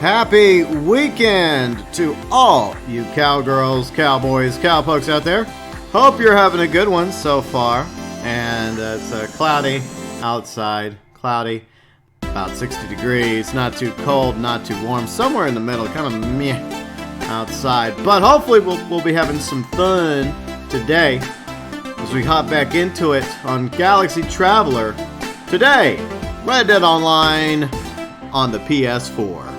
Happy weekend to all you cowgirls, cowboys, cowpokes out there. Hope you're having a good one so far. And it's cloudy outside, cloudy, about 60 degrees, not too cold, not too warm, somewhere in the middle, kind of meh outside. But hopefully we'll be having some fun today as we hop back into it on Galaxy Traveler. Today, Red Dead Online on the PS4.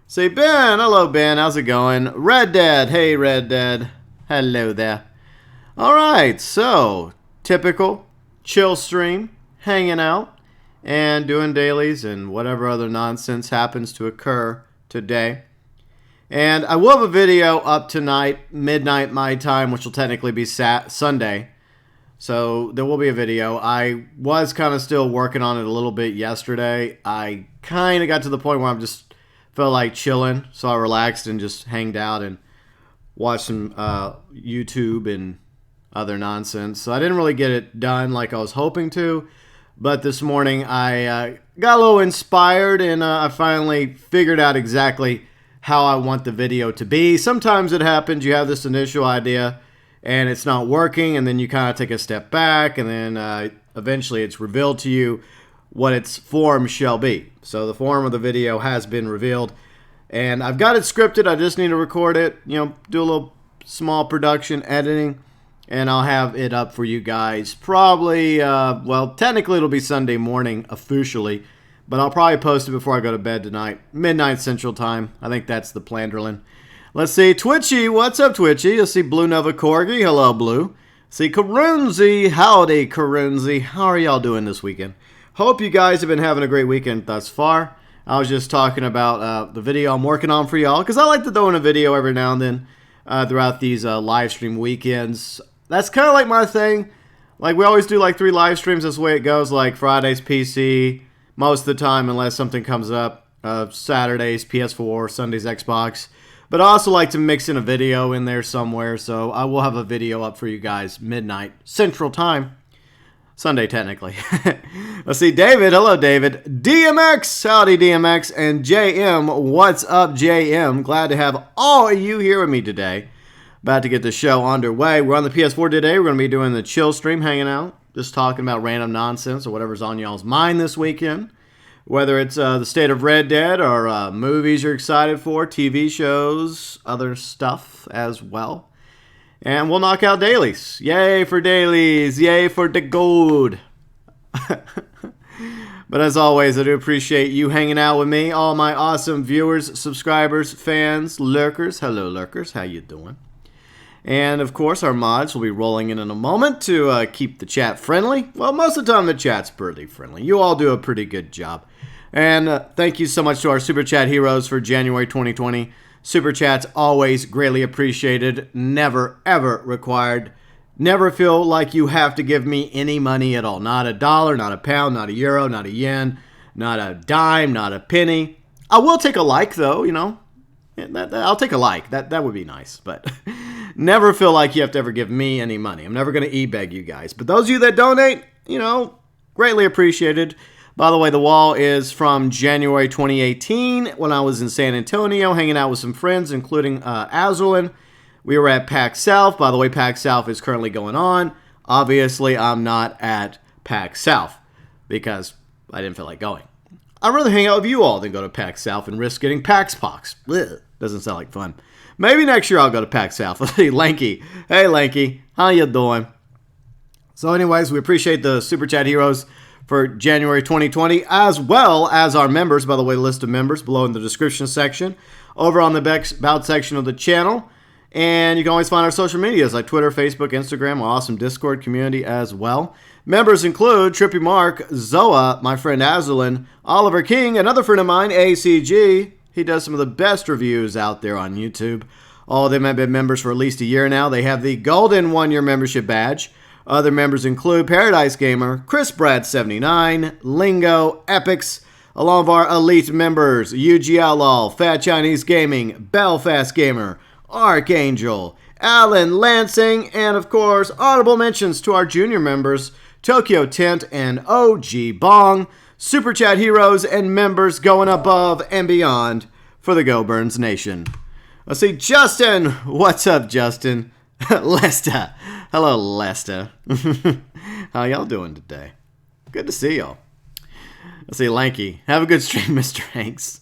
Say, Ben, hello Ben, how's it going? Red Dead, hey Red Dead, hello there. Alright, so, typical, chill stream, hanging out, and doing dailies and whatever other nonsense happens to occur today. And I will have a video up tonight, midnight my time, which will technically be Sunday. So there will be a video. I was kind of still working on it a little bit yesterday. I kind of got to the point where I'm just felt like chilling, so I relaxed and just hanged out and watched some YouTube and other nonsense. So I didn't really get it done like I was hoping to, but this morning I got a little inspired and I finally figured out exactly how I want the video to be. Sometimes it happens, you have this initial idea and it's not working, and then you kind of take a step back, and then eventually it's revealed to you what its form shall be. So the form of the video has been revealed, and I've got it scripted. I just need to record it, you know, do a little small production editing, and I'll have it up for you guys probably, well, technically it'll be Sunday morning officially, but I'll probably post it before I go to bed tonight, midnight Central Time. I think that's the Planderlin. Let's see, Twitchy, what's up, Twitchy? You'll see Blue Nova Corgi, hello, Blue. See, Karunzi, howdy, Karunzi. How are y'all doing this weekend? Hope you guys have been having a great weekend thus far. I was just talking about the video I'm working on for y'all, because I like to throw in a video every now and then throughout these live stream weekends. That's kind of like my thing. Like, we always do like 3 live streams. That's the way it goes, like Fridays PC, most of the time, unless something comes up. Saturdays PS4, Sundays Xbox. But I also like to mix in a video in there somewhere, so I will have a video up for you guys midnight Central Time. Sunday, technically. Let's see, David. Hello, David. DMX. Howdy, DMX. And JM. What's up, JM? Glad to have all of you here with me today. About to get the show underway. We're on the PS4 today. We're going to be doing the chill stream, hanging out, just talking about random nonsense or whatever's on y'all's mind this weekend. Whether it's the state of Red Dead or movies you're excited for, TV shows, other stuff as well. And we'll knock out dailies. Yay for dailies. Yay for the gold. But as always, I do appreciate you hanging out with me. All my awesome viewers, subscribers, fans, lurkers. Hello, lurkers. How you doing? And, of course, our mods will be rolling in a moment to keep the chat friendly. Well, most of the time the chat's pretty friendly. You all do a pretty good job. And thank you so much to our Super Chat heroes for January 2020. Super Chats always greatly appreciated. Never, ever required. Never feel like you have to give me any money at all. Not a dollar, not a pound, not a euro, not a yen, not a dime, not a penny. I will take a like, though, you know. I'll take a like. That would be nice. But never feel like you have to ever give me any money. I'm never going to e-beg you guys. But those of you that donate, you know, greatly appreciated. By the way, the wall is from January 2018 when I was in San Antonio hanging out with some friends, including Azralynn. We were at PAX South. By the way, PAX South is currently going on. Obviously, I'm not at PAX South because I didn't feel like going. I'd rather hang out with you all than go to PAX South and risk getting PAX Pox. Ugh, doesn't sound like fun. Maybe next year I'll go to PAX South. Let's see, Lanky. Hey, Lanky. How you doing? So anyways, we appreciate the Super Chat heroes for January 2020, as well as our members. By the way, list of members below in the description section, over on the About section of the channel. And you can always find our social medias like Twitter, Facebook, Instagram, our awesome Discord community as well. Members include Trippy Mark, Zoa, my friend Azralynn, Oliver King, another friend of mine, ACG. He does some of the best reviews out there on YouTube. All of them have been members for at least a year now. They have the golden 1-year membership badge. Other members include Paradise Gamer, Chris Brad 79, Lingo, Epix, along with our elite members, UG Outlaw, Fat Chinese Gaming, Belfast Gamer, Archangel, Alan Lansing, and of course, honorable mentions to our junior members, ToykoTent and OG Bong, Super Chat heroes and members going above and beyond for the GeauxBurns Nation. Let's see, Justin. What's up, Justin? Lester. Hello, Lester. How y'all doing today? Good to see y'all. Let's see, Lanky. Have a good stream, Mr. Hanks.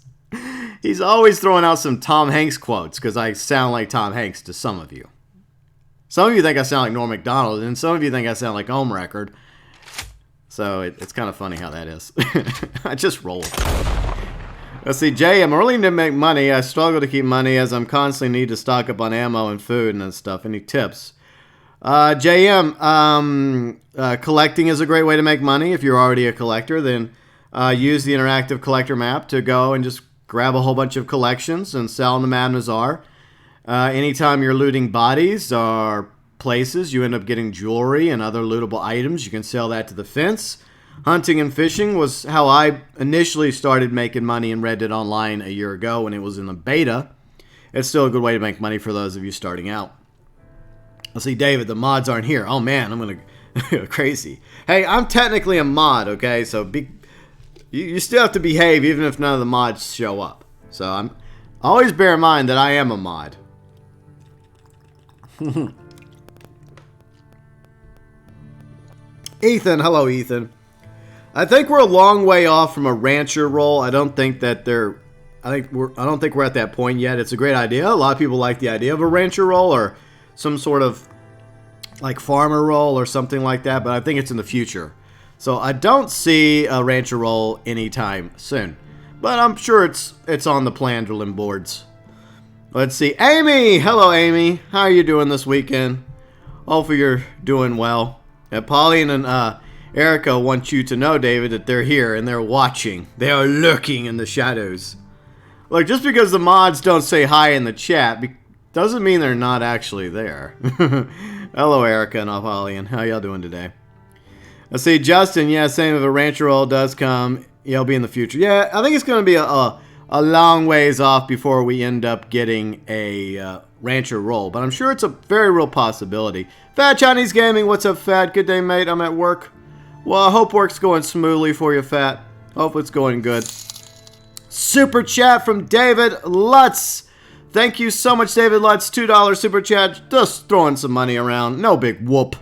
He's always throwing out some Tom Hanks quotes because I sound like Tom Hanks to some of you. Some of you think I sound like Norm Macdonald, and some of you think I sound like Home Record. So it's kind of funny how that is. I just roll. Let's see, Jay, I'm early to make money. I struggle to keep money as I'm constantly need to stock up on ammo and food and stuff. Any tips? JM, collecting is a great way to make money. If you're already a collector, then use the interactive collector map to go and just grab a whole bunch of collections and sell them to Mad Mazar. Anytime you're looting bodies or places, you end up getting jewelry and other lootable items. You can sell that to the fence. Hunting and fishing was how I initially started making money in Red Dead Online a year ago when it was in the beta. It's still a good way to make money for those of you starting out. Let's see, David, the mods aren't here. Oh man, I'm going to go crazy. Hey, I'm technically a mod, okay? So you still have to behave even if none of the mods show up. So always bear in mind that I am a mod. Ethan, hello Ethan. I think we're a long way off from a rancher role. I don't think that I don't think we're at that point yet. It's a great idea. A lot of people like the idea of a rancher role or some sort of like farmer role or something like that, but I think it's in the future. So I don't see a rancher role anytime soon. But I'm sure it's on the Planderlin boards. Let's see. Amy! Hello, Amy. How are you doing this weekend? Hopefully you're doing well. Pauline and Erica want you to know, David, that they're here and they're watching. They are lurking in the shadows. Look, just because the mods don't say hi in the chat doesn't mean they're not actually there. Hello, Erica and Pauline. How y'all doing today? Let's see, Justin. Yeah, same if a rancher role does come, it'll be in the future. Yeah, I think it's going to be a long ways off before we end up getting a rancher role, but I'm sure it's a very real possibility. Fat Chinese Gaming, what's up, Fat? Good day, mate. I'm at work. Well, I hope work's going smoothly for you, Fat. Hope it's going good. Super chat from David Lutz. Thank you so much, David Lutz. $2 super chat. Just throwing some money around. No big whoop.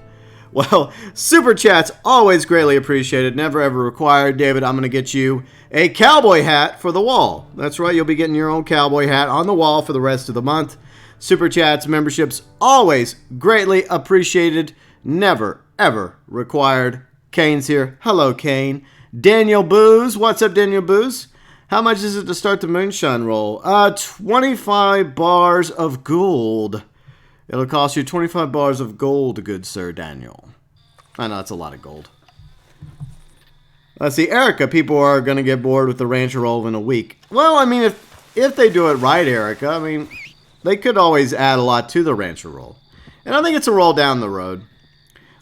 Well, super chats always greatly appreciated. Never ever required. David, I'm going to get you a cowboy hat for the wall. That's right. You'll be getting your own cowboy hat on the wall for the rest of the month. Super chats, memberships, always greatly appreciated. Never ever required. Kane's here. Hello, Kane. Daniel Booze. What's up, Daniel Booze? How much is it to start the Moonshine roll? 25 bars of gold. It'll cost you 25 bars of gold, good sir Daniel. I know, that's a lot of gold. Let's see, Erica. People are going to get bored with the rancher roll in a week. Well, I mean, if they do it right, Erica, I mean, they could always add a lot to the rancher roll. And I think it's a roll down the road.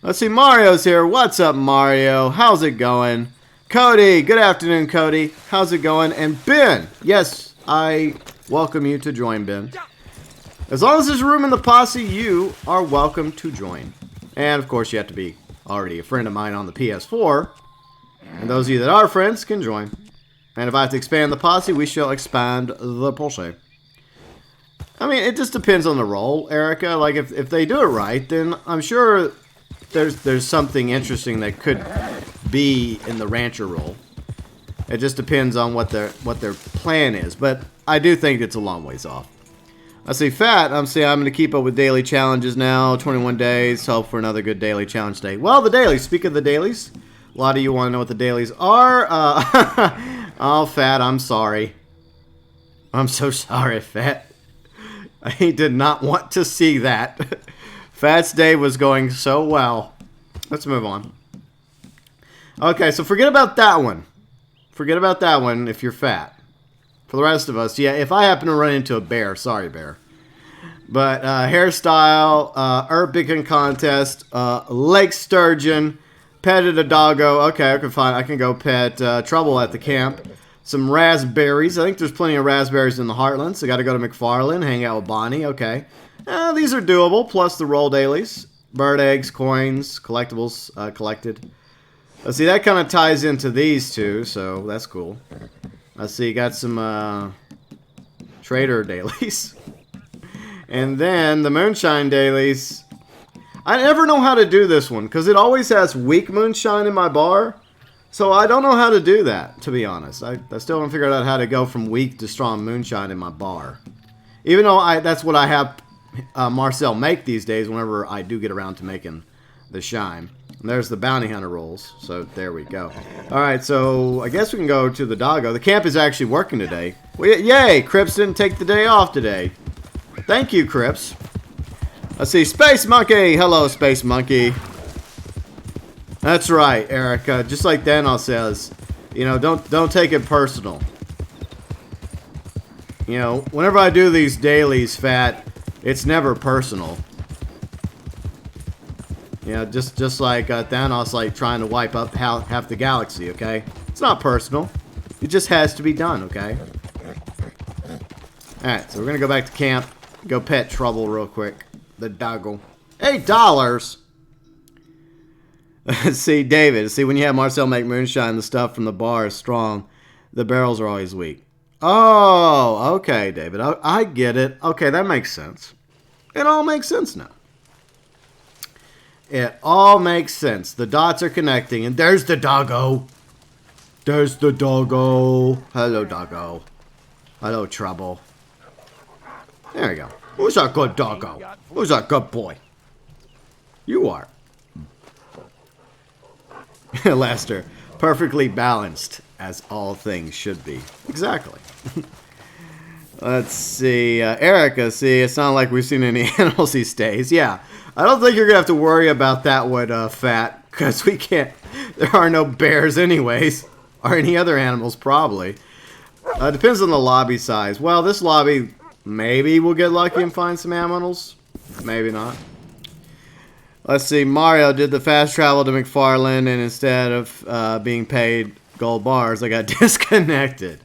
Let's see, Mario's here. What's up, Mario? How's it going? Cody, good afternoon, Cody. How's it going? And Ben, yes, I welcome you to join, Ben. As long as there's room in the posse, you are welcome to join. And, of course, you have to be already a friend of mine on the PS4. And those of you that are friends can join. And if I have to expand the posse, we shall expand the posse. I mean, it just depends on the role, Erica. Like, if they do it right, then I'm sure there's something interesting that could be in the rancher role. It just depends on what their plan is. But I do think it's a long ways off. I see Fat. I'm going to keep up with daily challenges now. 21 days. Hope for another good daily challenge day. Well, the dailies. Speak of the dailies. A lot of you want to know what the dailies are. Oh, Fat, I'm sorry. I'm so sorry, Fat. I did not want to see that. Fat's day was going so well. Let's move on. Okay, so forget about that one. Forget about that one if you're fat. For the rest of us, yeah, if I happen to run into a bear, sorry, bear. But hairstyle, herb picking contest, lake sturgeon, petted a doggo. Okay, I can go pet trouble at the camp. Some raspberries. I think there's plenty of raspberries in the Heartland, so got to go to McFarland, hang out with Bonnie. Okay. These are doable, plus the roll dailies. Bird eggs, coins, collectibles collected. Let's see, that kind of ties into these two, so that's cool. Let's see, got some trader dailies. And then the Moonshine dailies. I never know how to do this one because it always has weak Moonshine in my bar. So I don't know how to do that, to be honest. I still haven't figured out how to go from weak to strong Moonshine in my bar. Even though that's what I have Marcel make these days whenever I do get around to making the shine. And there's the bounty hunter rolls. So there we go. Alright, so I guess we can go to the doggo. The camp is actually working today. Well, yay! Crips didn't take the day off today. Thank you, Crips. Let's see. Space Monkey! Hello, Space Monkey. That's right, Erica. Just like Thanos says, you know, don't take it personal. You know, whenever I do these dailies, Fat, it's never personal. You know, just like Thanos, like trying to wipe up half the galaxy. Okay, it's not personal. It just has to be done. Okay. All right, so we're gonna go back to camp. Go pet Trouble real quick. The doggo. $8. See, David. See, when you have Marcel make Moonshine, the stuff from the bar is strong. The barrels are always weak. Oh, okay, David. I get it. Okay, that makes sense. It all makes sense now. It all makes sense. The dots are connecting, and there's the doggo. There's the doggo. Hello, doggo. Hello, Trouble. There we go. Who's our good doggo? Who's our good boy? You are. Lester. Perfectly balanced, as all things should be. Exactly. Let's see. Erica, see, it's not like we've seen any animals these days. Yeah. I don't think you're going to have to worry about that one, Fat. Because we can't... There are no bears anyways. Or any other animals, probably. Depends on the lobby size. Well, this lobby... Maybe we'll get lucky and find some animals. Maybe not. Let's see. Mario did the fast travel to McFarlane, and instead of being paid gold bars, I got disconnected.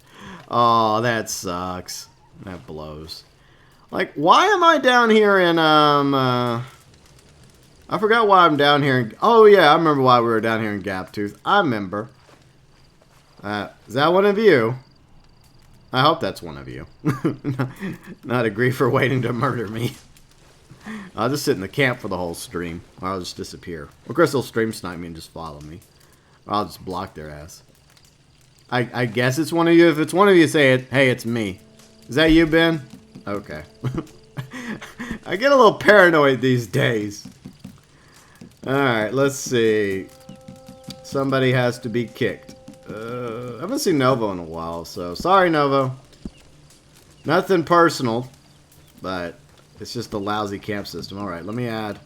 Oh, that sucks. That blows. Like, why am I down here in, I forgot why I'm down here in... Oh, yeah, I remember why we were down here in Gaptooth. I remember. Is that one of you? I hope that's one of you. Not agree for waiting to murder me. I'll just sit in the camp for the whole stream. Or I'll just disappear. Of course, they'll stream snipe me and just follow me. Or I'll just block their ass. I guess it's one of you. If it's one of you, say it. Hey, it's me. Is that you, Ben? Okay. I get a little paranoid these days. Alright, let's see. Somebody has to be kicked. I haven't seen Novo in a while, so sorry, Novo. Nothing personal, but it's just a lousy camp system. Alright, let me add.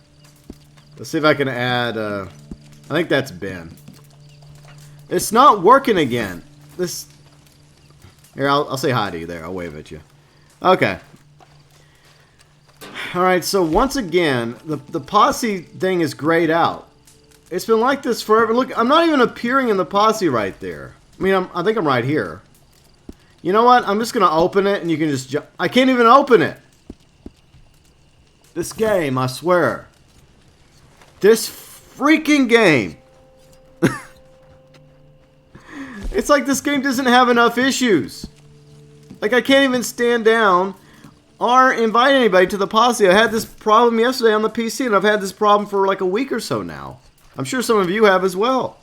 Let's see if I can add, I think that's Ben. It's not working again. This... Here, I'll say hi to you there. I'll wave at you. Okay. Alright, so once again, the posse thing is grayed out. It's been like this forever. Look, I'm not even appearing in the posse right there. I mean, I think I'm right here. You know what? I'm just going to open it and you can just jump. I can't even open it. This game, I swear. This freaking game. It's like this game doesn't have enough issues. Like, I can't even stand down or invite anybody to the posse. I had this problem yesterday on the PC, and I've had this problem for like a week or so now. I'm sure some of you have as well.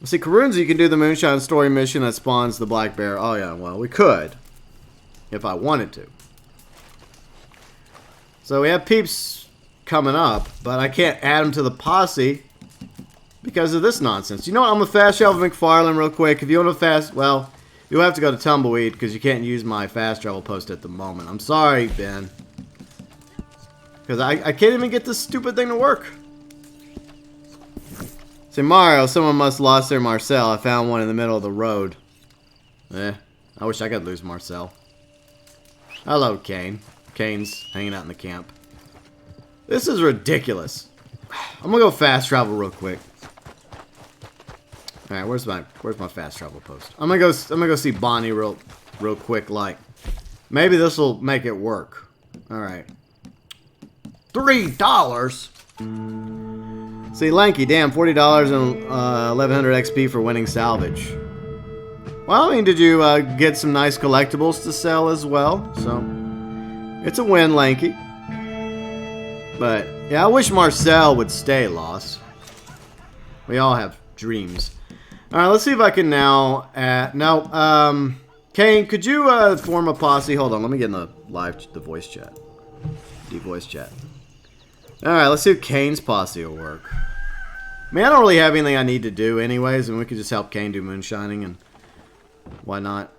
See, Karunzi, you can do the Moonshine story mission that spawns the black bear. Oh, yeah, well, we could. If I wanted to. So we have peeps coming up, but I can't add them to the posse because of this nonsense. You know what? I'm going to fast travel McFarlane real quick. If you want to fast... Well, you'll have to go to Tumbleweed because you can't use my fast travel post at the moment. I'm sorry, Ben. Because I can't even get this stupid thing to work. Say, Mario, someone must have lost their Marcel. I found one in the middle of the road. I wish I could lose Marcel. Hello, Kane. Kane's hanging out in the camp. This is ridiculous. I'm gonna go fast travel real quick. All right, where's my fast travel post? I'm gonna go see Bonnie real quick. Like, maybe this will make it work. All right. $3. See, Lanky, damn, $40 and 1100 XP for winning salvage. Well, I mean, did you get some nice collectibles to sell as well? So, it's a win, Lanky. But, yeah, I wish Marcel would stay lost. We all have dreams. Alright, let's see if I can now... Kane, could you form a posse? Hold on, let me get in the voice chat. Voice chat. Alright, let's see if Kane's posse will work. I mean, I don't really have anything I need to do anyways, and we could just help Kane do moonshining, and why not?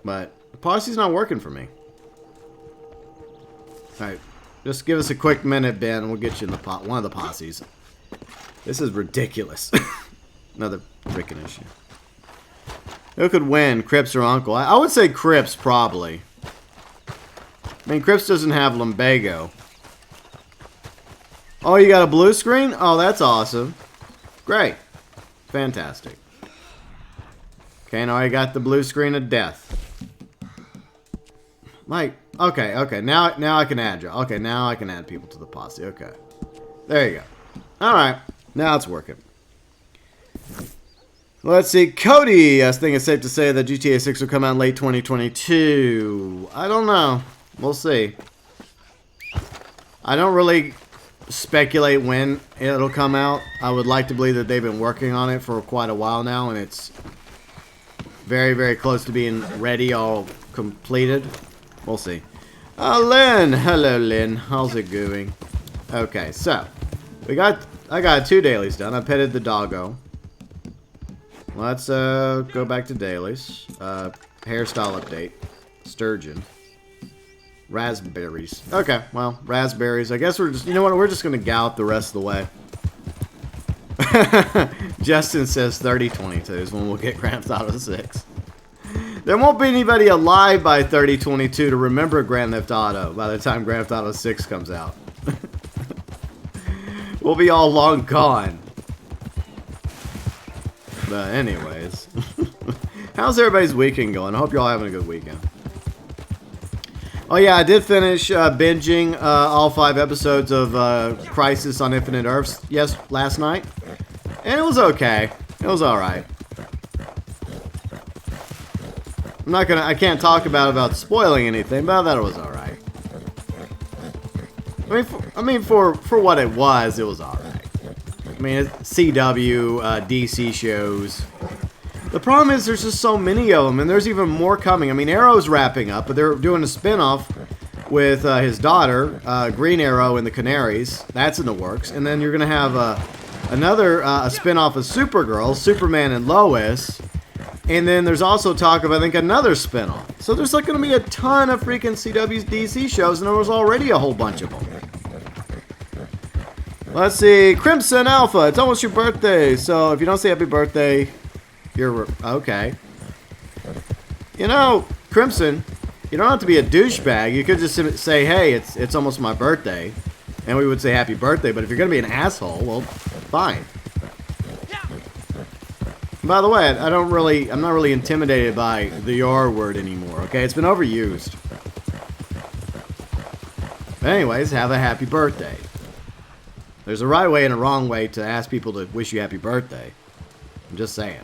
But the posse's not working for me. Alright, just give us a quick minute, Ben, and we'll get you in one of the posses. This is ridiculous. Another freaking issue. Who could win, Crips or Uncle? I would say Crips, probably. I mean, Crips doesn't have lumbago. Oh, you got a blue screen? Oh, that's awesome. Great. Fantastic. Okay, now I got the blue screen of death. Like, okay. Now I can add you. Okay, now I can add people to the posse. Okay. There you go. Alright. Now it's working. Let's see. Cody, I think it's safe to say that GTA 6 will come out in late 2022. I don't know. We'll see. I don't really speculate when it'll come out. I would like to believe that they've been working on it for quite a while now, and it's very, very close to being ready, all completed. We'll see. Lynn. Hello, Lynn. How's it going? Okay, so I got 2 dailies done. I petted the doggo. Let's go back to dailies. Hairstyle update. Sturgeon. Raspberries. Okay, well, raspberries. I guess we're just, you know what, we're just going to gout the rest of the way. Justin says 3022 is when we'll get Grand Theft Auto 6. There won't be anybody alive by 3022 to remember Grand Theft Auto by the time Grand Theft Auto 6 comes out. We'll be all long gone. But anyways. How's everybody's weekend going? I hope you're all having a good weekend. Oh yeah, I did finish binging all 5 episodes of Crisis on Infinite Earths last night. And it was okay. It was alright. I can't talk about spoiling anything, but I thought it was alright. I mean, for what it was alright. I mean, it's CW, DC shows. The problem is there's just so many of them, and there's even more coming. I mean, Arrow's wrapping up, but they're doing a spin-off with his daughter, Green Arrow and the Canaries. That's in the works. And then you're going to have another spin-off of Supergirl, Superman and Lois. And then there's also talk of, I think, another spin-off. So there's like going to be a ton of freaking CW's DC shows, and there was already a whole bunch of them. Let's see. Crimson Alpha. It's almost your birthday. So if you don't say happy birthday, you're okay. You know, Crimson, you don't have to be a douchebag. You could just say, hey, it's almost my birthday. And we would say happy birthday. But if you're going to be an asshole, well, fine. By the way, I'm not really intimidated by the R word anymore, okay? It's been overused. But anyways, have a happy birthday. There's a right way and a wrong way to ask people to wish you happy birthday. I'm just saying.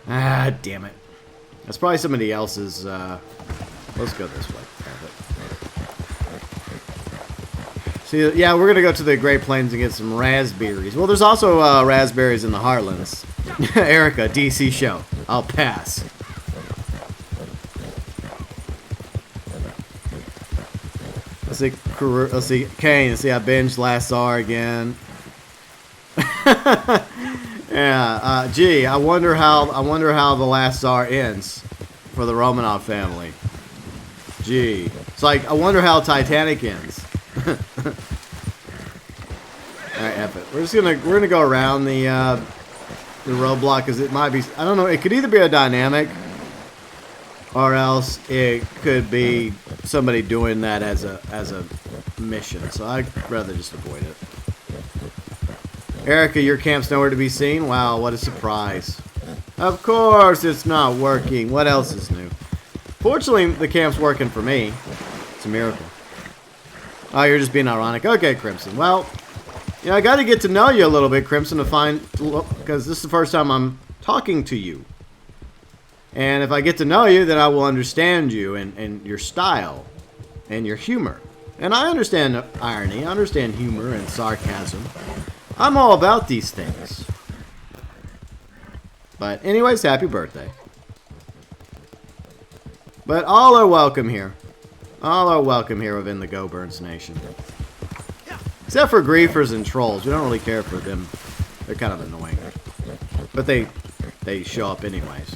Ah, damn it. That's probably somebody else's, let's go this way. See, yeah, we're gonna go to the Great Plains and get some raspberries. Well, there's also, raspberries in the Heartlands. Erica, DC show. I'll pass. Let's see, Kane. Let's see, I binged Last Czar again. Yeah. Gee, I wonder how the Last Czar ends for the Romanov family. Gee, it's like I wonder how Titanic ends. All right, F it. We're gonna go around the roadblock because it might be, I don't know. It could either be a dynamic, or else it could be somebody doing that as a mission. So I'd rather just avoid it. Erica, your camp's nowhere to be seen? Wow, what a surprise. Of course it's not working. What else is new? Fortunately, the camp's working for me. It's a miracle. Oh, you're just being ironic. Okay, Crimson. Well, you know, I got to get to know you a little bit, Crimson, because this is the first time I'm talking to you. And if I get to know you, then I will understand you and your style and your humor. And I understand irony, I understand humor and sarcasm. I'm all about these things. But anyways, happy birthday. But all are welcome here. All are welcome here within the GeauxBurns Nation. Except for griefers and trolls. We don't really care for them. They're kind of annoying. But they show up anyways.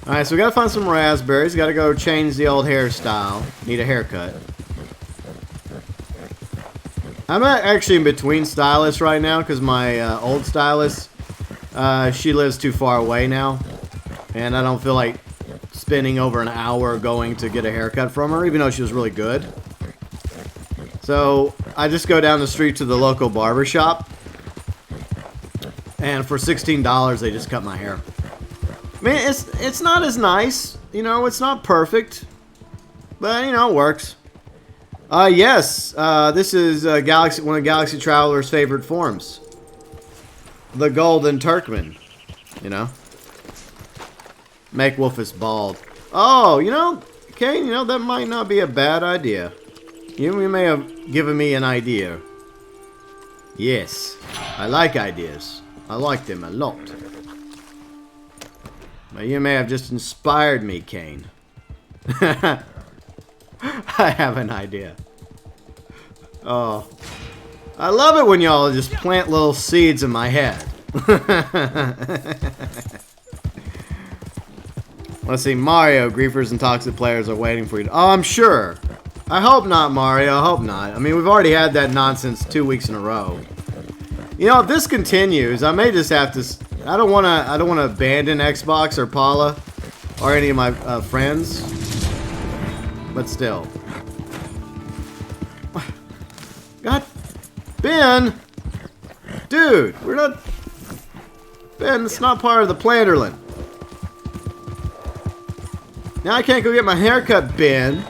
Alright, so we gotta find some raspberries. Gotta go change the old hairstyle. Need a haircut. I'm not actually in between stylists right now because my old stylist, she lives too far away now. And I don't feel like spending over an hour going to get a haircut from her, even though she was really good. So I just go down the street to the local barber shop. And for $16, they just cut my hair. I mean, it's not as nice. You know, it's not perfect. But, you know, it works. Yes, this is one of Galaxy Traveler's favorite forms. The Golden Turkman, you know. Make Wolfus bald. Oh, you know, Kane, you know, that might not be a bad idea. You may have given me an idea. Yes, I like ideas. I like them a lot. But you may have just inspired me, Kane. I have an idea. Oh. I love it when y'all just plant little seeds in my head. Let's see, Mario, griefers and toxic players are waiting for you. Oh, I'm sure. I hope not, Mario. I hope not. I mean, we've already had that nonsense 2 weeks in a row. You know, if this continues, I may just have to... I don't want to abandon Xbox or Paula or any of my friends. But still. God, Ben! Dude, we're not... Ben, it's not part of the Planterland. Now I can't go get my haircut, Ben.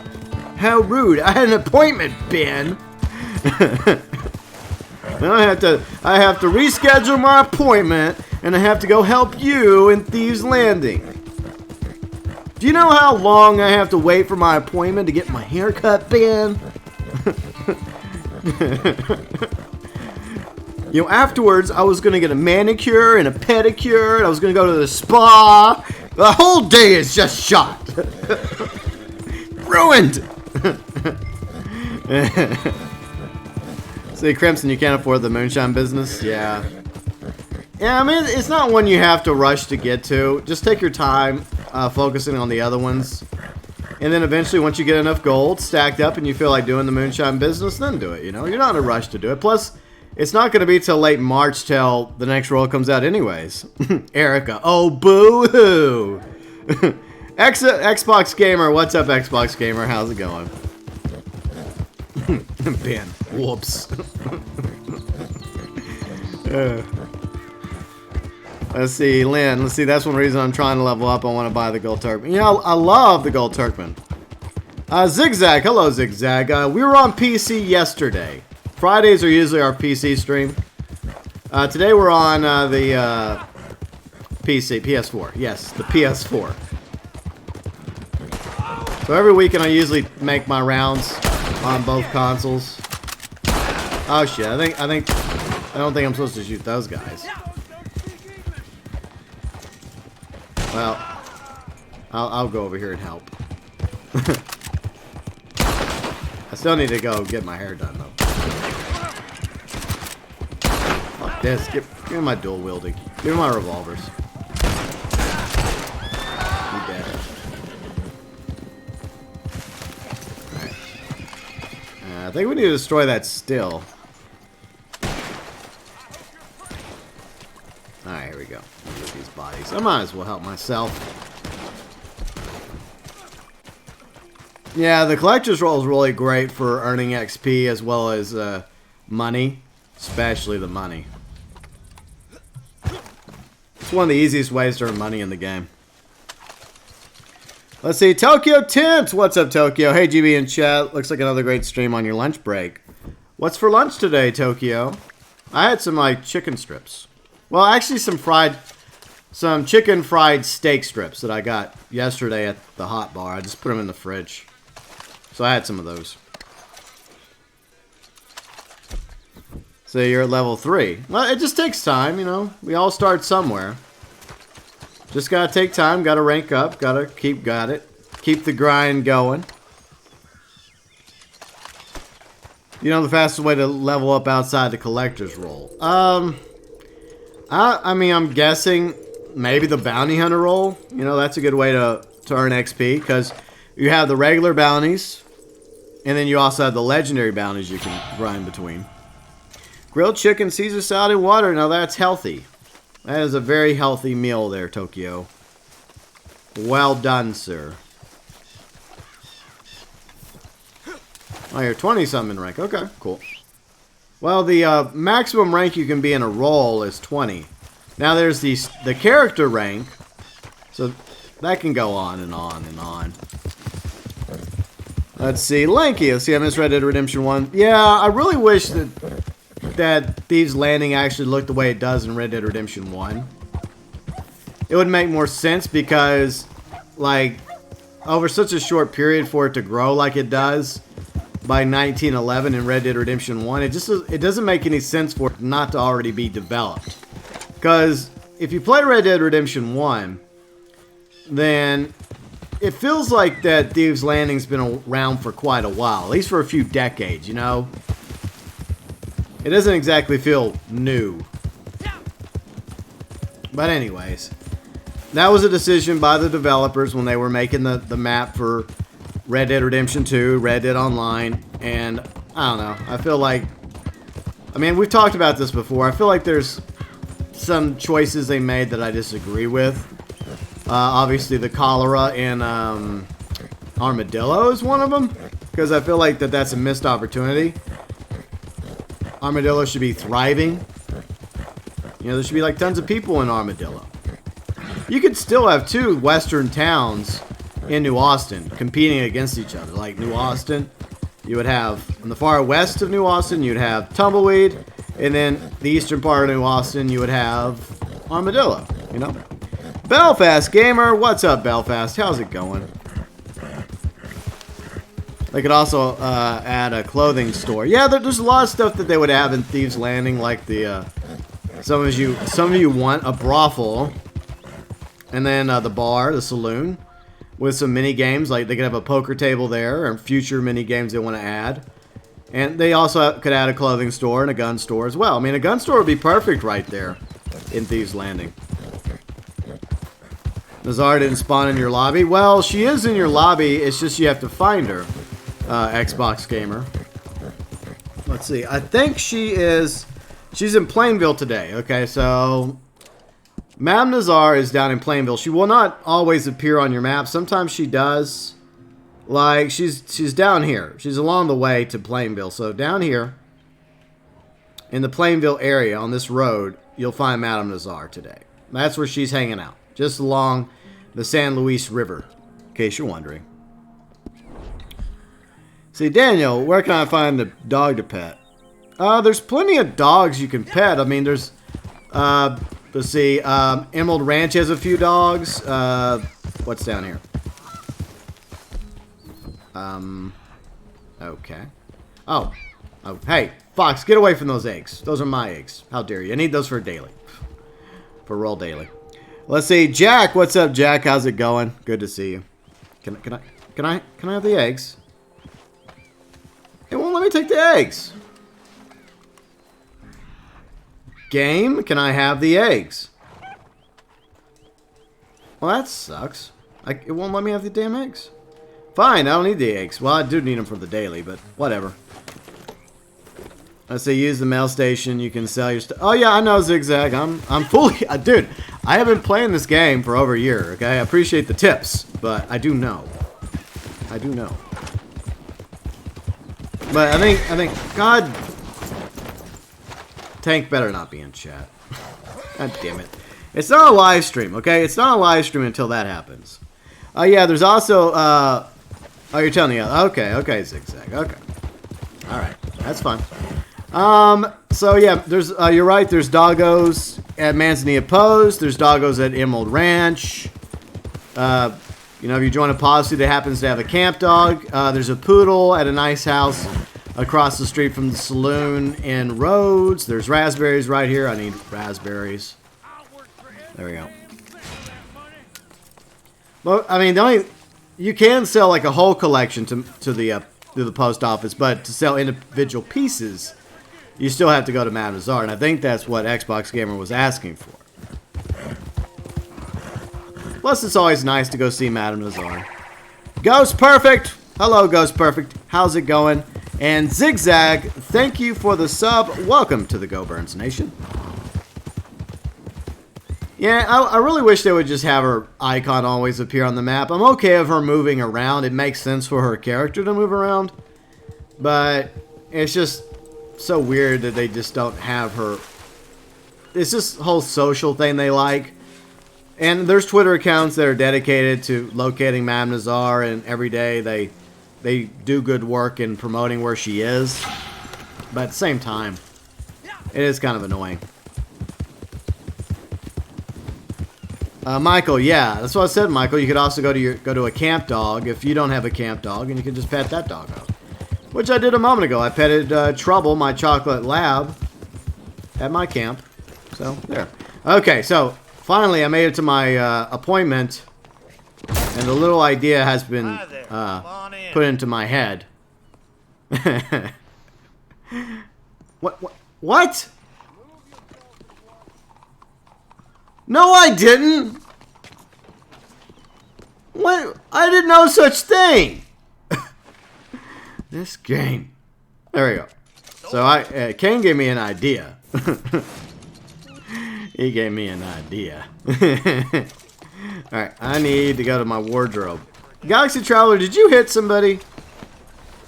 How rude. I had an appointment, Ben. Now I have to reschedule my appointment, and I have to go help you in Thieves Landing. Do you know how long I have to wait for my appointment to get my haircut, Ben? You know, afterwards, I was going to get a manicure and a pedicure, and I was going to go to the spa. The whole day is just shot. Ruined. See, Crimson, you can't afford the Moonshine business? Yeah. Yeah, I mean, it's not one you have to rush to get to. Just take your time focusing on the other ones. And then eventually, once you get enough gold stacked up and you feel like doing the Moonshine business, then do it, you know? You're not in a rush to do it. Plus, it's not going to be till late March till the next roll comes out anyways. Erica. Oh, boo-hoo. Xbox Gamer. What's up, Xbox Gamer? How's it going? Ben. Whoops. Let's see, Lynn. Let's see, that's one reason I'm trying to level up. I want to buy the Gold Turkman. You know, I love the Gold Turkman. Zigzag. Hello, Zigzag. We were on PC yesterday. Fridays are usually our PC stream. Today we're on the PC, PS4. Yes, the PS4. So every weekend I usually make my rounds on both consoles. Oh shit! I don't think I'm supposed to shoot those guys. Well, I'll go over here and help. I still need to go get my hair done though. Fuck this! Give me my dual wielding. Give me my revolvers. You dead. Alright. I think we need to destroy that still. Alright, here we go. Look at these bodies. I might as well help myself. Yeah, the collector's roll is really great for earning XP as well as money. Especially the money. It's one of the easiest ways to earn money in the game. Let's see, ToykoTent! What's up, Tokyo? Hey, GB in chat. Looks like another great stream on your lunch break. What's for lunch today, Tokyo? I had some, like, chicken strips. Well, actually some fried some chicken fried steak strips that I got yesterday at the hot bar. I just put them in the fridge. So I had some of those. So you're at level 3. Well, it just takes time, you know. We all start somewhere. Just gotta take time, gotta rank up, gotta keep the grind going. You know the fastest way to level up outside the collector's role? I mean, I'm guessing maybe the bounty hunter role. You know, that's a good way to earn XP, because you have the regular bounties, and then you also have the legendary bounties you can grind between. Grilled chicken, Caesar salad, and water. Now that's healthy. That is a very healthy meal there, Tokyo. Well done, sir. Oh, you're 20-something rank. Okay, cool. Well, the maximum rank you can be in a role is 20. Now there's the character rank. So that can go on and on and on. Let's see. Lanky. Let's see. I missed Red Dead Redemption 1. Yeah, I really wish that Thieves Landing actually looked the way it does in Red Dead Redemption 1. It would make more sense because, like, over such a short period for it to grow like it does by 1911 in Red Dead Redemption 1, it doesn't make any sense for it not to already be developed. Because if you play Red Dead Redemption 1, then it feels like that Thieves Landing's been around for quite a while, at least for a few decades, you know? It doesn't exactly feel new. But anyways, that was a decision by the developers when they were making the map for Red Dead Redemption 2, Red Dead Online, and I don't know. I feel like, I mean, we've talked about this before. I feel like there's some choices they made that I disagree with. Obviously, the cholera and armadillo is one of them, because I feel like that's a missed opportunity. Armadillo should be thriving. You know, there should be like tons of people in Armadillo. You could still have two western towns in New Austin competing against each other. Like New Austin, you would have, in the far west of New Austin, you'd have Tumbleweed. And then the eastern part of New Austin, you would have Armadillo, you know? Belfast Gamer, what's up, Belfast? How's it going? They could also add a clothing store. Yeah, there's a lot of stuff that they would have in Thieves Landing, like the some of you want a brothel, and then the bar, the saloon, with some mini games. Like they could have a poker table there, and future mini games they want to add. And they also could add a clothing store and a gun store as well. I mean, a gun store would be perfect right there in Thieves Landing. Nazar didn't spawn in your lobby. Well, she is in your lobby. It's just you have to find her. Xbox Gamer. Let's see. I think she's in Plainville today. Okay, so Madame Nazar is down in Plainville. She will not always appear on your map. Sometimes she does. Like, she's down here. She's along the way to Plainville. So down here in the Plainville area on this road, you'll find Madame Nazar today. That's where she's hanging out. Just along the San Luis River, in case you're wondering. See, Daniel, where can I find a dog to pet? There's plenty of dogs you can pet. I mean, there's, let's see, Emerald Ranch has a few dogs. What's down here? Okay. Oh, hey, Fox, get away from those eggs. Those are my eggs. How dare you? I need those for daily. For roll daily. Let's see, Jack, what's up, Jack? How's it going? Good to see you. Can I have the eggs? It won't let me take the eggs. Game, can I have the eggs? Well, that sucks. It won't let me have the damn eggs. Fine, I don't need the eggs. Well, I do need them for the daily, but whatever. Let's say use the mail station. You can sell your stuff. Oh yeah, I know, Zigzag. I'm fully, dude. I have been playing this game for over a year. Okay, I appreciate the tips, but I do know. I do know. But I think, God, Tank better not be in chat. God damn it. It's not a live stream, okay? It's not a live stream until that happens. Oh yeah, there's also, oh, you're telling me, okay, Zigzag, okay. Alright, that's fine. So yeah, there's you're right. There's doggos at Manzanilla Post. There's doggos at Emerald Ranch. You know, if you join a posse that happens to have a camp dog, there's a poodle at a nice house across the street from the saloon in Rhodes. There's raspberries right here. I need raspberries. There we go. Well, I mean, you can sell like a whole collection to the post office, but to sell individual pieces, you still have to go to Madame Nazar, and I think that's what Xbox Gamer was asking for. Plus, it's always nice to go see Madame Nazar. Ghost Perfect! Hello, Ghost Perfect. How's it going? And Zigzag, thank you for the sub. Welcome to the GeauxBurns Nation. Yeah, I really wish they would just have her icon always appear on the map. I'm okay with her moving around. It makes sense for her character to move around. But it's just so weird that they just don't have her. It's just a whole social thing they like. And there's Twitter accounts that are dedicated to locating Madame Nazar, and every day they do good work in promoting where she is. But at the same time, it is kind of annoying. Michael, yeah, that's what I said, Michael. You could also go to a camp dog if you don't have a camp dog, and you can just pet that dog out. Which I did a moment ago. I petted Trouble, my chocolate lab, at my camp. So, there. Okay, so finally I made it to my appointment, and the little idea has been put into my head. What? No, I didn't. What? I did no such thing. This game. There we go. So Kane gave me an idea. He gave me an idea. Alright, I need to go to my wardrobe. Galaxy Traveler, did you hit somebody?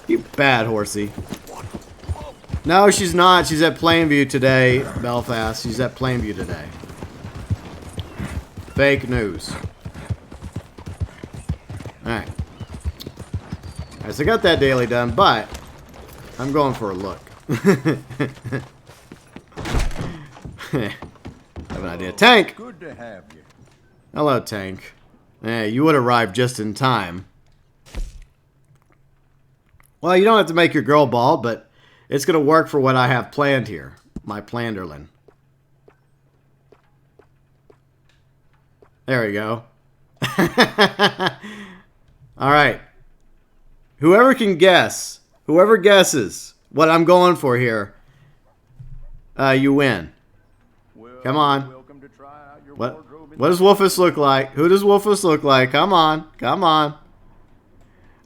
You bad horsey. No, she's not. She's at Plainview today, Belfast. She's at Plainview today. Fake news. Alright. Alright, so I got that daily done, but I'm going for a look. I have an idea. Tank! Good to have you. Hello, Tank. Hey, you would arrive just in time. Well, you don't have to make your girl bald, but it's going to work for what I have planned here. My Planderlin. There we go. Alright. Whoever can guess, whoever guesses what I'm going for here, you win. Come on. What does Wolfus look like? Who does Wolfus look like? Come on. Come on.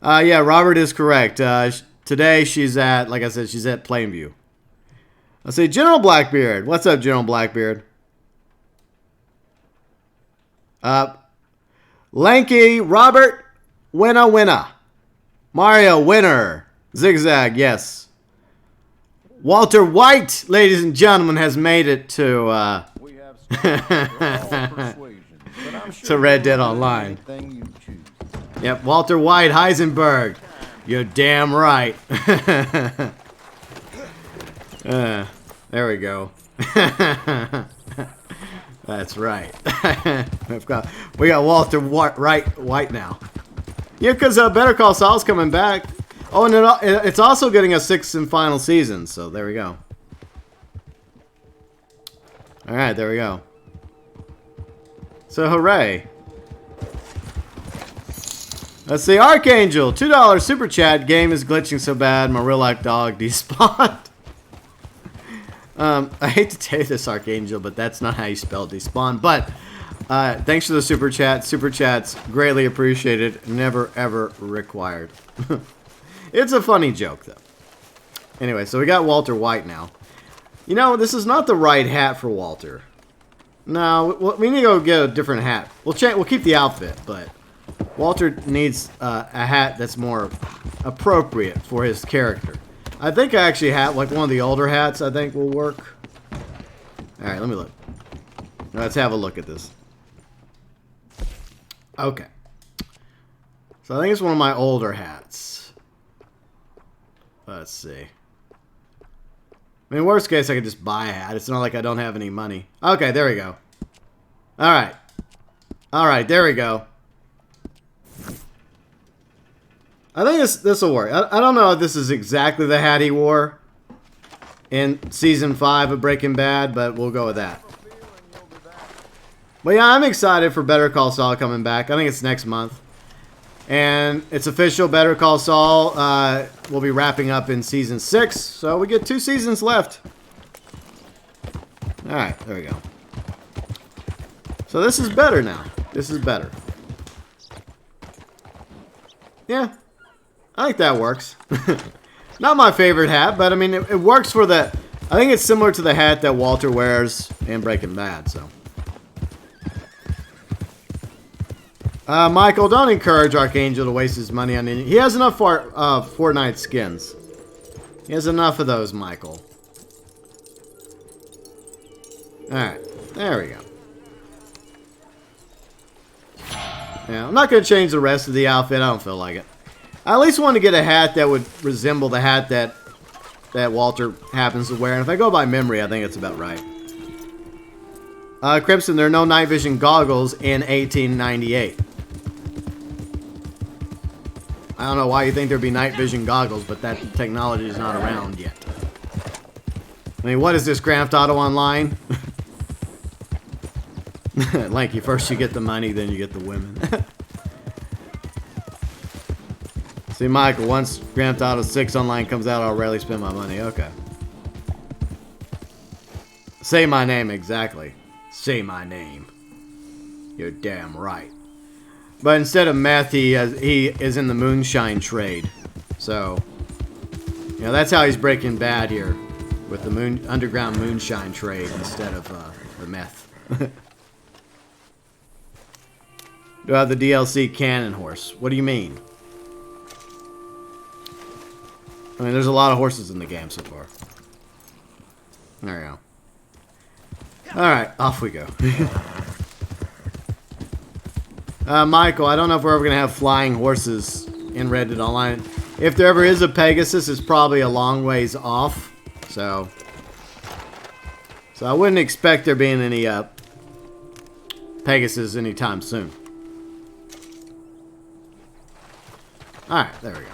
Yeah, Robert is correct. Today she's at, like I said, she's at Plainview. Let's see, General Blackbeard. What's up, General Blackbeard? Lanky, Robert, winner. Mario, winner. Zigzag, yes. Walter White, ladies and gentlemen, has made it to to Red Dead Online. Yep, Walter White, Heisenberg. You're damn right. There we go. That's right. we got Walter White now. Yeah, because Better Call Saul's coming back. Oh, and it's also getting a 6th and final season. So there we go. All right, there we go. So hooray! Let's see, Archangel, $2 super chat. Game is glitching so bad, my real life dog despawned. I hate to tell you this, Archangel, but that's not how you spell despawn. But thanks for the super chat. Super chats greatly appreciated. Never ever required. It's a funny joke though. Anyway, so we got Walter White now. You know, this is not the right hat for Walter. No, we need to go get a different hat. We'll keep the outfit, but Walter needs a hat that's more appropriate for his character. I think I actually have like one of the older hats. I think will work. All right, let me look. Let's have a look at this. Okay. So I think it's one of my older hats. Let's see. I mean, worst case, I could just buy a hat. It's not like I don't have any money. Okay, there we go. Alright. Alright, there we go. I think this will work. I don't know if this is exactly the hat he wore in Season 5 of Breaking Bad, but we'll go with that. But yeah, I'm excited for Better Call Saul coming back. I think it's next month. And it's official, Better Call Saul will be wrapping up in Season 6. So we get 2 seasons left. Alright, there we go. So this is better now. This is better. Yeah, I think that works. Not my favorite hat, but I mean, it works for the... I think it's similar to the hat that Walter wears in Breaking Bad, so... Michael, don't encourage Archangel to waste his money on any... He has enough for Fortnite skins. He has enough of those, Michael. Alright, there we go. Yeah, I'm not going to change the rest of the outfit. I don't feel like it. I at least want to get a hat that would resemble the hat that Walter happens to wear. And if I go by memory, I think it's about right. Crimson, there are no night vision goggles in 1898. I don't know why you think there'd be night vision goggles, but that technology is not around yet. I mean, what is this, Grand Theft Auto Online? Lanky, first you get the money, then you get the women. See, Michael, once Grand Theft Auto 6 Online comes out, I'll rarely spend my money. Okay. Say my name, exactly. Say my name. You're damn right. But instead of meth, he is in the moonshine trade. So, you know, that's how he's Breaking Bad here. With the underground moonshine trade instead of the meth. Do I have the DLC cannon horse? What do you mean? I mean, there's a lot of horses in the game so far. There we go. Alright, off we go. Michael, I don't know if we're ever going to have flying horses in Red Dead Online. If there ever is a Pegasus, it's probably a long ways off. So I wouldn't expect there being any Pegasus anytime soon. Alright, there we go.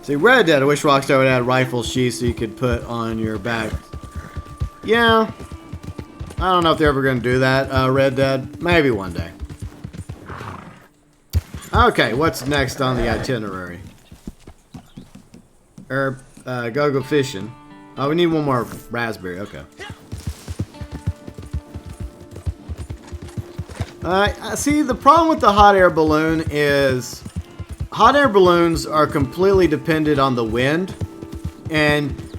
See, Red Dead, I wish Rockstar would add rifle sheaths so you could put on your back. Yeah. I don't know if they're ever going to do that, Red Dead. Maybe one day. Okay, what's next on the itinerary? Go fishing. Oh, we need one more raspberry. Okay. See, the problem with the hot air balloon is hot air balloons are completely dependent on the wind, and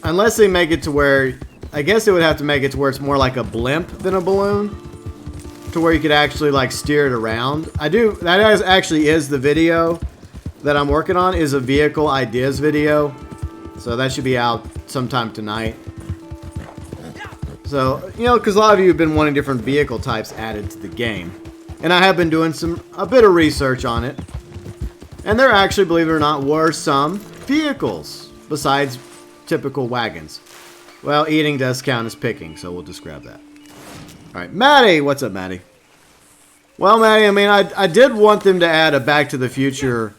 unless they make it to where, I guess they would have to make it to where it's more like a blimp than a balloon, to where you could actually like steer it around. That actually is the video that I'm working on, is a vehicle ideas video, so that should be out sometime tonight. So, you know, because a lot of you have been wanting different vehicle types added to the game, and I have been doing a bit of research on it. And there actually, believe it or not, were some vehicles besides typical wagons. Well, eating does count as picking, so we'll just grab that. Alright, Maddie! What's up, Maddie? Well, Maddie, I mean, I did want them to add a Back to the Future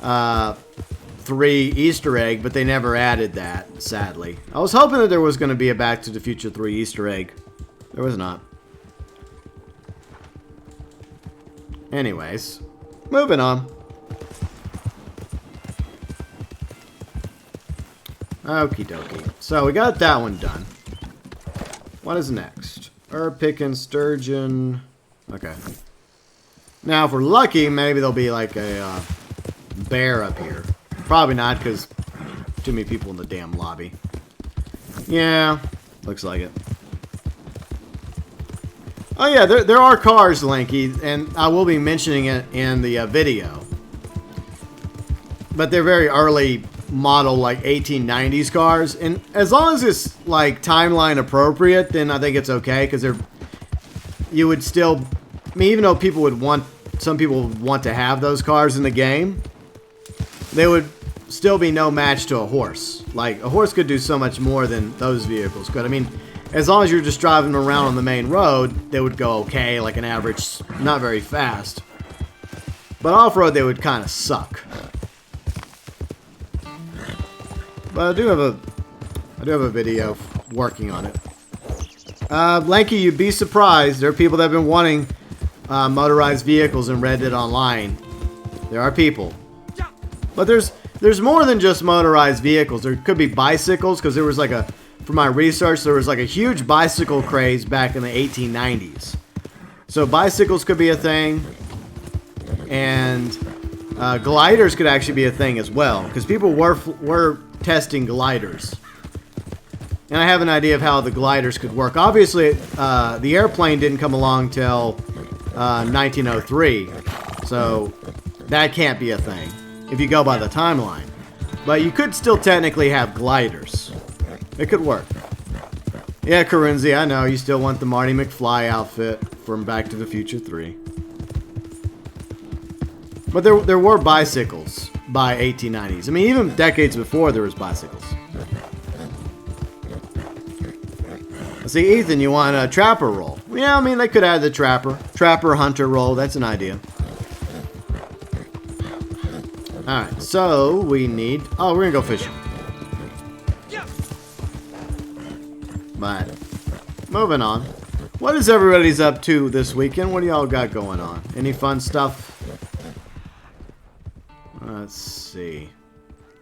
3 Easter egg, but they never added that, sadly. I was hoping that there was going to be a Back to the Future 3 Easter egg. There was not. Anyways, moving on. Okie dokie. So we got that one done. What is next? Herb picking, sturgeon. Okay. Now, if we're lucky, maybe there'll be like a bear up here. Probably not, because too many people in the damn lobby. Yeah, looks like it. Oh yeah, there are cars, Lanky, and I will be mentioning it in the video. But they're very early model, like 1890s cars, and as long as it's like timeline appropriate, then I think it's okay, because you would still, I mean, even though some people would want to have those cars in the game, they would still be no match to a horse. Like, a horse could do so much more than those vehicles could. I mean, as long as you're just driving around on the main road, they would go okay, like an average, not very fast. But off-road, they would kind of suck. But I do have a video working on it. Lanky, you'd be surprised. There are people that have been wanting motorized vehicles in Red Dead Online. There are people. But there's more than just motorized vehicles. There could be bicycles, because there was like a, from my research, there was like a huge bicycle craze back in the 1890s. So bicycles could be a thing. And gliders could actually be a thing as well, because people were testing gliders. And I have an idea of how the gliders could work. Obviously, the airplane didn't come along till 1903, so that can't be a thing if you go by the timeline. But you could still technically have gliders. It could work. Yeah, Karunzi, I know you still want the Marty McFly outfit from Back to the Future 3. But there were bicycles by 1890s. I mean, even decades before there was bicycles. See, Ethan, you want a trapper role? Yeah, I mean, they could add the trapper hunter role. That's an idea. Alright, so we need... Oh, we're gonna go fishing. But, moving on. What is everybody's up to this weekend? What do y'all got going on? Any fun stuff? Let's see.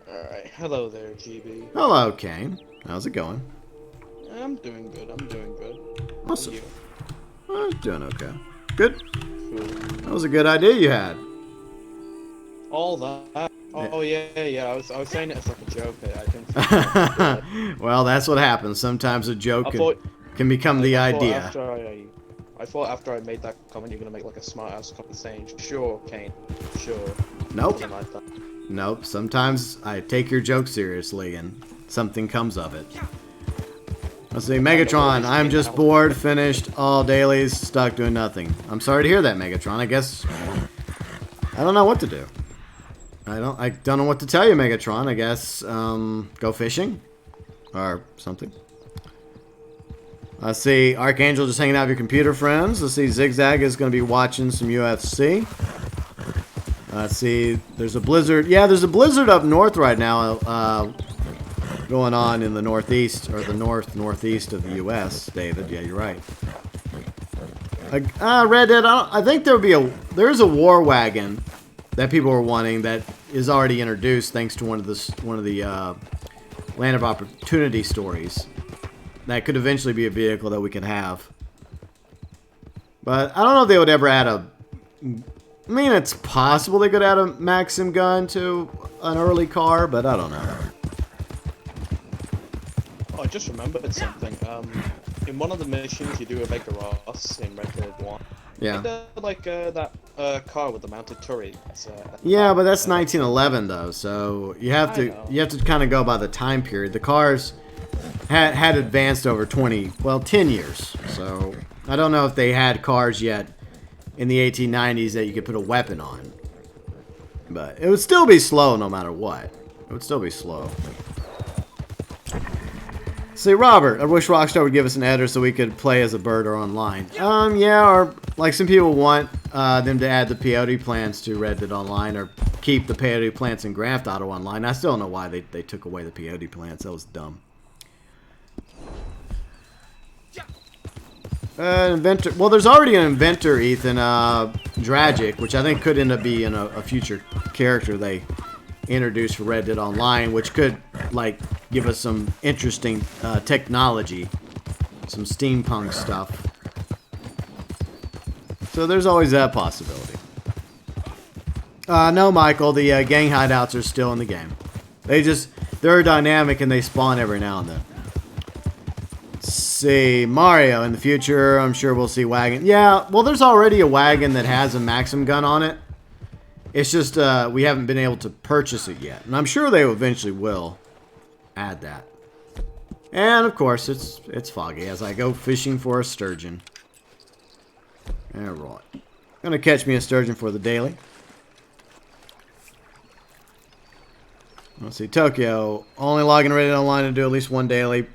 Alright, hello there, GB. Hello, Kane. How's it going? I'm doing good, Awesome. I'm doing okay. Good. Cool. That was a good idea you had. All that. Oh yeah. I was saying it as like a joke. I didn't. Well, that's what happens. Sometimes a joke can become the idea. I thought after I made that comment, you're gonna make like a smart ass comment saying, "Sure, Kane, sure." Nope. Nope. Sometimes I take your joke seriously, and something comes of it. Let's see, Megatron. I'm just bored, finished all dailies, stuck doing nothing. I'm sorry to hear that, Megatron. I guess I don't know what to do. I don't know what to tell you, Megatron. I guess go fishing or something. Let's see, Archangel just hanging out with your computer friends. Let's see, Zigzag is going to be watching some UFC. Let's see, there's a blizzard. Yeah, there's a blizzard up north right now. Going on in the northeast, or the northeast of the U.S., David. Yeah, you're right. Red Dead, I think there's a war wagon that people were wanting that is already introduced thanks to one of the Land of Opportunity stories. That could eventually be a vehicle that we can have. But I don't know if they would ever add a... I mean, it's possible they could add a Maxim gun to an early car, but I don't know. Oh, I just remembered something. In one of the missions, you do a Vega Ross in Red Dead 1. Yeah. That car with the mounted turret. Yeah, but that's 1911 though, so you have to kind of go by the time period. The cars had advanced over 10 years. So I don't know if they had cars yet in the 1890s that you could put a weapon on. But it would still be slow no matter what. It would still be slow. See, Robert, I wish Rockstar would give us an editor so we could play as a bird or online. Yeah, or like some people want them to add the peyote plants to Red Dead Online, or keep the peyote plants in Grand Theft Auto Online. I still don't know why they took away the peyote plants. That was dumb. Inventor. Well, there's already an inventor, Ethan, Dragic, which I think could end up being a future character they introduced for Red Dead Online, which could like give us some interesting technology, some steampunk stuff. So there's always that possibility. No, Michael, the gang hideouts are still in the game. They're dynamic and they spawn every now and then. Let's see, Mario, in the future, I'm sure we'll see wagon. Yeah, well, there's already a wagon that has a Maxim gun on it. It's just we haven't been able to purchase it yet. And I'm sure they eventually will add that. And, of course, it's foggy as I go fishing for a sturgeon. Alright. Gonna catch me a sturgeon for the daily. Let's see, Tokyo. Only logging Reddit online to do at least one daily.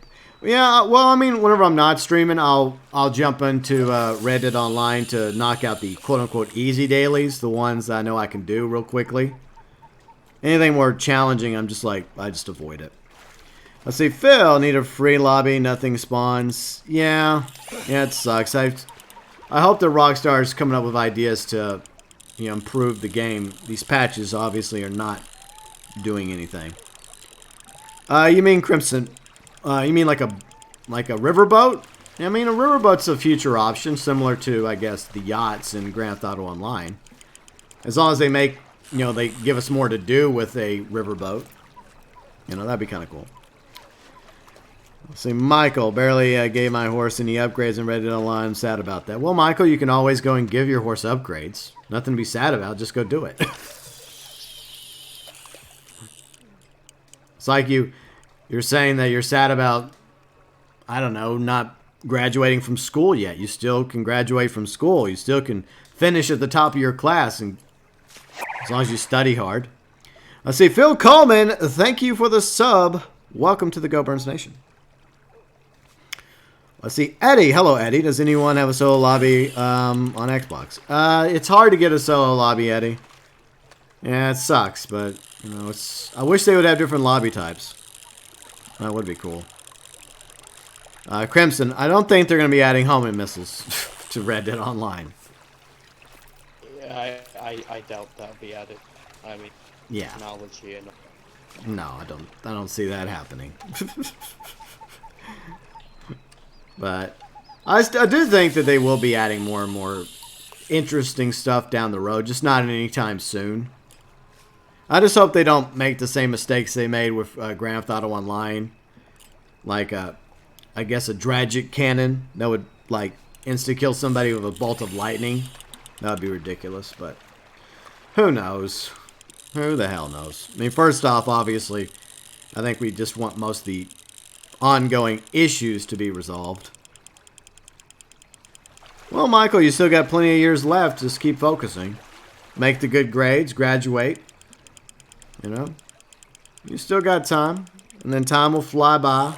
Yeah, well, I mean, whenever I'm not streaming, I'll jump into Reddit online to knock out the quote-unquote easy dailies, the ones that I know I can do real quickly. Anything more challenging, I just avoid it. Let's see, Phil, need a free lobby, nothing spawns. Yeah, it sucks. I hope that Rockstar is coming up with ideas to, improve the game. These patches obviously are not doing anything. You mean Crimson? You mean like a riverboat? I mean, a riverboat's a future option, similar to, I guess, the yachts in Grand Theft Auto Online. As long as they make, they give us more to do with a riverboat. That'd be kind of cool. Let's see, Michael, barely gave my horse any upgrades and Reddit online. I'm sad about that. Well, Michael, you can always go and give your horse upgrades. Nothing to be sad about. Just go do it. It's like you're saying that you're sad about, I don't know, not graduating from school yet. You still can graduate from school. You still can finish at the top of your class, and as long as you study hard. Let's see, Phil Coleman, thank you for the sub. Welcome to the GeauxBurns Nation. Let's see, Eddie. Hello, Eddie. Does anyone have a solo lobby on Xbox? It's hard to get a solo lobby, Eddie. Yeah, it sucks, but I wish they would have different lobby types. That would be cool. Crimson, I don't think they're going to be adding homing missiles to Reddit Online. Yeah, I doubt that'll be added. I mean, yeah. Technology and. No, I don't see that happening. But I do think that they will be adding more and more interesting stuff down the road, just not anytime soon. I just hope they don't make the same mistakes they made with Grand Theft Auto Online. Like, I guess a Dragic cannon that would, like, insta-kill somebody with a bolt of lightning. That would be ridiculous, but who knows? Who the hell knows? I mean, first off, obviously, I think we just want most of the ongoing issues to be resolved. Well, Michael, you still got plenty of years left. Just keep focusing. Make the good grades, graduate. You still got time. And then time will fly by.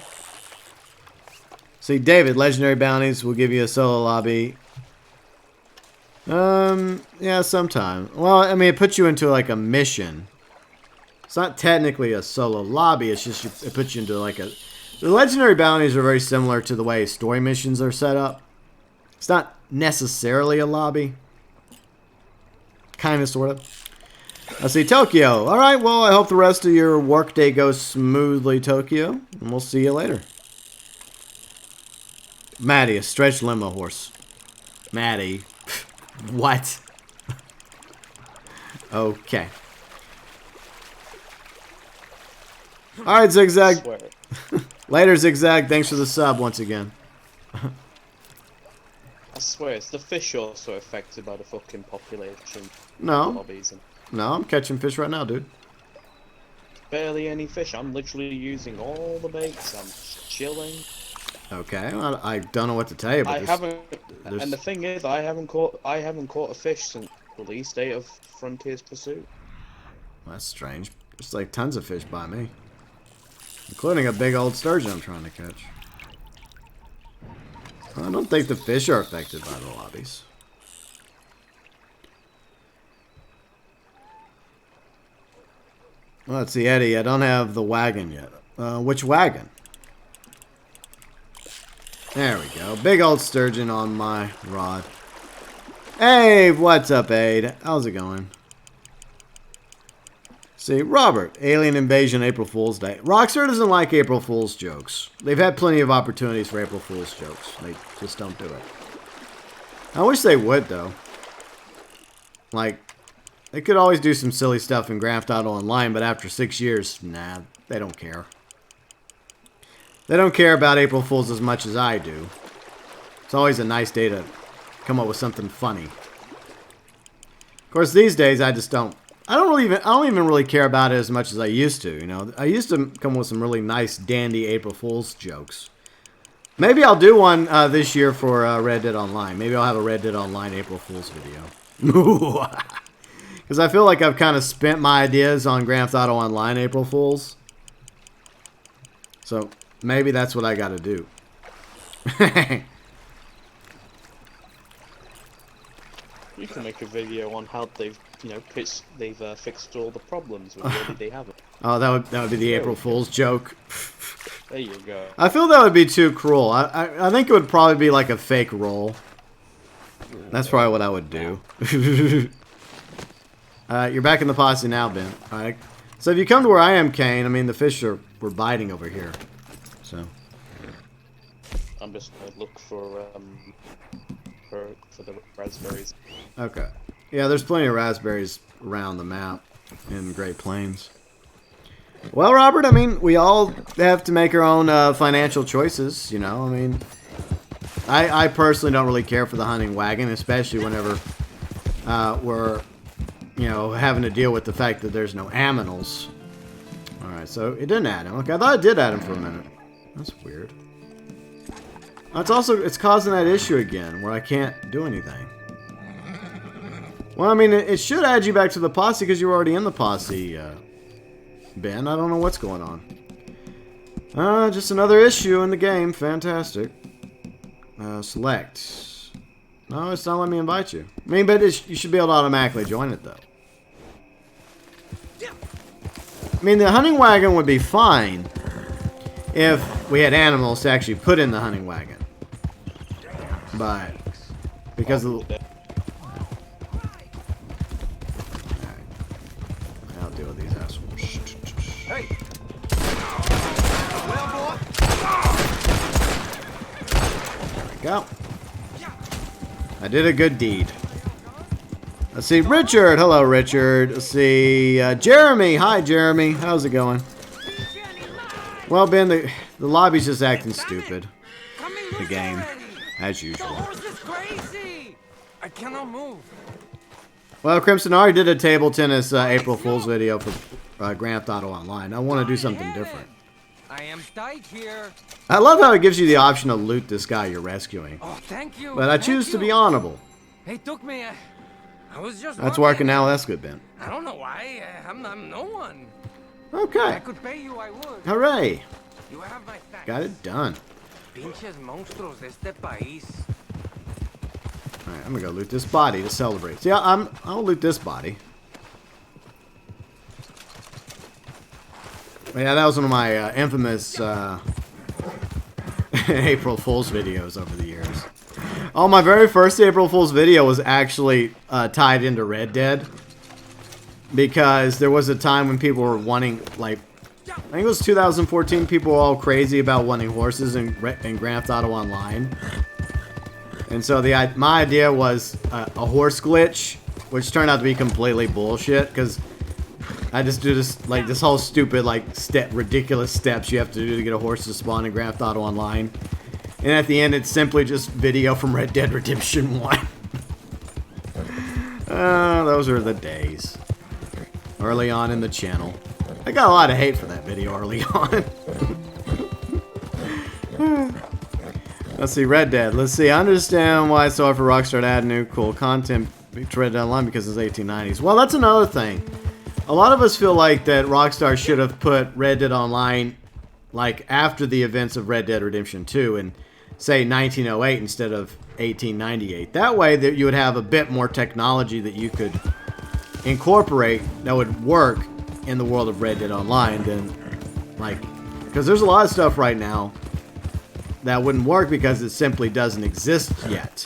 See, David, legendary bounties will give you a solo lobby. Yeah, sometime. Well, I mean, it puts you into, like, a mission. It's not technically a solo lobby. It's just, it puts you into, like, a... The legendary bounties are very similar to the way story missions are set up. It's not necessarily a lobby. Kind of, sort of. Let's see, Tokyo. All right, well, I hope the rest of your workday goes smoothly, Tokyo. And we'll see you later. Maddie, a stretched limo horse. Maddie. What? Okay. All right, Zigzag. Later, Zigzag. Thanks for the sub once again. I swear, it's the fish also affected by the fucking population. No. Hobbies and... No, I'm catching fish right now, dude. Barely any fish. I'm literally using all the baits. I'm chilling. Okay, well, I don't know what to tell you, but and the thing is, I haven't caught a fish since release date of Frontier's Pursuit. That's strange. There's like tons of fish by me, including a big old sturgeon I'm trying to catch. I don't think the fish are affected by the lobbies. Well, let's see, Eddie. I don't have the wagon yet. Which wagon? There we go. Big old sturgeon on my rod. Hey, what's up, Aid? How's it going? See, Robert. Alien Invasion, April Fool's Day. Rockstar doesn't like April Fool's jokes. They've had plenty of opportunities for April Fool's jokes. They just don't do it. I wish they would, though. Like, they could always do some silly stuff in Grand Theft Auto Online, but after 6 years, nah, they don't care. They don't care about April Fools as much as I do. It's always a nice day to come up with something funny. Of course, these days I just don't. I don't even really care about it as much as I used to. You know, I used to come up with some really nice, dandy April Fools jokes. Maybe I'll do one this year for Red Dead Online. Maybe I'll have a Red Dead Online April Fools video. Because I feel like I've kind of spent my ideas on Grand Theft Auto Online April Fools. So maybe that's what I got to do. You can make a video on how they've, you know, fixed all the problems with what they haven't. Oh, that would be the April Fool's joke. There you go. I feel that would be too cruel. I think it would probably be like a fake roll. That's probably what I would do. You're back in the posse now, Ben. Alright. So if you come to where I am, Kane, I mean, the fish were biting over here. So. I'm just gonna look for the raspberries. Okay. Yeah, there's plenty of raspberries around the map in Great Plains. Well, Robert, I mean, we all have to make our own financial choices, you know. I mean, I personally don't really care for the hunting wagon, especially whenever we're, you know, having to deal with the fact that there's no aminals. Alright, so it didn't add him. Okay, I thought it did add him for a minute. That's weird. It's causing that issue again, where I can't do anything. Well, I mean, it should add you back to the posse because you're already in the posse, Ben. I don't know what's going on. Just another issue in the game. Fantastic. Select. No, it's not letting me invite you. I mean, but you should be able to automatically join it, though. I mean, the hunting wagon would be fine if we had animals to actually put in the hunting wagon. But because of the... I'll deal with these assholes. Hey. There we go. I did a good deed. Let's see, Richard. Hello, Richard. Let's see, Jeremy. Hi, Jeremy. How's it going? Well, Ben, the lobby's just acting stupid. The game, as usual. I cannot move. Well, Crimson already did a table tennis April Fool's video for Grand Theft Auto Online. I want to do something different. I am tight here. I love how it gives you the option to loot this guy you're rescuing. Oh, thank you. But I choose to be honorable. It took me. I was just. That's working now. That's good, Ben. I don't know why. I'm no one. Okay. I could pay you. I would. Hooray. You have my thanks. Got it done. Pinches monstruos de este país. Alright, I'm gonna go loot this body to celebrate. See, I'll loot this body. Yeah, that was one of my infamous April Fool's videos over the years. Oh, my very first April Fool's video was actually tied into Red Dead. Because there was a time when people were wanting, like, I think it was 2014, people were all crazy about wanting horses in Grand Theft Auto Online. And so my idea was a horse glitch, which turned out to be completely bullshit, because I just do this whole stupid, like, ridiculous steps you have to do to get a horse to spawn in Grand Theft Auto Online. And at the end, it's simply just video from Red Dead Redemption 1. Those are the days. Early on in the channel. I got a lot of hate for that video early on. Let's see, Red Dead. Let's see, I understand why it's so hard for Rockstar to add new cool content to Red Dead Online because it's 1890s. Well, that's another thing. A lot of us feel like that Rockstar should have put Red Dead Online like after the events of Red Dead Redemption 2 in, say, 1908 instead of 1898. That way that you would have a bit more technology that you could incorporate that would work in the world of Red Dead Online than, like, because there's a lot of stuff right now that wouldn't work because it simply doesn't exist yet.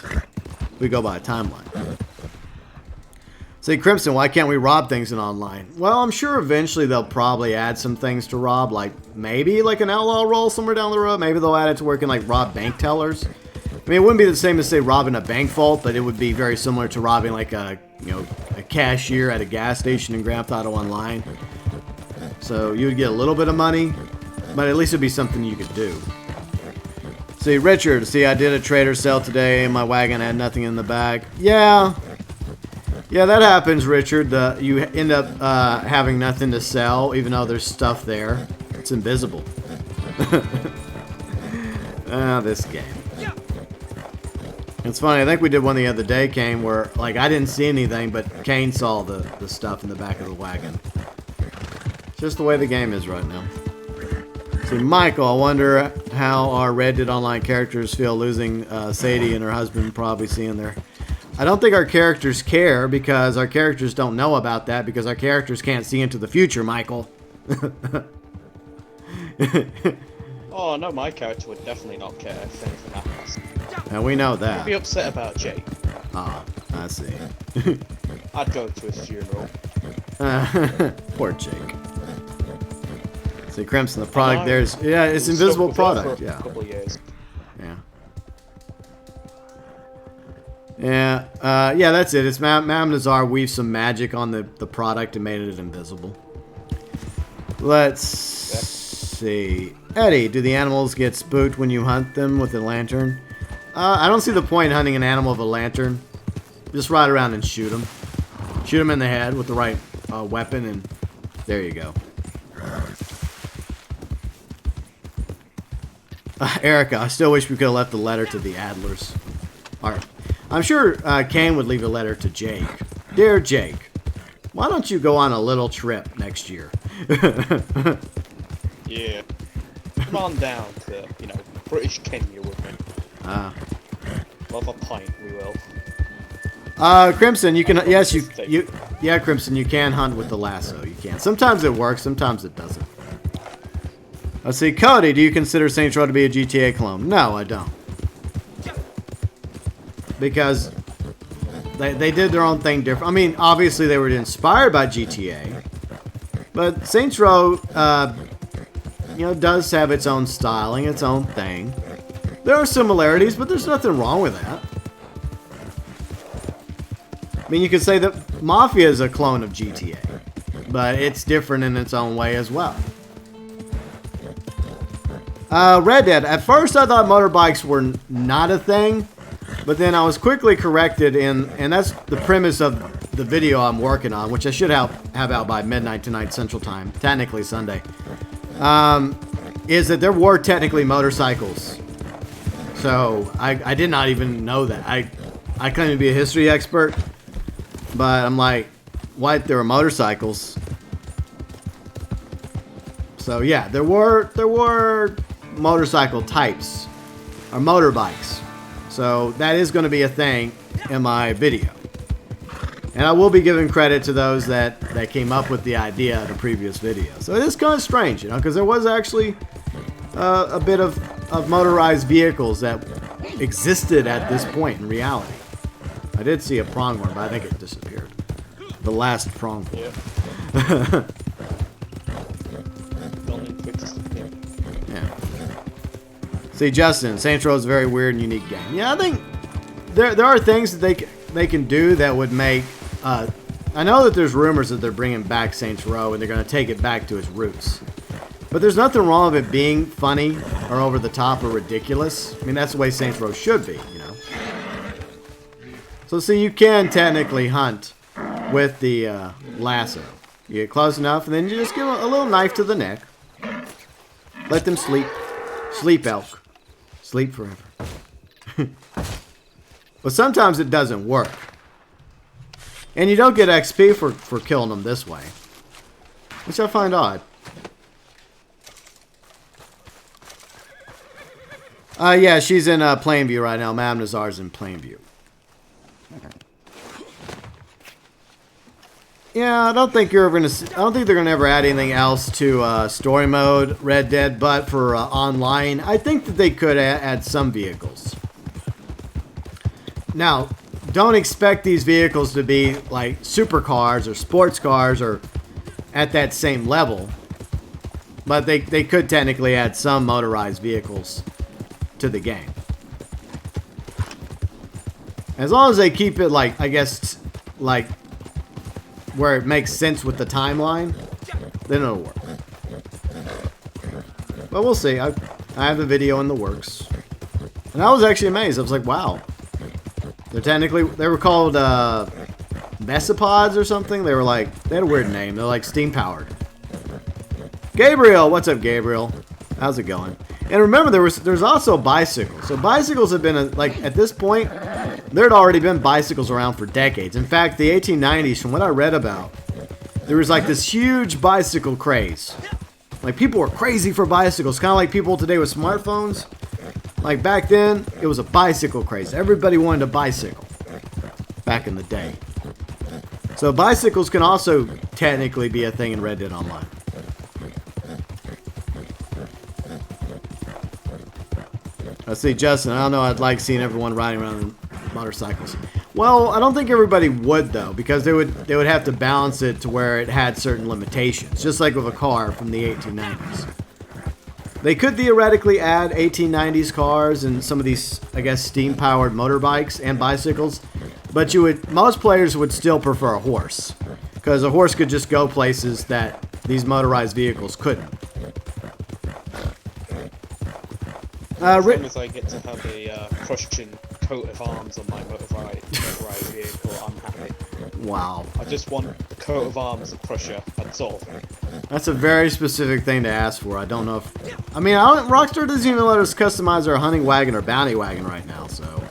We go by a timeline. Say, Crimson, why can't we rob things in online? Well, I'm sure eventually they'll probably add some things to rob, like maybe like an outlaw role somewhere down the road. Maybe they'll add it to working like rob bank tellers. I mean, it wouldn't be the same as, say, robbing a bank vault, but it would be very similar to robbing like a, you know, a cashier at a gas station in Grand Theft Auto Online. So you would get a little bit of money, but at least it'd be something you could do. See, Richard, see, I did a trader sale today, and my wagon had nothing in the bag. Yeah, that happens, Richard. You end up having nothing to sell, even though there's stuff there. It's invisible. This game. It's funny, I think we did one the other day, Kane, where, like, I didn't see anything, but Kane saw the stuff in the back of the wagon. It's just the way the game is right now. See, Michael, I wonder how our Red Dead Online characters feel losing Sadie and her husband probably seeing their... I don't think our characters care, because our characters don't know about that, because our characters can't see into the future, Michael. Oh no, my character would definitely not care if anything happens. And we know that. I'd be upset about Jake. Ah, I see. I'd go to his funeral. Poor Jake. See, Crimson, the product there's... Yeah, it's invisible product. For a Yeah. couple of years. Yeah. Yeah, that's it. It's Madame Nazar weaved some magic on the product and made it invisible. Let's see. Eddie, do the animals get spooked when you hunt them with a lantern? I don't see the point in hunting an animal with a lantern. Just ride around and shoot them. Shoot them in the head with the right weapon, and there you go. Erica, I still wish we could have left the letter to the Adlers. Alright. I'm sure Kane would leave a letter to Jake. Dear Jake, why don't you go on a little trip next year? Yeah. Come on down to, you know, British Kenya with me. Love a pint, we will. Crimson, you can, yes, yeah, Crimson, you can hunt with the lasso. You can. Sometimes it works, sometimes it doesn't. Let's see, Cody, do you consider Saints Row to be a GTA clone? No, I don't. Because they did their own thing different. I mean, obviously they were inspired by GTA, but Saints Row, you know, does have its own styling, its own thing. There are similarities, but there's nothing wrong with that. I mean, you could say that Mafia is a clone of GTA, but it's different in its own way as well. Red Dead. At first, I thought motorbikes were not a thing, but then I was quickly corrected, and that's the premise of the video I'm working on, which I should have out by midnight tonight Central Time, technically Sunday, is that there were technically motorcycles. So I did not even know that. I claim to be a history expert, but I'm like, what? There were motorcycles. So yeah, there were motorcycle types, or motorbikes. So that is going to be a thing in my video. And I will be giving credit to those that came up with the idea in a previous video. So it is kind of strange, you know, because there was actually a bit of motorized vehicles that existed at this point in reality. I did see a pronghorn, but I think it disappeared. The last pronghorn. Yeah. Yeah. See, Justin, Saints Row is a very weird and unique game. Yeah, I think there are things that they can do that would make... I know that there's rumors that they're bringing back Saints Row and they're going to take it back to its roots. But there's nothing wrong with it being funny or over the top or ridiculous. I mean, that's the way Saints Row should be, you know. So, see, you can technically hunt with the lasso. You get close enough, and then you just give a little knife to the neck. Let them sleep. Sleep, elk. Sleep forever. But sometimes it doesn't work. And you don't get XP for killing them this way. Which I find odd. Yeah, she's in Plainview right now. Madame Nazar's in Plainview. Yeah, I don't think they're gonna ever add anything else to story mode Red Dead, but for online, I think that they could add some vehicles. Now, don't expect these vehicles to be like supercars or sports cars or at that same level, but they could technically add some motorized vehicles to the game. As long as they keep it like, I guess, like where it makes sense with the timeline, then it'll work. But we'll see. I have the video in the works. And I was actually amazed. I was like, wow. They were called Mesopods or something. They had a weird name. They're like steam powered. Gabriel, what's up, Gabriel? How's it going? And remember, there's also bicycles. So bicycles have been, like, at this point, there had already been bicycles around for decades. In fact, the 1890s, from what I read about, there was like this huge bicycle craze. Like, people were crazy for bicycles, kind of like people today with smartphones. Like, back then, it was a bicycle craze. Everybody wanted a bicycle back in the day. So bicycles can also technically be a thing in Red Dead Online. Let's see, Justin, I don't know, I'd like seeing everyone riding around in motorcycles. Well, I don't think everybody would, though, because they would have to balance it to where it had certain limitations, just like with a car from the 1890s. They could theoretically add 1890s cars and some of these, I guess, steam-powered motorbikes and bicycles, but most players would still prefer a horse, because a horse could just go places that these motorized vehicles couldn't. As long as I get to have a Prussian coat of arms on my motorized vehicle, I'm happy. Wow. I just want the coat of arms of Prussia, that's all. That's a very specific thing to ask for. I don't know if... I mean, Rockstar doesn't even let us customize our hunting wagon or bounty wagon right now, so...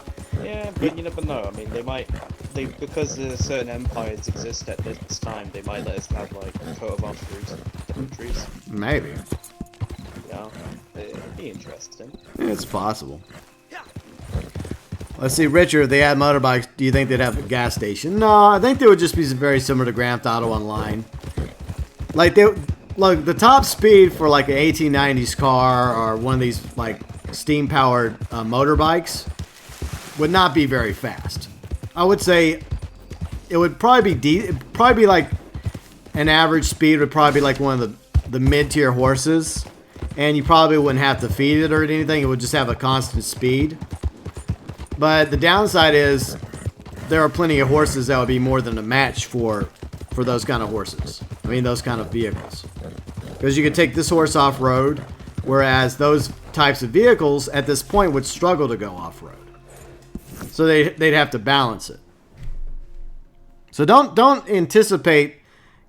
Yeah, but you never know. I mean, because certain empires exist at this time, they might let us have, like, a coat of arms for countries. Maybe. Yeah, it'd be interesting. It's possible. Let's see, Richard, if they had motorbikes, do you think they'd have a gas station? No, I think they would just be very similar to Grand Theft Auto Online. Like, the top speed for, like, an 1890s car or one of these, like, steam-powered motorbikes would not be very fast. I would say it would probably be like an average speed would probably be like one of the mid-tier horses, and you probably wouldn't have to feed it or anything. It would just have a constant speed. But the downside is there are plenty of horses that would be more than a match for those kind of horses. I mean, those kind of vehicles. Because you could take this horse off-road, whereas those types of vehicles at this point would struggle to go off-road. So they'd have to balance it. So don't anticipate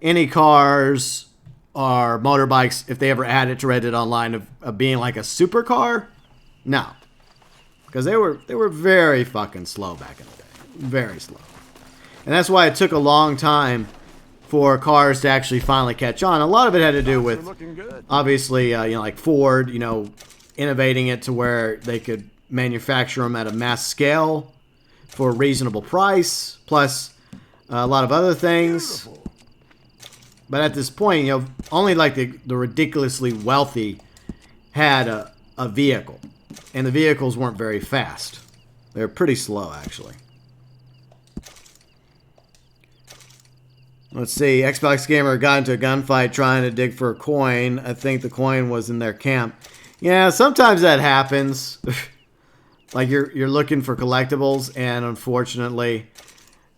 any cars or motorbikes, if they ever add it to Red Dead Online, of being like a supercar. No. Because they were very fucking slow back in the day. Very slow. And that's why it took a long time for cars to actually finally catch on. A lot of it had to do with, obviously, like Ford, innovating it to where they could manufacture them at a mass scale for a reasonable price, plus a lot of other things. But at this point, only like the ridiculously wealthy had a vehicle. And the vehicles weren't very fast. They're pretty slow, actually. Let's see. Xbox Gamer got into a gunfight trying to dig for a coin. I think the coin was in their camp. Yeah, sometimes that happens. Like you're looking for collectibles, and unfortunately,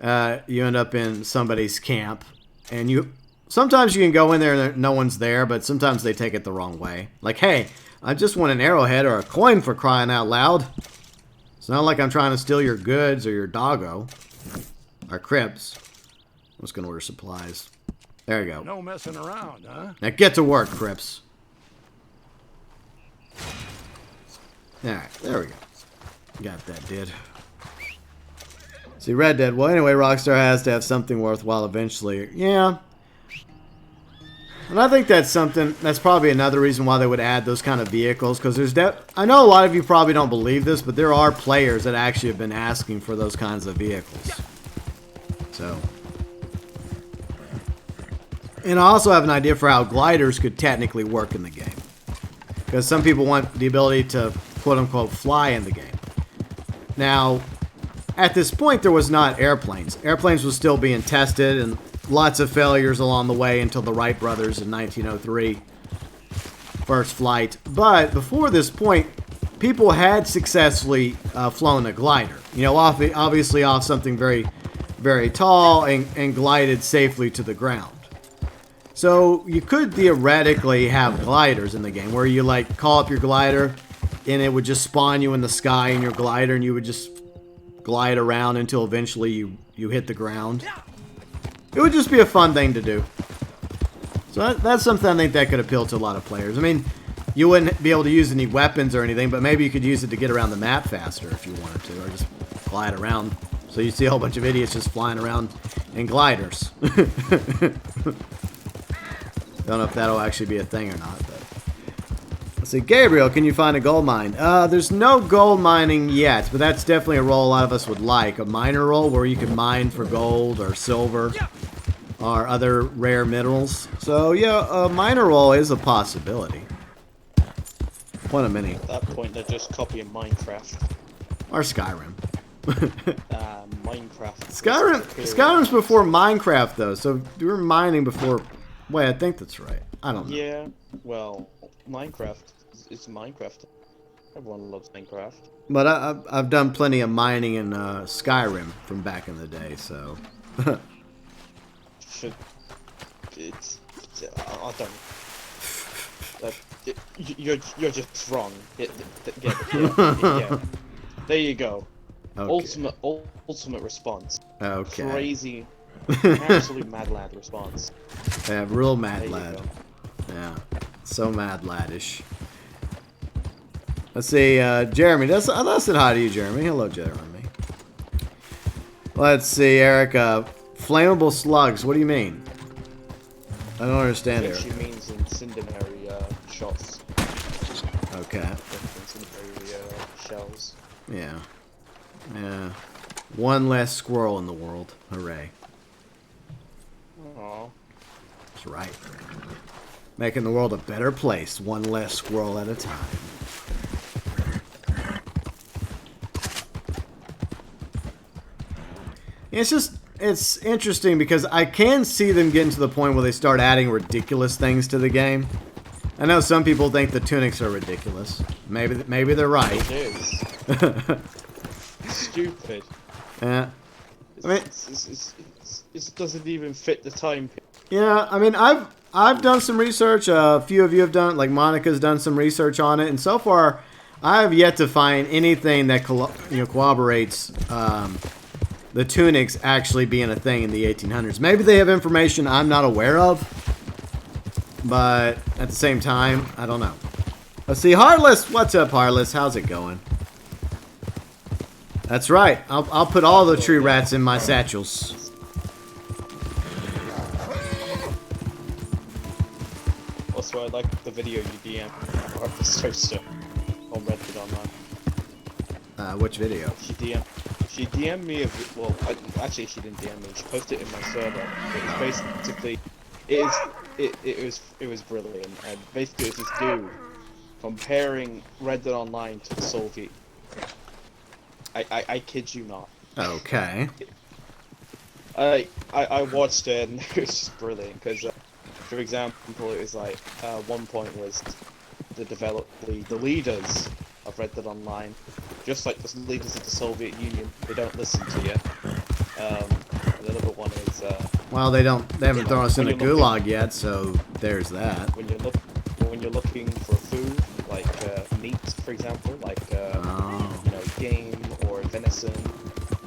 you end up in somebody's camp. And sometimes you can go in there and no one's there, but sometimes they take it the wrong way. Like, hey, I just want an arrowhead or a coin, for crying out loud. It's not like I'm trying to steal your goods or your doggo. Or Crips. I'm just going to order supplies. There you go. No messing around, huh? Now get to work, Crips. Alright, there we go. Got that, did. See, Red Dead. Well, anyway, Rockstar has to have something worthwhile eventually. Yeah. And I think that's probably another reason why they would add those kind of vehicles. Because I know a lot of you probably don't believe this, but there are players that actually have been asking for those kinds of vehicles. So. And I also have an idea for how gliders could technically work in the game. Because some people want the ability to, quote-unquote, fly in the game. Now, at this point, there was not airplanes. Airplanes was still being tested, and lots of failures along the way until the Wright brothers in 1903. First flight. But before this point, people had successfully flown a glider. Obviously off something very, very tall and glided safely to the ground. So you could theoretically have gliders in the game where you like call up your glider and it would just spawn you in the sky in your glider and you would just glide around until eventually you hit the ground. It would just be a fun thing to do. So that's something I think that could appeal to a lot of players. I mean, You wouldn't be able to use any weapons or anything, but maybe you could use it to get around the map faster if you wanted to, or just glide around. So you see a whole bunch of idiots just flying around in gliders. Don't know if that'll actually be a thing or not, but... Let's see, Gabriel, can you find a gold mine? There's no gold mining yet, but that's definitely a role a lot of us would like. A miner role where you can mine for gold or silver or other rare minerals. So, yeah, a miner role is a possibility. One of many. At that point, they're just copying Minecraft. Or Skyrim. Minecraft. Skyrim's before Minecraft, though, so we were mining before... Wait, I think that's right. I don't know. Yeah, well, Minecraft is Minecraft. Everyone loves Minecraft. But I've done plenty of mining in Skyrim from back in the day, so... I don't... you're just wrong. Yeah. There you go. Okay. Ultimate response. Okay. Crazy, absolute mad lad response. Yeah, real mad There you lad. go. Yeah, so mad laddish. Let's see, Jeremy. I said hi to you, Jeremy. Hello, Jeremy. Let's see, Eric. Flammable slugs. What do you mean? I don't understand, I Eric. think she means incendiary shots. Okay. Incendiary shells. Yeah. Yeah. One less squirrel in the world. Hooray. Aww. That's right. Making the world a better place, one less squirrel at a time. It's interesting because I can see them getting to the point where they start adding ridiculous things to the game. I know some people think the tunics are ridiculous. Maybe they're right. It is. Stupid. Yeah. I mean, it doesn't even fit the time. Yeah, I mean, I've done some research. A few of you have done, like Monica's done some research on it, and so far, I have yet to find anything that corroborates the tunics actually being a thing in the 1800s. Maybe they have information I'm not aware of, but at the same time, I don't know. Let's see, Heartless. What's up, Heartless? How's it going? That's right. I'll put all the tree rats in my satchels. Also, I like the video you DM of the toaster on Reddit online. Which video? She DM'd me a well, actually she didn't DM me. She posted it in my server. It was basically, it was brilliant. And basically, it's this dude comparing Reddit Online to the Soviet. I kid you not. Okay. I watched it and it was just brilliant because, for example, it was like one point was the leaders of Reddit Online, just like the leaders of the Soviet Union, they don't listen to you. The other one is well, they haven't thrown us in a gulag yet, so there's that. when you're looking for food, like meat, for example, like game or venison,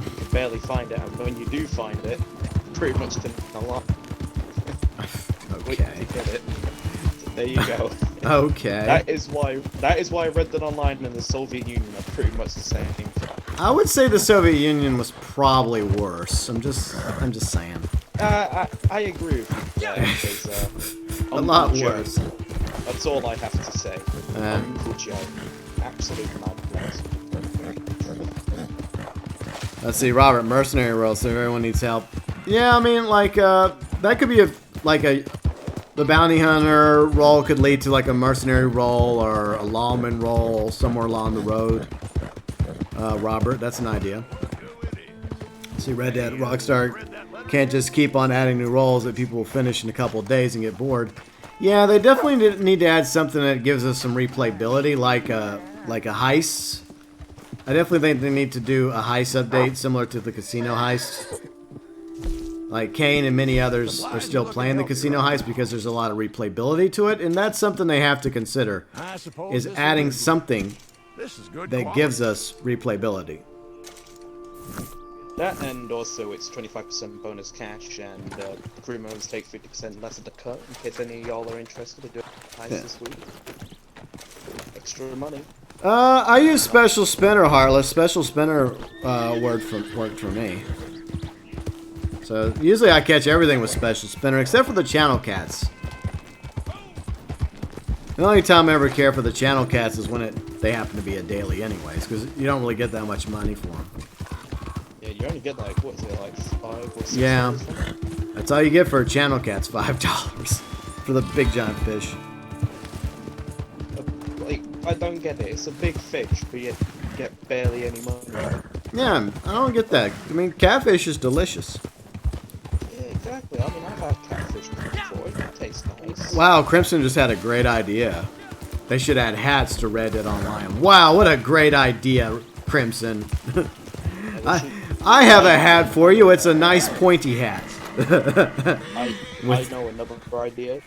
you can barely find it, and when you do find it, pretty much can a lot. Okay. Wait to get it. So there you go. Okay. That is why Reddit Online and the Soviet Union are pretty much the same thing. I would say the Soviet Union was probably worse. I'm just saying. I agree with you. Yeah, because, A lot Uncle Joe, worse. That's all I have to say. Uncle Joe, absolute madness. Let's see, Robert, mercenary role, so everyone needs help. Yeah, I mean, like, that could be the bounty hunter role could lead to like a mercenary role or a lawman role somewhere along the road. Robert, that's an idea. See, Red Dead Rockstar can't just keep on adding new roles that people will finish in a couple of days and get bored. Yeah, they definitely need to add something that gives us some replayability, like a heist. I definitely think they need to do a heist update similar to the casino heist. Like Kane and many others are still playing the casino heist because there's a lot of replayability to it, and that's something they have to consider, is adding something that gives us replayability. That, and also it's 25% bonus cash, and the crew members take 50% less of the cut, in case any of y'all are interested in doing heist this week. extra money. I use special spinner, Heartless. Special spinner worked for me. So usually I catch everything with special spinner, except for the channel cats. The only time I ever care for the channel cats is when they happen to be a daily anyways, because you don't really get that much money for them. Yeah, you only get like, what is it, like $5 or $6? Yeah, that's all you get for channel cats, $5 for the big giant fish. Like, I don't get it. It's a big fish, but you get barely any money. Yeah, I don't get that. I mean, catfish is delicious. Yeah, exactly. I mean, I've had catfish before. It tastes nice. Wow, Crimson just had a great idea. They should add hats to Red Dead Online. Wow, what a great idea, Crimson. I have a hat for you. It's a nice pointy hat. I know another idea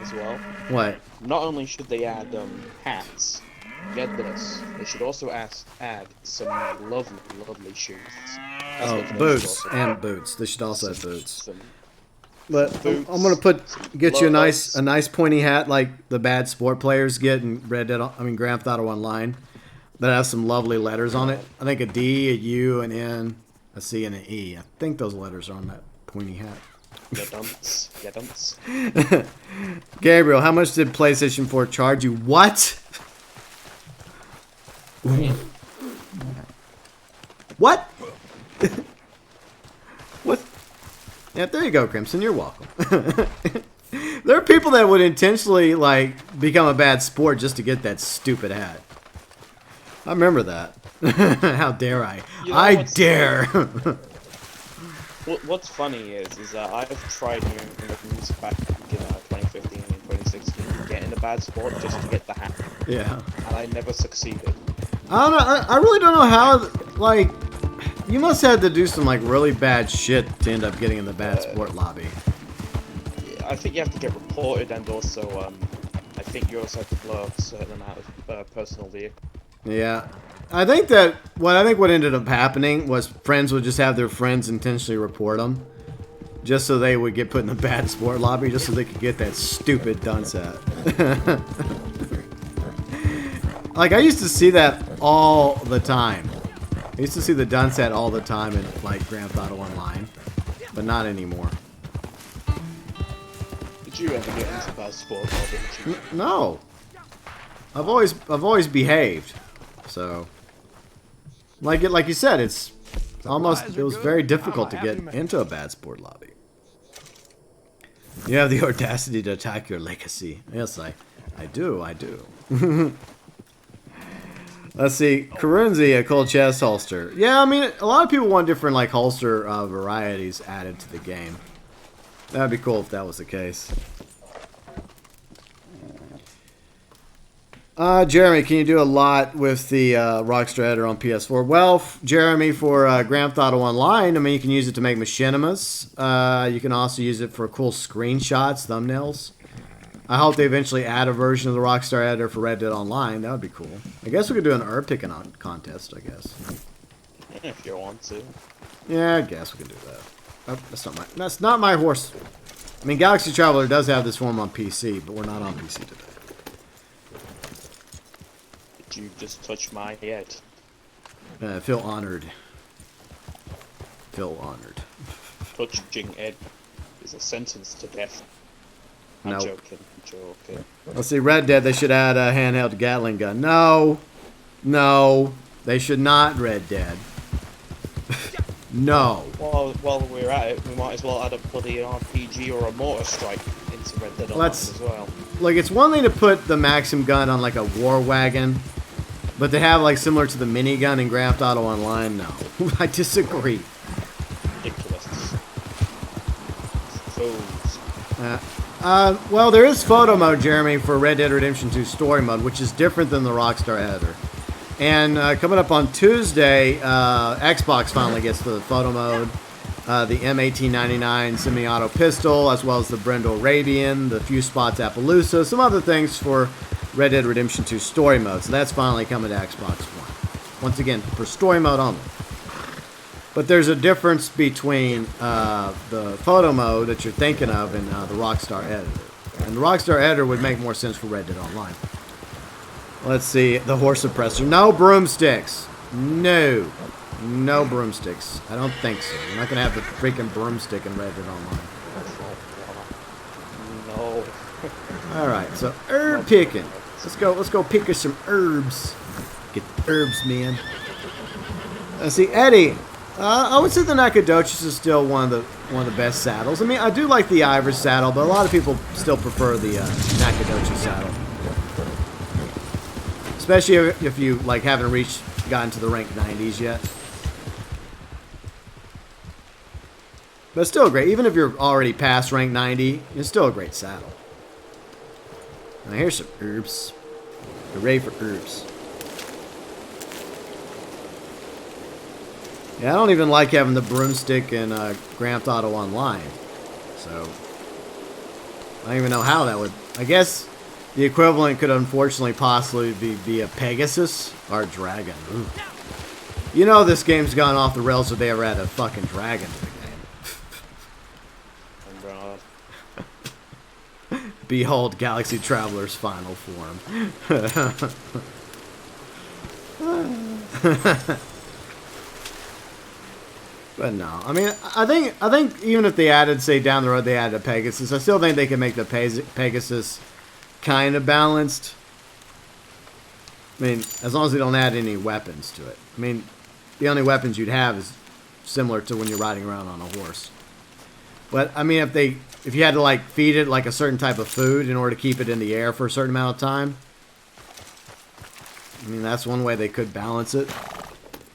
as well. What? Not only should they add hats, get this, they should also add some lovely shoes. That's Oh, what they boots should also and add. boots. They should also have boots. Some But boots, I'm gonna get you a nice gloves. pointy hat like the bad sport players get in Grand Theft Auto Online, that has some lovely letters on it. I think a D, a U, an N, a C, and an E. I think those letters are on that pointy hat. Yeah, dunce. Yeah, dunce. Gabriel, how much did PlayStation 4 charge you? What? What? What? Yeah, there you go, Crimson. You're welcome. There are people that would intentionally, like, become a bad sport just to get that stupid hat. I remember that. How dare I? You know I what's dare. What's funny is that I've tried new things back in 2015 and 2016 to get in a bad sport just to get the hat, Yeah. and I never succeeded. I don't know. I really don't know how. Like, you must have to do some like really bad shit to end up getting in the bad sport lobby. Yeah, I think you have to get reported, and also I think you also have to blow up a certain amount of personal vehicle. Yeah. I think what ended up happening was friends would just have their friends intentionally report them, just so they would get put in the bad sport lobby, just so they could get that stupid dunce hat. Like, I used to see that all the time. I used to see the dunce hat all the time in like Grand Theft Auto Online, but not anymore. Did you ever get into bad sport, or didn't you? No. I've always behaved. So, like you said, it was very difficult to get into a bad sport lobby. You have the audacity to attack your legacy. Yes, I do. Let's see, Karunzi, a cold chest holster. Yeah, I mean, a lot of people want different like holster varieties added to the game. That'd be cool if that was the case. Jeremy, can you do a lot with the Rockstar Editor on PS4? Well, Jeremy, for Grand Theft Auto Online, I mean, you can use it to make machinimas. You can also use it for cool screenshots, thumbnails. I hope they eventually add a version of the Rockstar Editor for Red Dead Online. That would be cool. I guess we could do an herb picking contest, I guess. Yeah, if you want to. Yeah, I guess we could do that. That's not my horse. I mean, Galaxy Traveler does have this form on PC, but we're not on PC today. Did you just touch my head? Feel honored. Feel honored. Touching Ed is a sentence to death. I'm No. joking. Let's see, Red Dead, they should add a handheld Gatling gun. No. No. They should not, Red Dead. No. Well, while we're at it, we might as well add a bloody RPG or a mortar strike into Red Dead Online as well. Like, it's one thing to put the Maxim gun on, like, a war wagon, but to have, like, similar to the minigun in Grand Theft Auto Online, no. I disagree. Ridiculous. Fools. Well, there is photo mode, Jeremy, for Red Dead Redemption 2 story mode, which is different than the Rockstar Editor. And coming up on Tuesday, Xbox finally gets the photo mode. The M1899 semi-auto pistol, as well as the Brendel Arabian, the few spots Appaloosa, some other things for Red Dead Redemption 2 story mode. So that's finally coming to Xbox One. Once again, for story mode only. But there's a difference between the photo mode that you're thinking of and the Rockstar Editor. And the Rockstar Editor would make more sense for Red Dead Online. Let's see. The horse suppressor. No broomsticks. No. No broomsticks. I don't think so. You're not going to have the freaking broomstick in Red Dead Online. No. Alright, so herb picking. Let's go pick us some herbs. Get the herbs, man. See, Eddie. I would say the Nacogdoches is still one of the best saddles. I mean, I do like the Ivers saddle, but a lot of people still prefer the Nacogdoches saddle. Especially if you like haven't gotten to the rank 90s yet. But it's still great. Even if you're already past rank 90, it's still a great saddle. Now here's some herbs. Hooray for herbs. Yeah, I don't even like having the broomstick in Grand Theft Auto Online. So, I don't even know how that would... I guess the equivalent could unfortunately possibly be a Pegasus or a dragon. Ooh. You know this game's gone off the rails if they ever had a fucking dragon in the game. Behold Galaxy Traveler's final form. But no, I mean, I think even if they added, say down the road they added a Pegasus, I still think they can make the Pegasus kind of balanced. I mean, as long as they don't add any weapons to it. I mean, the only weapons you'd have is similar to when you're riding around on a horse. But I mean, if you had to like feed it like a certain type of food in order to keep it in the air for a certain amount of time, I mean, that's one way they could balance it.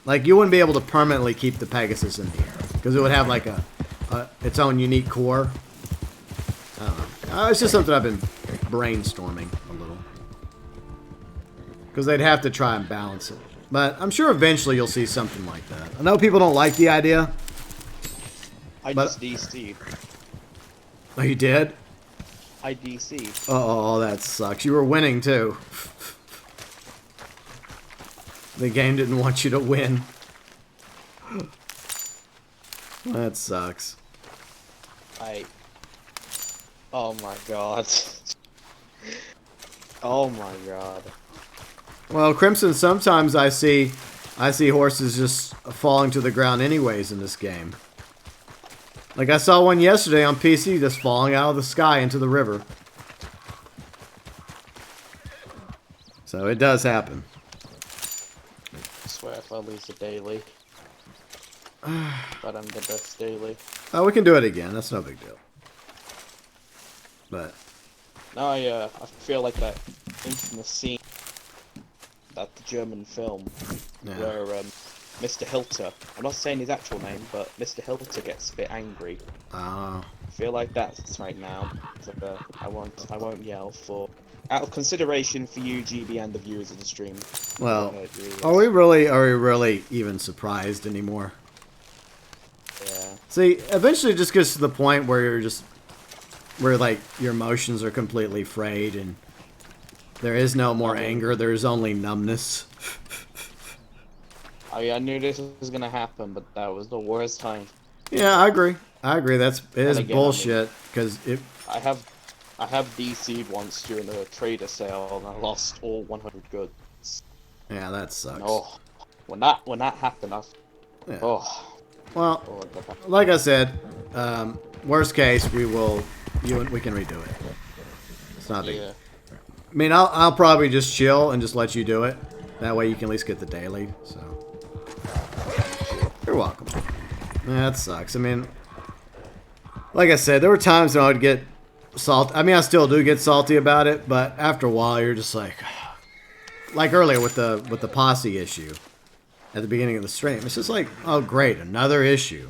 Like, you wouldn't be able to permanently keep the Pegasus in the air. Because it would have, like, its own unique core. I don't know. It's just something I've been brainstorming a little. Because they'd have to try and balance it. But I'm sure eventually you'll see something like that. I know people don't like the idea. I just DC'd. Oh, you did? I DC'd. Oh, that sucks. You were winning, too. The game didn't want you to win. That sucks. Oh my god. Oh my god. Well, Crimson, sometimes I see horses just falling to the ground anyways in this game. Like I saw one yesterday on PC just falling out of the sky into the river. So it does happen. I swear if I lose the daily. But I'm the best daily. Oh, we can do it again. That's no big deal. But No, I feel like that infamous scene, that the German film, where Mr. Hilter, I'm not saying his actual name, but Mr. Hilter gets a bit angry. I feel like that's right now. It's like I won't yell for. Out of consideration for you, GB, and the viewers of the stream. Well, are we really even surprised anymore? Yeah. See, eventually it just gets to the point where like your emotions are completely frayed and there is no more anger, there's only numbness. I mean, I knew this was gonna happen, but that was the worst time. Yeah, I agree. It is again, bullshit because I have DC'd once during a trader sale and I lost all 100 goods. Yeah, that sucks. Oh, when that happened, Yeah. oh. Well, like I said, worst case we can redo it. It's not big. Yeah. I mean, I'll probably just chill and just let you do it. That way you can at least get the daily. So you're welcome. Yeah, that sucks. I mean, like I said, there were times when I would get salty. I mean, I still do get salty about it, but after a while, you're just like earlier with the posse issue at the beginning of the stream. It's just like, oh great, another issue.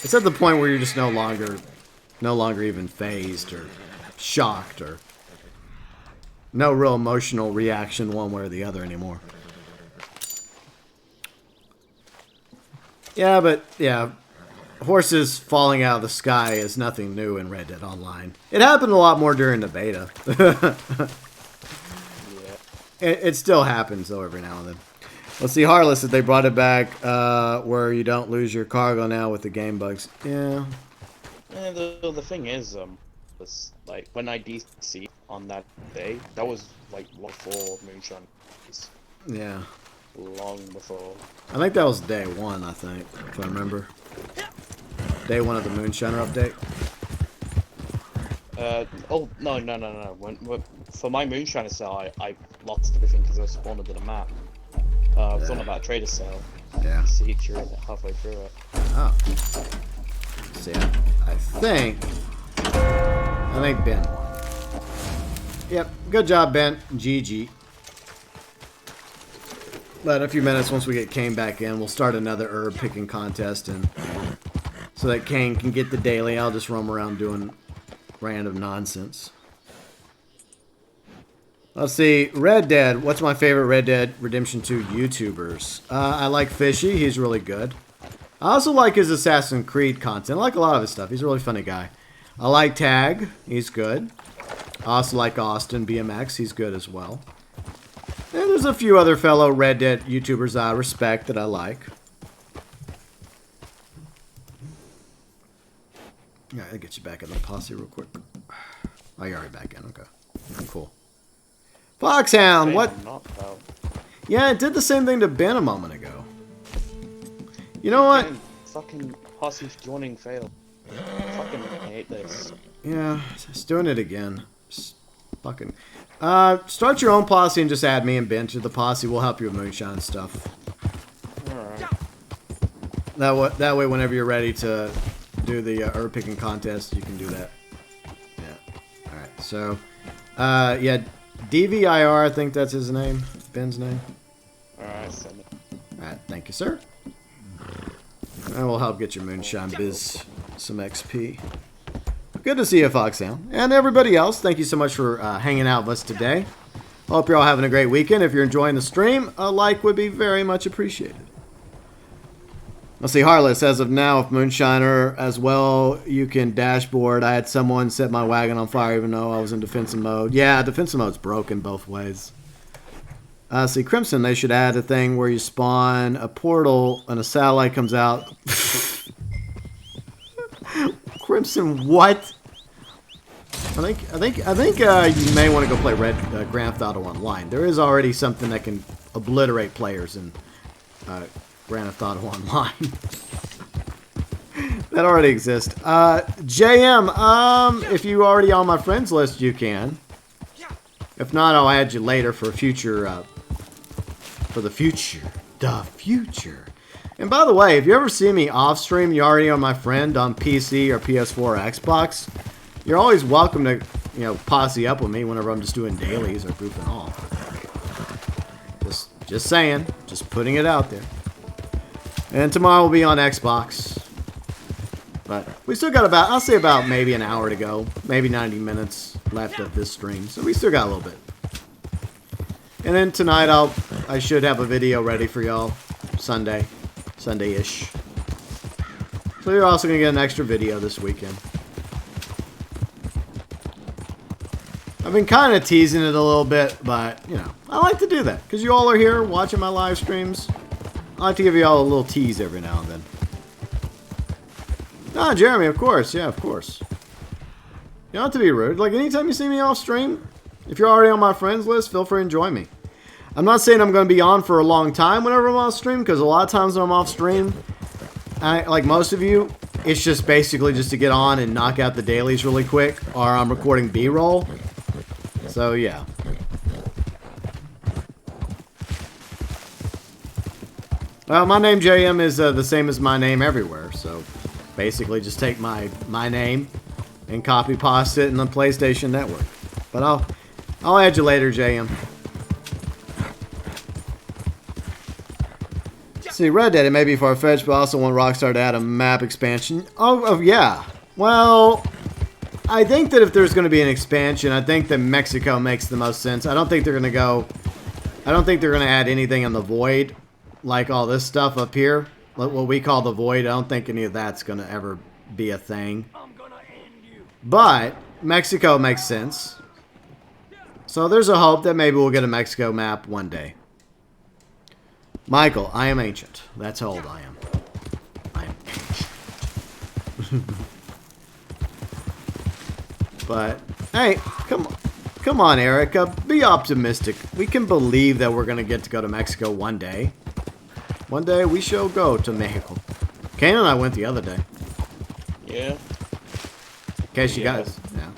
It's at the point where you're just no longer even fazed or shocked or no real emotional reaction one way or the other anymore. Yeah, but yeah, horses falling out of the sky is nothing new in Red Dead Online. It happened a lot more during the beta. Yeah. It still happens though every now and then. Let's see, Heartless, that they brought it back where you don't lose your cargo now with the game bugs. Yeah. And the thing is, like when I DC on that day, that was like before Moonshine. It's Yeah. long before. I think that was day 1, I think, if I remember. Day 1 of the Moonshiner update. Oh no. When for my Moonshiner sale, I lost everything because I was spawned into the map. I was on about trader sale. Yeah. You see it during halfway through it. Oh. See, I think Ben won. Yep. Good job, Ben. GG. But in a few minutes, once we get Kane back in, we'll start another herb picking contest, and so that Kane can get the daily. I'll just roam around doing random nonsense. Let's see. Red Dead. What's my favorite Red Dead Redemption 2 YouTubers? I like Fishy. He's really good. I also like his Assassin's Creed content. I like a lot of his stuff. He's a really funny guy. I like Tag. He's good. I also like Austin BMX. He's good as well. And there's a few other fellow Red Dead YouTubers I respect that I like. Yeah, I'll get you back in the posse real quick. Oh, you're already back in. Okay. Cool. Foxhound, what? Yeah, it did the same thing to Ben a moment ago. You know what? Fucking posse joining failed. I fucking hate this. Yeah, it's doing it again. Just fucking. Start your own posse and just add me and Ben to the posse. We'll help you with Moonshine stuff. Alright. That way, whenever you're ready to do the herb picking contest, you can do that. Yeah. All right. So, yeah, DVIR. I think that's his name. Ben's name. Alright, send it. All right. Thank you, sir. And we'll help get your Moonshine biz some XP. Good to see you, Foxhound. And everybody else, thank you so much for hanging out with us today. Hope you're all having a great weekend. If you're enjoying the stream, a like would be very much appreciated. Let's see, Harless, as of now, if Moonshiner as well, you can dashboard. I had someone set my wagon on fire even though I was in defensive mode. Yeah, defensive mode's broken both ways. See, Crimson, they should add a thing where you spawn a portal and a satellite comes out. Crimson, what? I think you may want to go play Grand Theft Auto Online. There is already something that can obliterate players in Grand Theft Auto Online. That already exists. JM, if you already on my friends list, you can. If not, I'll add you later for a future. For the future. And by the way, if you ever see me off stream, you're already on my friend on PC or PS4 or Xbox. You're always welcome to, posse up with me whenever I'm just doing dailies or goofing off. Just saying, just putting it out there. And tomorrow we'll be on Xbox. But we still got I'll say about maybe an hour to go, maybe 90 minutes left of this stream. So we still got a little bit. And then tonight I should have a video ready for y'all. Sunday-ish. So you're also going to get an extra video this weekend. I've been kind of teasing it a little bit, but, I like to do that. Because you all are here watching my live streams. I like to give you all a little tease every now and then. Ah, Jeremy, of course. Yeah, of course. You don't have to be rude. Like, anytime you see me off stream, if you're already on my friends list, feel free to join me. I'm not saying I'm going to be on for a long time whenever I'm off stream, because a lot of times when I'm off stream, like most of you, it's just basically just to get on and knock out the dailies really quick, or I'm recording B-roll. So, yeah. Well, my name, JM, is the same as my name everywhere, so basically just take my name and copy-paste it in the PlayStation Network. But I'll add you later, JM. See, Red Dead, it may be far-fetched, but I also want Rockstar to add a map expansion. Oh, yeah. Well, I think that if there's going to be an expansion, I think that Mexico makes the most sense. I don't think they're going to add anything in the Void, like all this stuff up here. What we call the Void. I don't think any of that's going to ever be a thing. But Mexico makes sense. So there's a hope that maybe we'll get a Mexico map one day. Michael, I am ancient. That's how old I am. I am ancient. But hey, come on, Erica, be optimistic. We can believe that we're gonna get to go to Mexico one day. One day we shall go to Mexico. Kane and I went the other day. Yeah. In case you guys, yeah.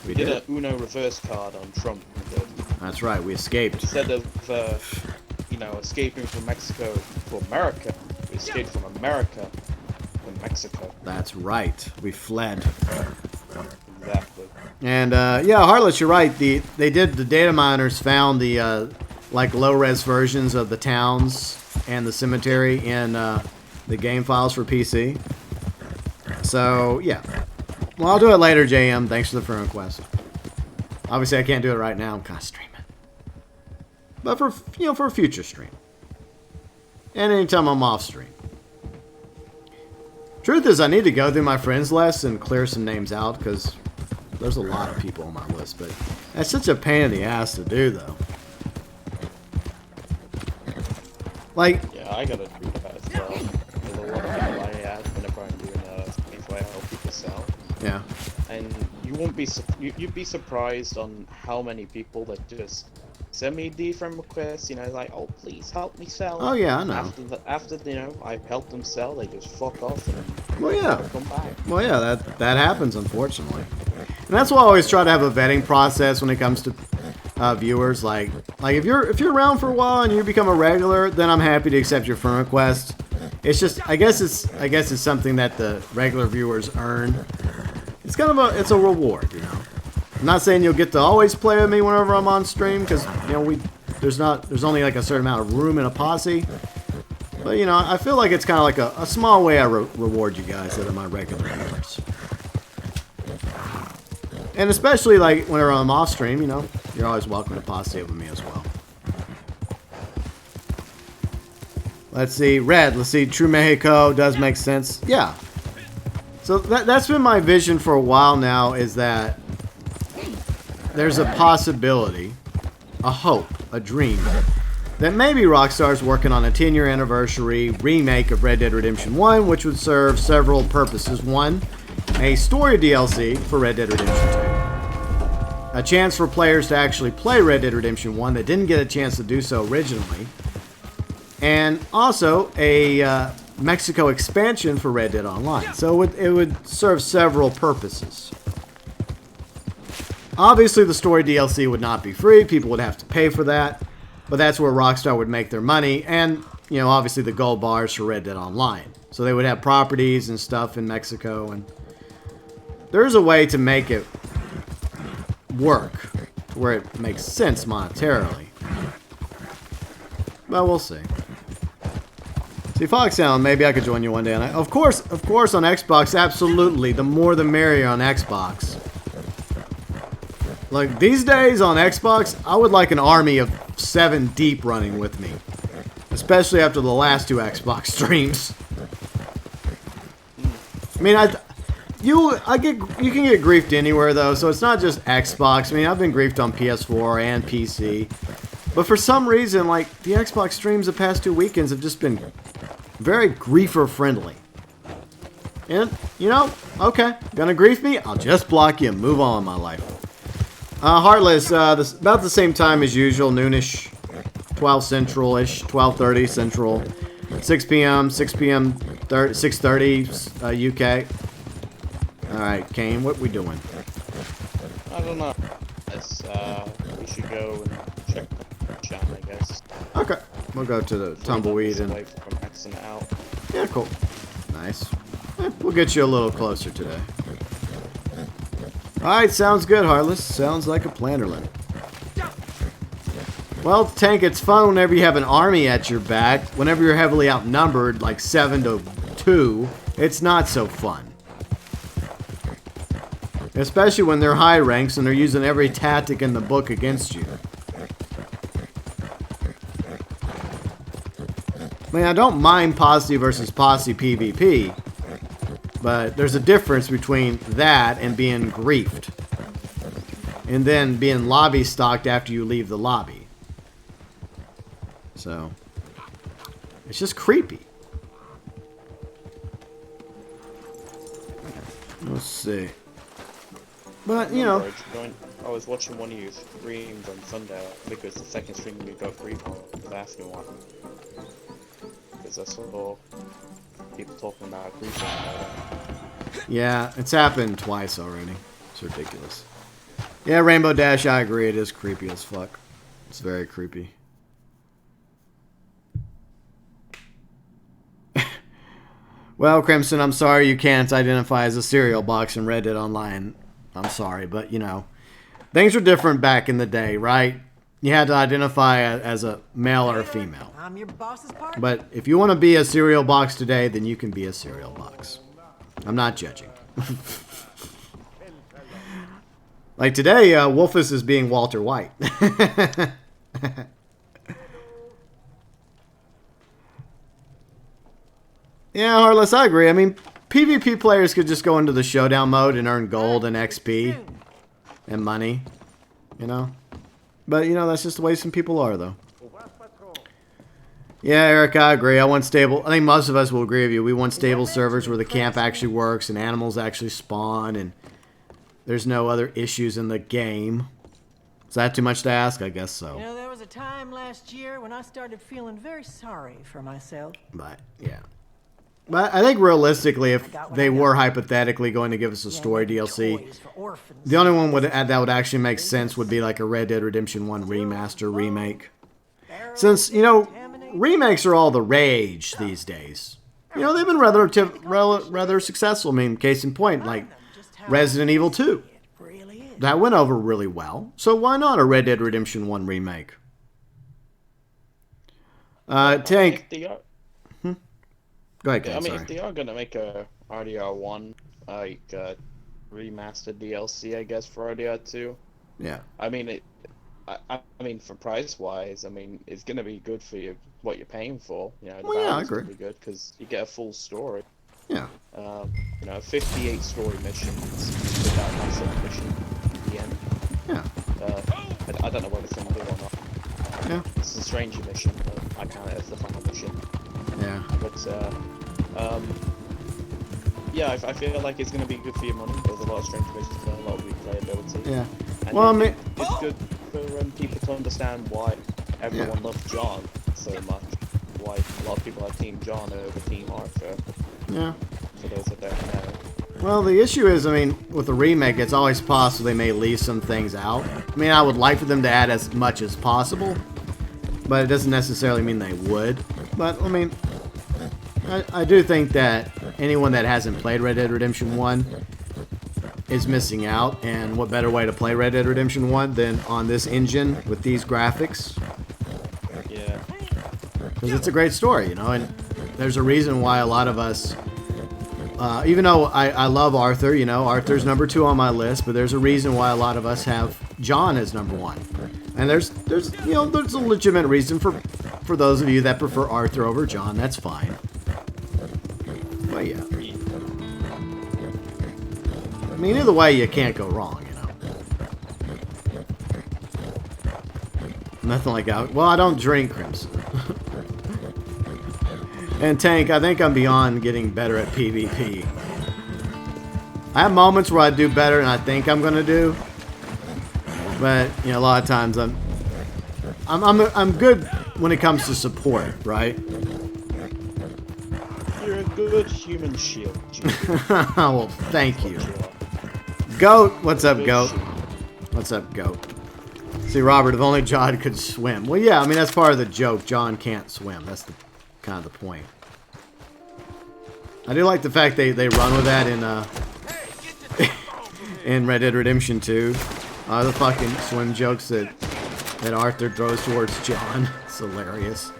We did a Uno reverse card on Trump. That's right, we escaped. Instead of, you know, escaping from Mexico to America, we escaped from America to Mexico. That's right, we fled. Exactly. And yeah, Heartless, you're right. The data miners found the like low-res versions of the towns and the cemetery in the game files for PC. So yeah. Well, I'll do it later, JM. Thanks for the friend request. Obviously, I can't do it right now. I'm kind of streaming. But for for a future stream, and anytime I'm off stream. Truth is, I need to go through my friends list and clear some names out because there's a lot of people on my list. But that's such a pain in the ass to do, though. Like, yeah, I gotta do that as well. There's a lot of people I add whenever I'm doing things where I help people sell. Yeah. And you won't be you'd be surprised on how many people that just send me D friend requests, you know, like, oh please help me sell. Oh yeah, I know. After you know I've helped them sell, they just fuck off and well, yeah. come back. Well, yeah, that happens unfortunately, and that's why I always try to have a vetting process when it comes to viewers. Like if you're around for a while and you become a regular, then I'm happy to accept your friend request. It's just I guess it's something that the regular viewers earn. It's kind of a reward, you know. I'm not saying you'll get to always play with me whenever I'm on stream, because you know there's only like a certain amount of room in a posse. But you know, I feel like it's kind of like a small way I reward you guys that are my regular viewers. And especially like whenever I'm off stream, you know, you're always welcome to posse with me as well. Let's see, Red. Let's see, True Mexico does make sense. Yeah. So that's been my vision for a while now, is that there's a possibility, a hope, a dream, that maybe Rockstar's working on a 10-year anniversary remake of Red Dead Redemption 1, which would serve several purposes. One, a story DLC for Red Dead Redemption 2. A chance for players to actually play Red Dead Redemption 1 that didn't get a chance to do so originally. And also a Mexico expansion for Red Dead Online. So it would serve several purposes. Obviously, the story DLC would not be free. People would have to pay for that. But that's where Rockstar would make their money. And, you know, obviously the gold bars for Red Dead Online. So they would have properties and stuff in Mexico. And there's a way to make it work where it makes sense monetarily. But we'll see. See, Foxhound, maybe I could join you one day. And of course, on Xbox, absolutely. The more the merrier on Xbox. Like, these days on Xbox, I would like an army of 7 deep running with me. Especially after the last 2 Xbox streams. I mean, you can get griefed anywhere, though, so it's not just Xbox. I mean, I've been griefed on PS4 and PC. But for some reason, like, the Xbox streams the past 2 weekends have just been very griefer-friendly. And, you know, okay, gonna grief me? I'll just block you and move on in my life. Heartless, about the same time as usual, noonish, 12 Central-ish, 12:30 Central, 6 p.m., 6:30 UK. Alright, Kane, what we doing? I don't know. We should go and check the chat, I guess. Okay, we'll go to the tumbleweed and... Away from Xing out. Yeah, cool. Nice. We'll get you a little closer today. Alright, sounds good, Heartless. Sounds like a Planterlin. Well, Tank, it's fun whenever you have an army at your back. Whenever you're heavily outnumbered, like 7-2, it's not so fun. Especially when they're high ranks and they're using every tactic in the book against you. I mean, I don't mind posse versus posse PvP. But there's a difference between that and being griefed. And then being lobby stalked after you leave the lobby. So, it's just creepy. Let's see. But, you know... I was watching one of your streams on Sunday, because the second stream you got Creeper, asking why. Because I saw people talking about Creeper and all that. Yeah, it's happened twice already. It's ridiculous. Yeah, Rainbow Dash, I agree, it is creepy as fuck. It's very creepy. Well, Crimson, I'm sorry you can't identify as a cereal box in Reddit online. I'm sorry, but, you know, things were different back in the day, right? You had to identify as a male or a female. I'm your boss's partner. But if you want to be a cereal box today, then you can be a cereal box. I'm not judging. Like today, Wolfus is being Walter White. Yeah, Heartless, I agree. I mean, PvP players could just go into the showdown mode and earn gold and XP and money, you know? But, you know, that's just the way some people are, though. Yeah, Eric, I agree. I want stable... I think most of us will agree with you. We want stable servers where the camp actually works and animals actually spawn and there's no other issues in the game. Is that too much to ask? I guess so. You know, there was a time last year when I started feeling very sorry for myself. But, yeah. But I think realistically, if they were hypothetically going to give us a story DLC, the only one that would actually make sense would be like a Red Dead Redemption 1 remaster remake. Since, you know, remakes are all the rage these days. You know, they've been rather successful. I mean, case in point, like Resident Evil 2. That went over really well. So why not a Red Dead Redemption 1 remake? Tank... Go ahead, Ken, I mean, sorry. if they are gonna make a RDR1 like remastered DLC, I guess for RDR2. Yeah. I mean, I mean, for price wise, I mean, it's gonna be good for you what you're paying for. You know, the Well, yeah, I value's agree. gonna be good because you get a full story. Yeah. You know, 58 story missions without one single mission at the end. Yeah. I don't know whether it's gonna do or not. Yeah. It's a stranger mission, but I count it as the final mission. Yeah. But yeah, I feel like it's going to be good for your money. There's a lot of strange missions, a lot of replayability. Yeah. And Well, I mean, it's good for people to understand why everyone loves John so much. Why a lot of people are Team John over Team Arthur. yeah. For those that don't know. Well, the issue is, I mean, with the remake, it's always possible they may leave some things out. I mean, I would like for them to add as much as possible, but it doesn't necessarily mean they would. But, I mean, I do think that anyone that hasn't played Red Dead Redemption 1 is missing out, and what better way to play Red Dead Redemption 1 than on this engine with these graphics? Yeah. Because it's a great story, you know, and there's a reason why a lot of us, even though I love Arthur, you know, Arthur's number 2 on my list, but there's a reason why a lot of us have John as number 1. And there's you know, there's a legitimate reason for those of you that prefer Arthur over John. That's fine. But yeah. I mean, either way, you can't go wrong, you know. Nothing like that. Well, I don't drink Crimson. And Tank, I think I'm beyond getting better at PvP. I have moments where I do better than I think I'm gonna do. But, you know, a lot of times I'm good when it comes to support, right? You're a good human shield. Well, thank you. Goat, what's up, Goat? What's up, Goat? See, Robert, if only John could swim. Well, yeah, I mean, that's part of the joke. John can't swim. That's kind of the point. I do like the fact they run with that in Red Dead Redemption 2. The fucking swim jokes that Arthur throws towards John. It's hilarious.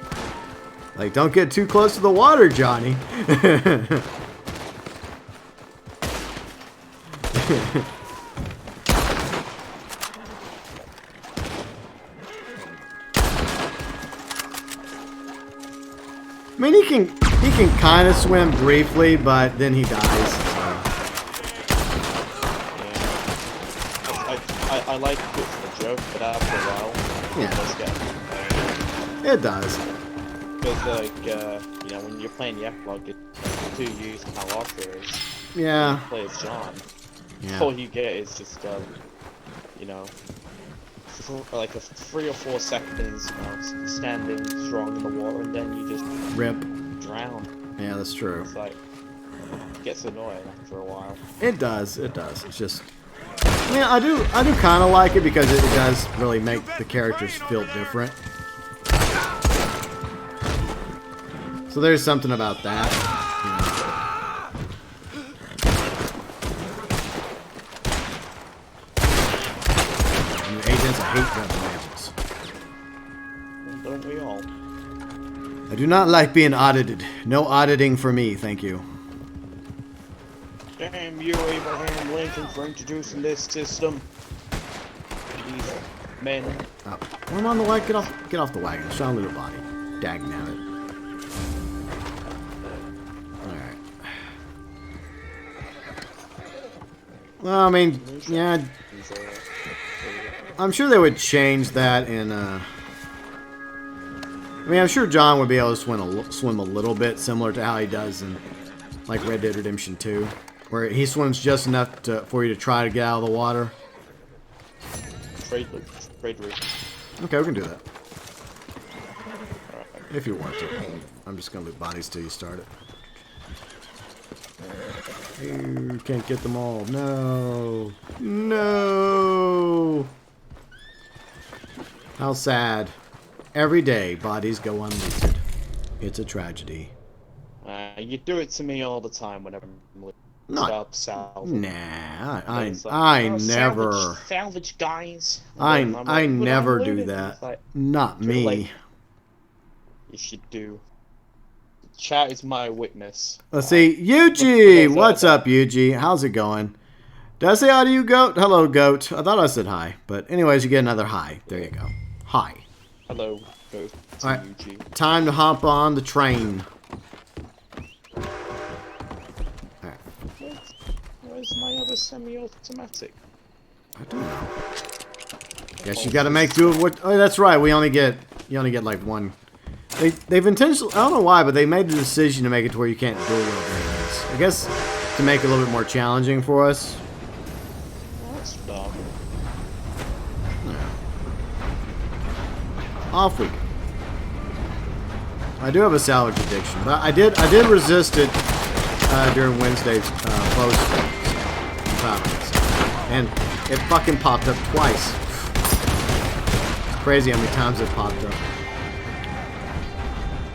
Like, don't get too close to the water, Johnny. I mean, he can kind of swim briefly, but then he dies. I like it for the joke, but after a while, Yeah. It does. Because, like, you know, when you're playing the epilogue, it's too used to how Arthur is. Yeah. Play as John. Yeah. all you get is just, you know, like a 3 or 4 seconds, you know, standing strong in the water, and then you just Rip. drown. Yeah, that's true. It's like, it gets annoying after a while. It does. It does. It's just. I mean, I do kind of like it because it does really make the characters feel different. So there's something about that. You know. Agents, I hate rebel agents. Don't we all? I do not like being audited. No auditing for me, thank you. Damn you, Abraham Lincoln, for introducing this system. These men. Oh, I'm on the wagon. Get off the wagon. Show me the body. Dag nabbit. Alright. Well, I mean, yeah. I'm sure they would change that in, I mean, I'm sure John would be able to swim a little bit, similar to how he does in, like, Red Dead Redemption 2. Where he swims just enough for you to try to get out of the water. Trade route. Okay, we can do that. If you want to. I'm just going to loot bodies till you start it. You can't get them all. No. No. How sad. Every day, bodies go unlooted. It's a tragedy. You do it to me all the time whenever I'm looking. Not, salvage. nah, I Like, never. Salvage guys. I like, never do looting. that. Like, Not me. like, you should do. Chat is my witness. Let's see, Yuji. What's up, Yuji? How's it going? Did I say hi to you, Goat? Hello, Goat. I thought I said hi, but anyways, you get another hi. There you go. Hi. Hello, Ghost. All right, Yuji. time to hop on the train. Where's my other semi-automatic? I don't know. Guess you got to make do with what. Oh, that's right. You only get like one. They've intentionally. I don't know why, but they made the decision to make it to where you can't dual wield enemies. I guess to make it a little bit more challenging for us. Oh, that's dumb. Yeah. Off we go. I do have a salvage addiction, but I did resist it during Wednesday's post. And it fucking popped up twice. It's crazy how many times it popped up.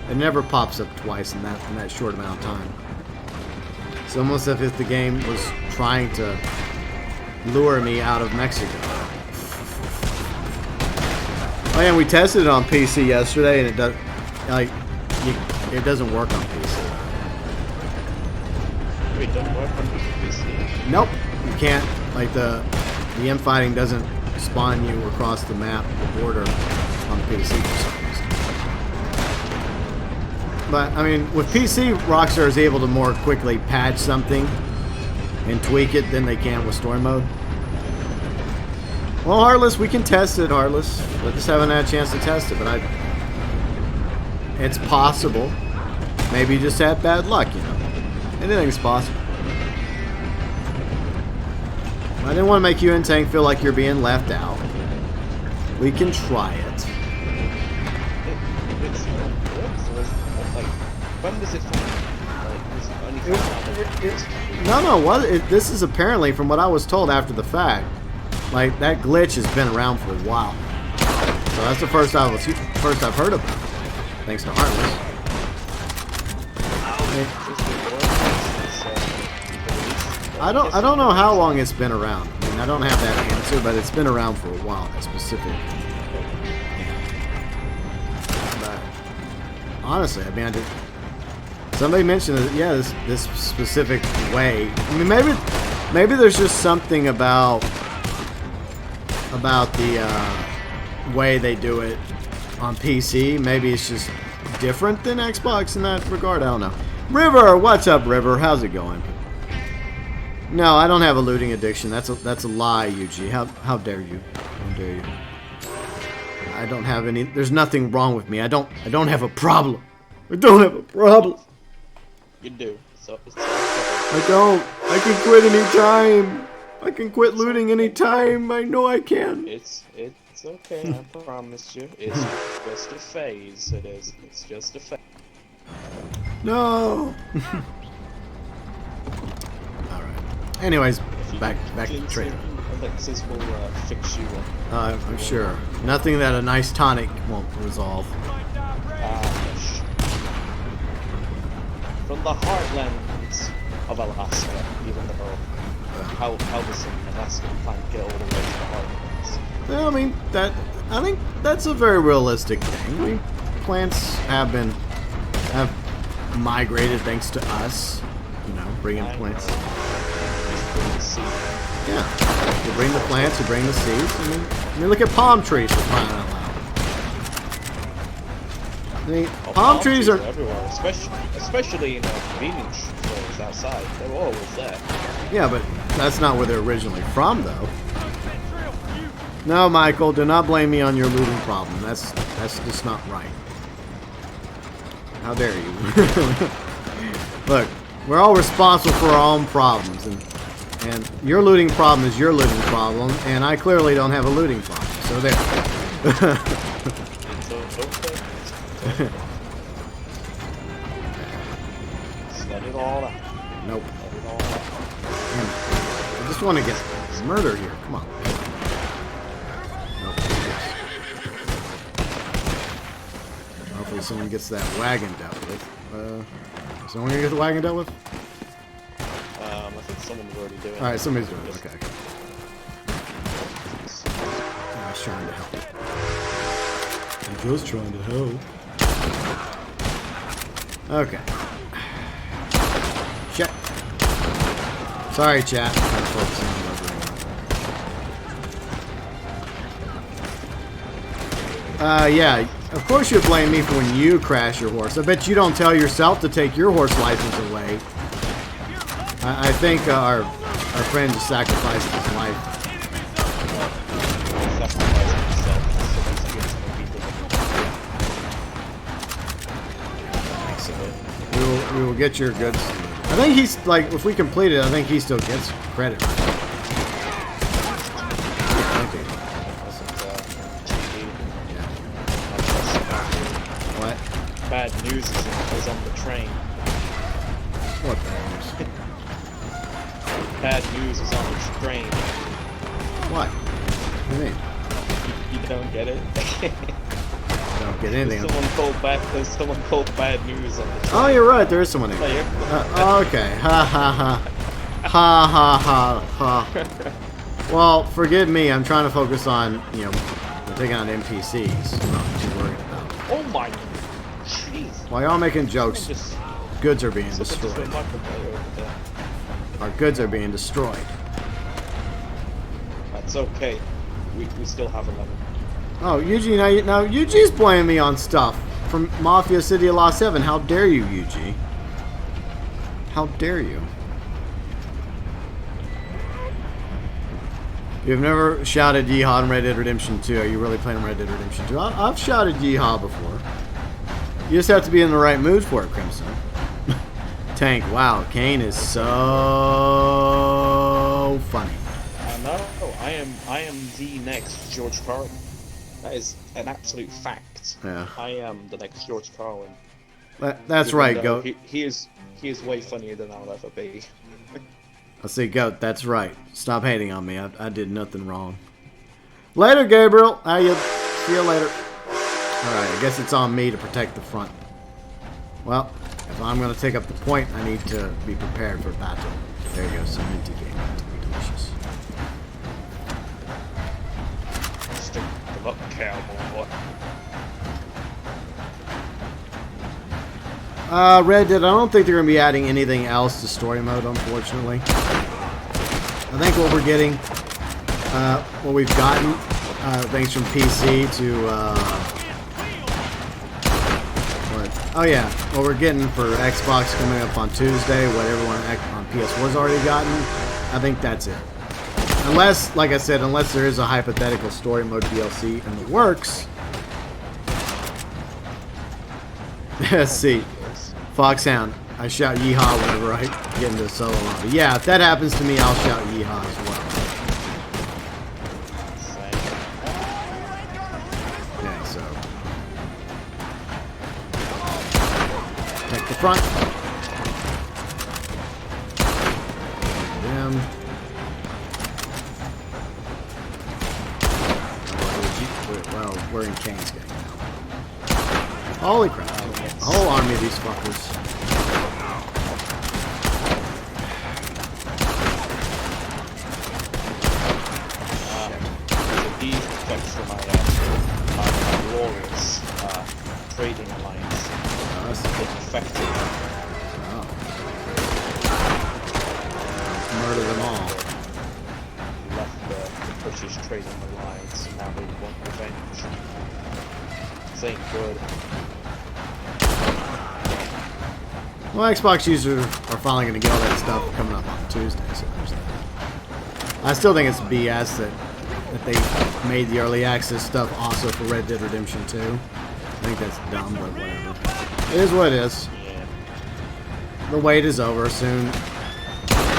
It never pops up twice in that short amount of time. It's almost as if the game was trying to lure me out of Mexico. Oh yeah, we tested it on PC yesterday, and it does it doesn't work on PC. Wait, don't work on PC. Nope, you can't. Like the infighting doesn't spawn you across the map, the border, on PC for some reason. But I mean, with PC, Rockstar is able to more quickly patch something and tweak it than they can with story mode. Well, Heartless, we can test it, Heartless. I just haven't had a chance to test it, but it's possible. Maybe you just had bad luck, you know. Anything's possible. I didn't want to make you and Tank feel like you're being left out. We can try it. When does it This is apparently, from what I was told after the fact, like that glitch has been around for a while. So that's the first I've heard about it. Thanks to Heartless. I don't know how long it's been around. I mean, I don't have that answer, but it's been around for a while. That specific. But honestly, I mean, somebody mentioned that. Yeah, this specific way. I mean, maybe there's just something about the way they do it on PC. Maybe it's just different than Xbox in that regard. I don't know. River, what's up, River? How's it going? No, I don't have a looting addiction. That's a lie, Yuji. How dare you? How dare you? I don't have any. There's nothing wrong with me. I don't have a problem. I don't have a problem. You do. So I don't. I can quit any time. I can quit looting anytime. I know I can. It's okay. I promise you. It's just a phase. It is. It's just a phase. No. All right. Anyways, back to trader. Alexis will fix you up. I'm sure. Nothing that a nice tonic won't resolve. From the heartlands of Alaska, even though how does an Alaskan plant get all the way to the heartlands? Well, I mean I think that's a very realistic thing. I mean, plants have migrated thanks to us. You know, bringing plants. Yeah, you bring the plants, you bring the seeds. I mean look at palm trees for crying out loud. I mean, palm trees are everywhere, especially in convenience stores outside. They were always there. Yeah, but that's not where they're originally from, though. No, Michael, do not blame me on your looting problem. That's just not right. How dare you? Look, we're all responsible for our own problems, and your looting problem is your looting problem, and I clearly don't have a looting problem. So there. Let it all out. Nope. Let it all out. I just want to get murdered here. Come on. Nope. Hopefully someone gets that wagon dealt with. Is someone gonna get the wagon dealt with? I think someone's already doing it. Alright, somebody's doing it. Okay. I was trying to help. I'm just trying to help. Okay. Shit. Sorry, chat. I'm trying to focus on yeah. Of course you blame me for when you crash your horse. I bet you don't tell yourself to take your horse license away. I think our friend just sacrificed his life. We will get your goods. I think he's like, if we complete it, I think he still gets credit. What? Bad news is on the train. What bad news? Bad news is on the train. What? What do you mean? You don't get it? I don't get anything. There's someone called bad news on the train. Oh, you're right. There is someone in here. Okay. Ha ha ha. Ha ha ha ha. Well, forgive me. I'm trying to focus on, you know, taking on NPCs. I'm not too worried about. Oh my. Jeez. While y'all making jokes, goods are being destroyed. Our goods are being destroyed. That's okay. We still have 11. Oh, Yuji, now Yuji's blaming me on stuff from Mafia City of Law 7. How dare you, Yuji? How dare you? You've never shouted Yeehaw in Red Dead Redemption 2. Are you really playing Red Dead Redemption 2? I've shouted Yeehaw before. You just have to be in the right mood for it, Crimson. Tank, wow, Kane is so funny. I know. I am the next George Carlin. That is an absolute fact. Yeah. I am the next George Carlin. That's right, Goat. He is way funnier than I'll ever be. I see, Goat. That's right. Stop hating on me. I did nothing wrong. Later, Gabriel. How you? See you later. All right. I guess it's on me to protect the front. Well, if I'm going to take up the point, I need to be prepared for battle. There you go. Some minty game. Delicious. Stick them up, cowboy. Red Dead, I don't think they're going to be adding anything else to story mode, unfortunately. I think what we're getting, what we've gotten, thanks from PC to, what? Oh yeah, what we're getting for Xbox coming up on Tuesday, what everyone on PS4's already gotten, I think that's it. Unless, like I said, unless there is a hypothetical story mode DLC in the works. Let's see. Foxhound, I shout yeehaw whenever I get into a solo lobby. Yeah, if that happens to me, I'll shout yeehaw as well. front. Them. Well, we're in Kane's gang now. Holy crap. A whole army of these fuckers. These effects for my glorious trading alliance. That's Effective. oh. Murder them all. Left the British trading alliance, and now they want revenge. This ain't good. Well, Xbox users are finally going to get all that stuff coming up on Tuesday, so there's that. I still think it's BS that they made the early access stuff also for Red Dead Redemption 2. I think that's dumb, but whatever. It is what it is. Yeah. The wait is over. Soon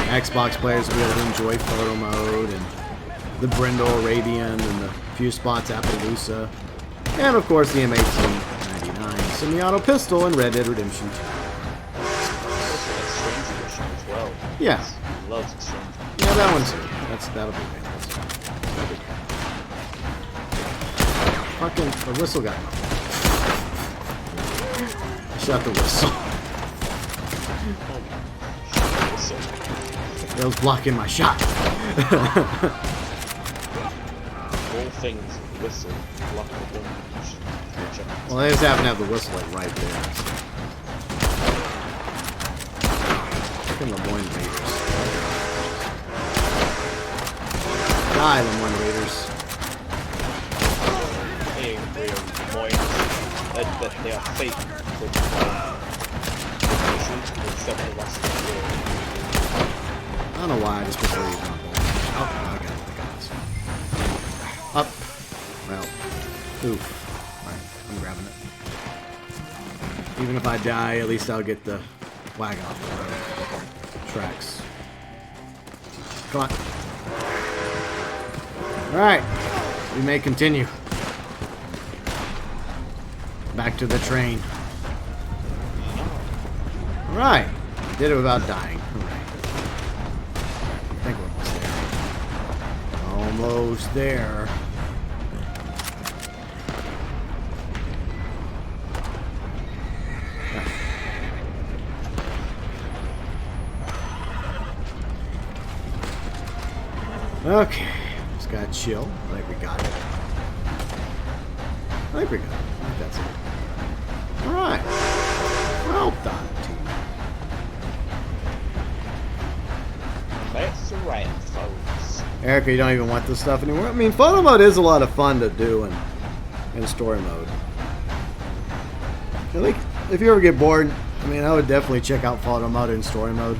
Xbox players will be able to enjoy photo mode and the Brindle Arabian and the few spots Appaloosa. And of course the M1899 semi-auto pistol in Red Dead Redemption 2. Also, Exchange Edition as well. Yeah. He loves Exchange. Yeah, that one's that'll be available. Fucking the whistle got me. I shot the whistle. It was blocking my shot. All things whistle, block the wind. Well, they just happen to have the whistle like right there. So. Fucking Lemoyne Raiders. Die, Lemoyne Raiders. Hey, real Moines. That they are fake. Except the rest of the world. I don't know why I just prefer you on ball. Oh, I got this. Up. Well. Oof. Alright, I'm grabbing it. Even if I die, at least I'll get the wagon off the tracks. Come on. Alright. We may continue. Back to the train. Alright. Did it without dying. Hooray. I think we're almost there. Almost there. Okay. Just gotta chill. I think we got it. I think we got it. I think that's it. Alright. Well done, team. That's right, folks. Erica, you don't even want this stuff anymore? I mean, photo mode is a lot of fun to do in story mode. I think if you ever get bored, I mean, I would definitely check out photo mode in story mode.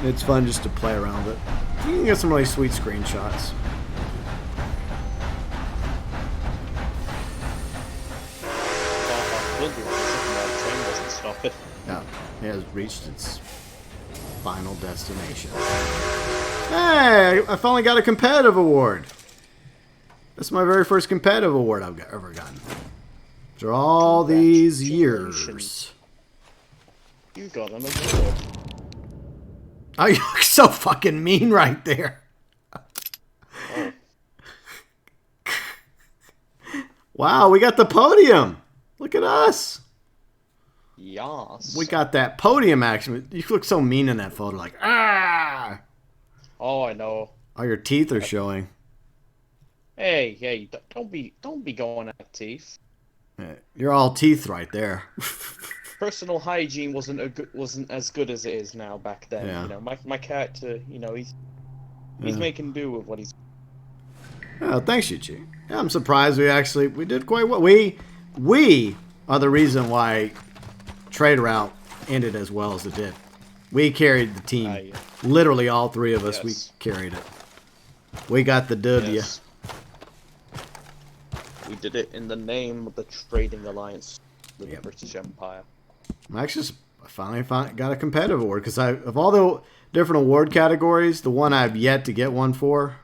It's fun just to play around with it. You can get some really sweet screenshots. Train doesn't stop it. Yeah, it has reached its final destination. Hey, I finally got a competitive award. That's my very first competitive award I've ever gotten. After all these years. You got an award. Oh, you look so fucking mean right there. Oh. Wow, we got the podium. Look at us. Yas. We got that podium action. You look so mean in that photo, like ah. Oh, I know. All your teeth are showing. Hey, don't be going at teeth. You're all teeth right there. Personal hygiene wasn't as good as it is now back then. Yeah. You know, my character, you know, he's making do with what he's. Oh, thanks, Yuchi. Yeah, I'm surprised we did quite well. We are the reason why Trade Route ended as well as it did. We carried the team. Yeah. Literally all three of us, we Yes. carried it. We got the W. Yes. We did it in the name of the Trading Alliance with the British Empire. I finally got a competitive award because of all the different award categories, the one I've yet to get one for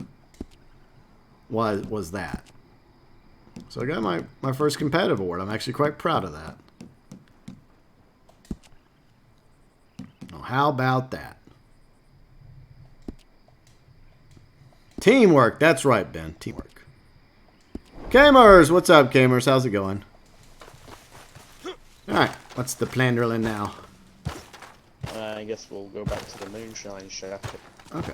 was that. So I got my first competitive award. I'm actually quite proud of that. How about that? Teamwork. That's right, Ben. Teamwork. Gamers, what's up, gamers? How's it going? Alright, what's the plan really now? I guess we'll go back to the Moonshine shack. Okay.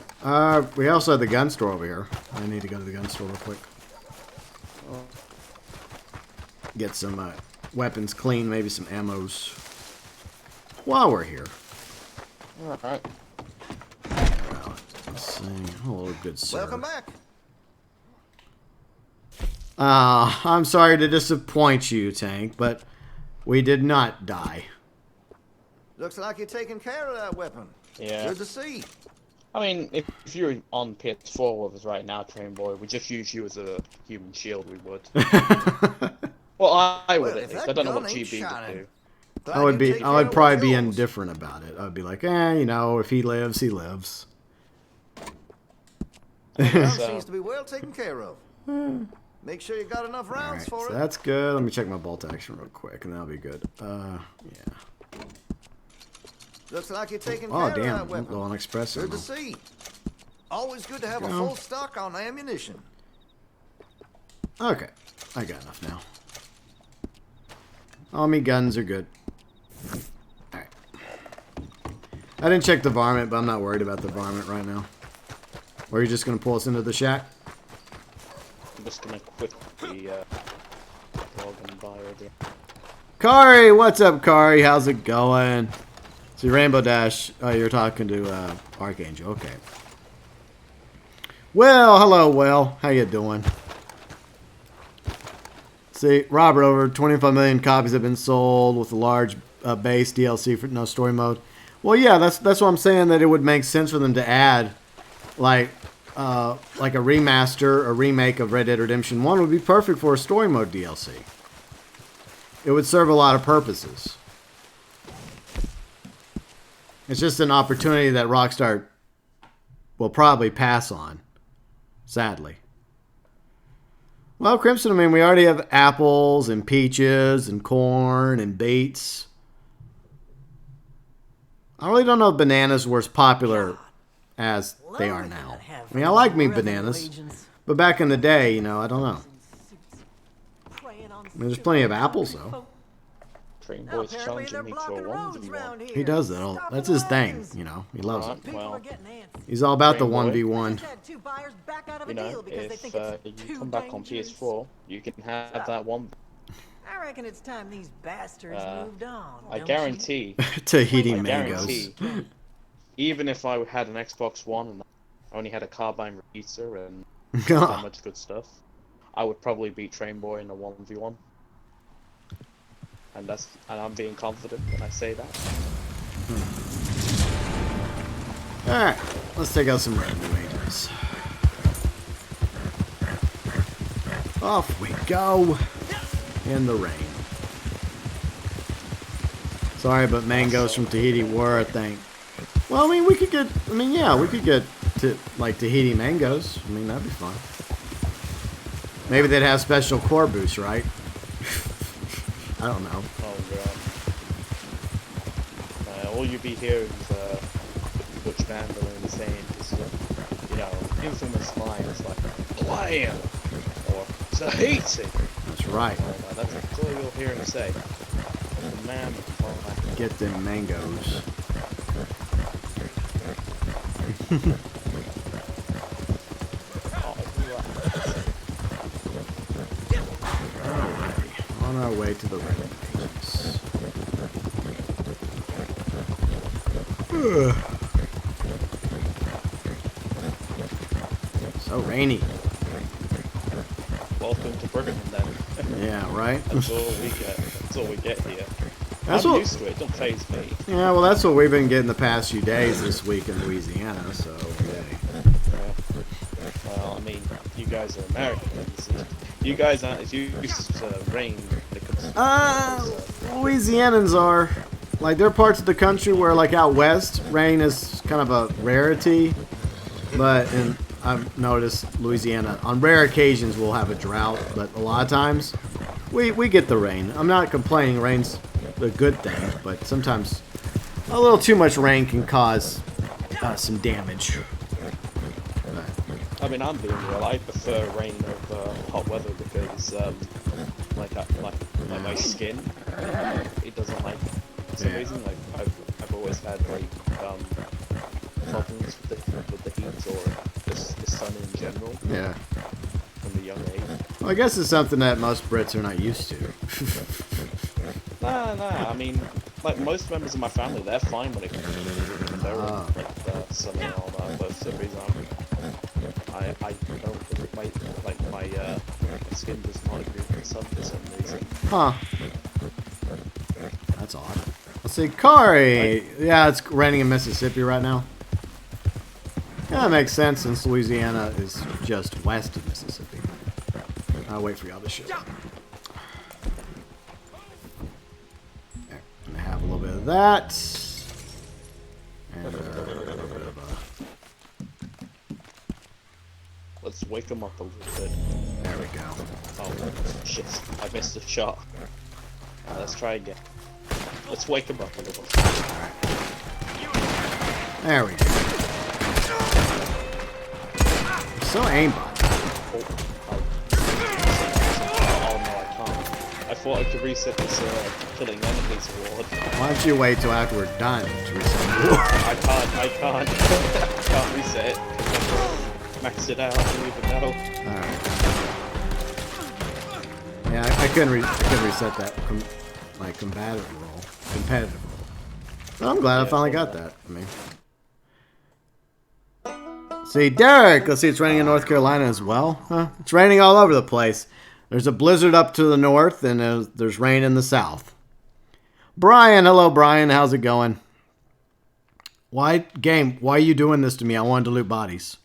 We also have the gun store over here. I need to go to the gun store real quick. Get some weapons clean, maybe some ammos. While we're here. Alright. Well, let's see. Hello, good sir. Welcome back. I'm sorry to disappoint you, Tank, but we did not die. Looks like you're taking care of that weapon. Yeah. Good to see. I mean, if you're on PS4 with us right now, Train Boy, we just use you as a human shield, we would. Well, I would Well, at if least. that I don't know gun what ain't GB would shining, do. glad I would you be. take I care would of probably what's be yours. indifferent about it. I would be like, you know, if he lives, he lives. Gun So- seems to be well taken care of. Make sure you got enough rounds Alright, for so it. that's good. Let me check my bolt action real quick, and that'll be good. Yeah. Looks like you're taking Oh, care damn. of that weapon. Low on express Good ammo. to see. Always good to have a Go. full stock on ammunition. Okay. I got enough now. All me guns are good. Alright. I didn't check the varmint, but I'm not worried about the varmint right now. Or are you just going to pull us into the shack? I'm just gonna quit the log and buy again. Kari, what's up, Kari? How's it going? See, Rainbow Dash. Oh, you're talking to Archangel. Okay. Well, hello, Well. How you doing? See, Robert, over 25 million copies have been sold with a large base DLC for no story mode. Well, yeah, that's what I'm saying, that it would make sense for them to add, like a remaster, a remake of Red Dead Redemption 1 would be perfect for a story mode DLC. It would serve a lot of purposes. It's just an opportunity that Rockstar will probably pass on, sadly. Well, Crimson, I mean, we already have apples and peaches and corn and beets. I really don't know if bananas were as popular as they are now. I mean, I like me bananas, but back in the day, you know, I don't know. I mean, there's plenty of apples, though. Train Boy's challenging me to a 1v1. He does that. That's his thing, you know. He loves it. Alright, well, He's all about the Train boy. 1v1. you know, if you come back on PS4, you can have that one. I reckon it's time these bastards moved on. I don't guarantee, Tahiti I mangoes. guarantee, even if I had an Xbox One and I only had a carbine repeater and that much good stuff, I would probably beat Train Boy in a 1v1. And I'm being confident when I say that. Alright, let's take out some random agents. Off we go in the rain. Sorry, but mangoes from Tahiti were a thing. Well, I mean, we could get, yeah, we could get to, like, Tahiti mangoes. I mean, that'd be fun. Maybe they'd have special core boosts, right? I don't know. Oh god. All you be hearing is Butch Vandalin saying this, you know, infamous lines like "Blam" or "Tahiti." That's right. That's all you'll hear him say. The man. Get them mangoes. Alrighty, on our way to the rain agents. So rainy. Welcome to Brigham then. Yeah, right? That's all we get. That's all we get here. That's I'm what- used to it. Don't faze me. Yeah, well, that's what we've been getting the past few days this week in Louisiana, so yay. Well, I mean, you guys are Americans. You guys aren't as used to rain when it comes to Louisianans are. Like, there are parts of the country where, like, out west, rain is kind of a rarity. But I've noticed Louisiana, on rare occasions, we'll have a drought. But a lot of times, we get the rain. I'm not complaining. Rain's a good thing. But sometimes A little too much rain can cause some damage. I mean, I'm being real. I prefer rain over hot weather because, like my skin, it doesn't like. For some reason, like I've always had like problems with the heat or the sun in general. Yeah. From a young age. Well, I guess it's something that most Brits are not used to. Nah. I mean, like most members of my family, they're fine when it comes to they're like the sun and all that. But for some reason, I don't. My skin does not agree with the sun for some reason. Huh. That's odd. Let's see, Kari. Yeah, it's raining in Mississippi right now. Yeah, that makes sense since Louisiana is just west of Mississippi. I'll wait for y'all to show. There. And I have a little bit of that. And a little bit of Let's wake them up a little bit. There we go. Oh, shit. I missed a shot. Let's try again. Let's wake them up a little. Alright. There we go. So aimbot. Oh no, I can't. I thought I could reset this killing enemies award. Why don't you wait till after we're done to reset the war? I can't. I can't reset it. Max it out, I don't even know. Alright. Yeah, I couldn't reset that my competitive role. So I'm glad I finally got that. I mean, see, Derek. Let's see, it's raining in North Carolina as well. Huh? It's raining all over the place. There's a blizzard up to the north, and there's rain in the south. Brian, hello, Brian. How's it going? Why are you doing this to me? I wanted to loot bodies.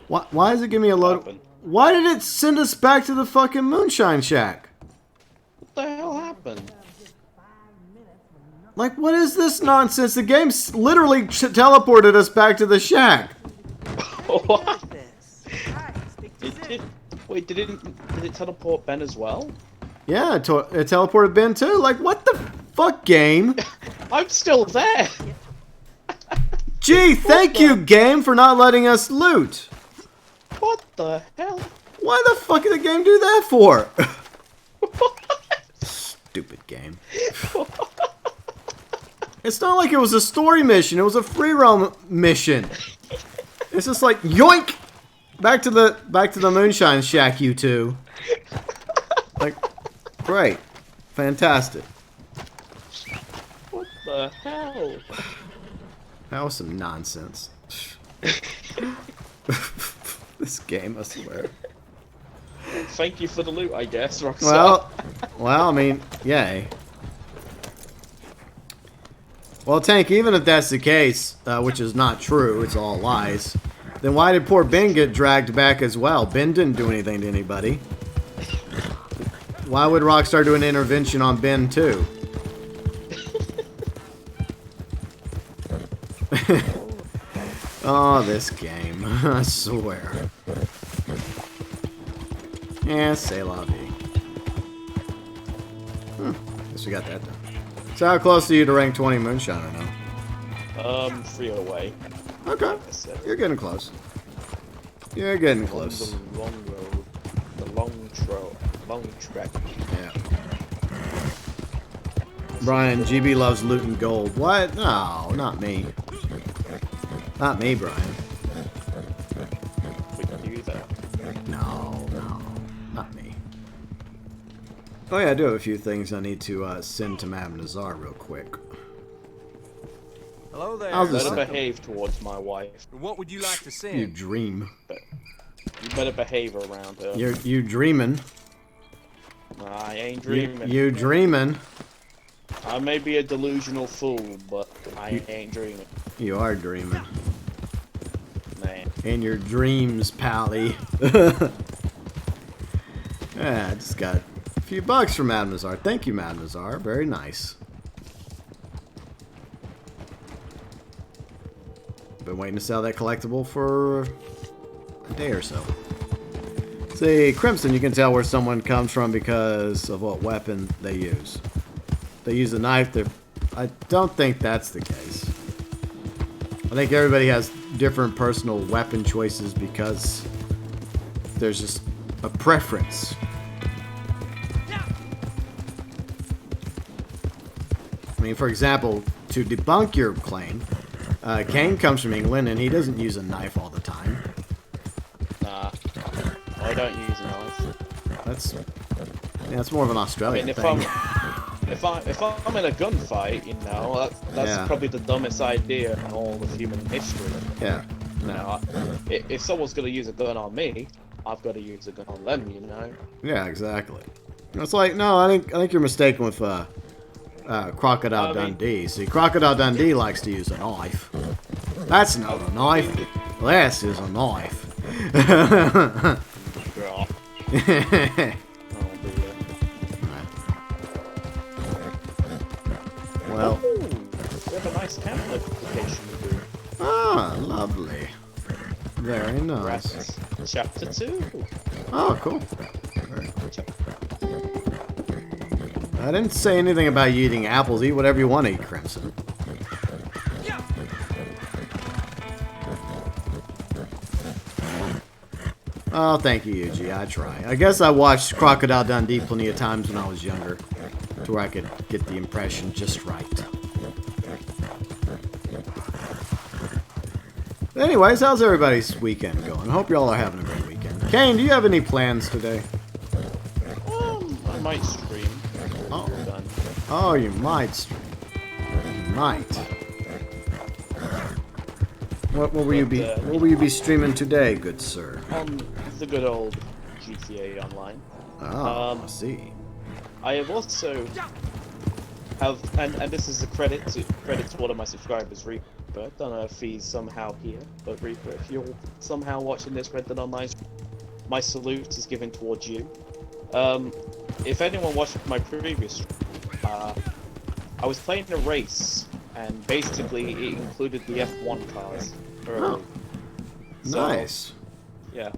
Why does it give me a load? Why did it send us back to the fucking Moonshine Shack? What the hell happened? Like, what is this nonsense? The game literally teleported us back to the shack. What? Wait, did it teleport Ben as well? Yeah, it teleported Ben too. Like, what the fuck, game? I'm still there. Gee, thank you, game, for not letting us loot. What the hell? Why the fuck did the game do that for? Stupid game. It's not like it was a story mission. It was a free roam mission. It's just like yoink, back to the Moonshine Shack, you two. Like, great, fantastic. What the hell? That was some nonsense. This game, I swear. Thank you for the loot, I guess, Rockstar. Well, I mean, yay. Well, Tank, even if that's the case, which is not true, it's all lies, then why did poor Ben get dragged back as well? Ben didn't do anything to anybody. Why would Rockstar do an intervention on Ben, too? Oh, this game. I swear. Yeah, c'est la vie. Guess we got that done. So how close are you to rank 20 Moonshine right now? 3 away. Okay. Like I said. You're getting close. You're getting close. The long road. The long trek. Yeah. Brian, GB loves loot and gold. What? No, not me. Not me, Brian. We can do that. No, not me. Oh yeah, I do have a few things I need to send to Madame Nazar real quick. Hello there. How's Better this? behave towards my wife. What would you like to send? You dream. You better behave around her. You dreaming. I ain't dreaming. You dreaming. I may be a delusional fool, but I ain't dreaming. You are dreaming. Man. In your dreams, pally. Yeah, I just got a few bucks from Madame Nazar. Thank you, Madame Nazar. Very nice. Been waiting to sell that collectible for a day or so. See, Crimson, you can tell where someone comes from because of what weapon they use. If they use a knife, they're I don't think that's the case. I think everybody has different personal weapon choices because there's just a preference. I mean, for example, to debunk your claim, Kane comes from England and he doesn't use a knife all the time. Nah, I don't use a knife. That's more of an Australian thing. If I'm in a gunfight, you know, that's probably the dumbest idea in all of human history. Yeah. You know, if someone's gonna use a gun on me, I've got to use a gun on them. You know. Yeah, exactly. It's like, no, I think you're mistaken with Crocodile Dundee. See, Crocodile Dundee likes to use a knife. That's not a knife. This is a knife. Girl. Well, we have a nice camp location to do. Ah, lovely. Very nice. That's chapter 2. Oh, cool. I didn't say anything about you eating apples. Eat whatever you want to eat, Crimson. Oh, thank you, Yuji. I try. I guess I watched Crocodile Dundee plenty of times when I was younger, to where I could get the impression just right. Anyways, how's everybody's weekend going? I hope y'all are having a great weekend. Kane, do you have any plans today? I might stream. Oh. Done. Oh, you might stream. You might. What will you be streaming today, good sir? The good old GTA Online. Oh, I see. I have also and this is a credit to one of my subscribers, Reaper. I don't know if he's somehow here, but Reaper, if you're somehow watching this Red Dead Online, my salute is given towards you. If anyone watched my previous stream, I was playing a race, and basically it included the F1 cars early. Oh. So, Nice. Yeah.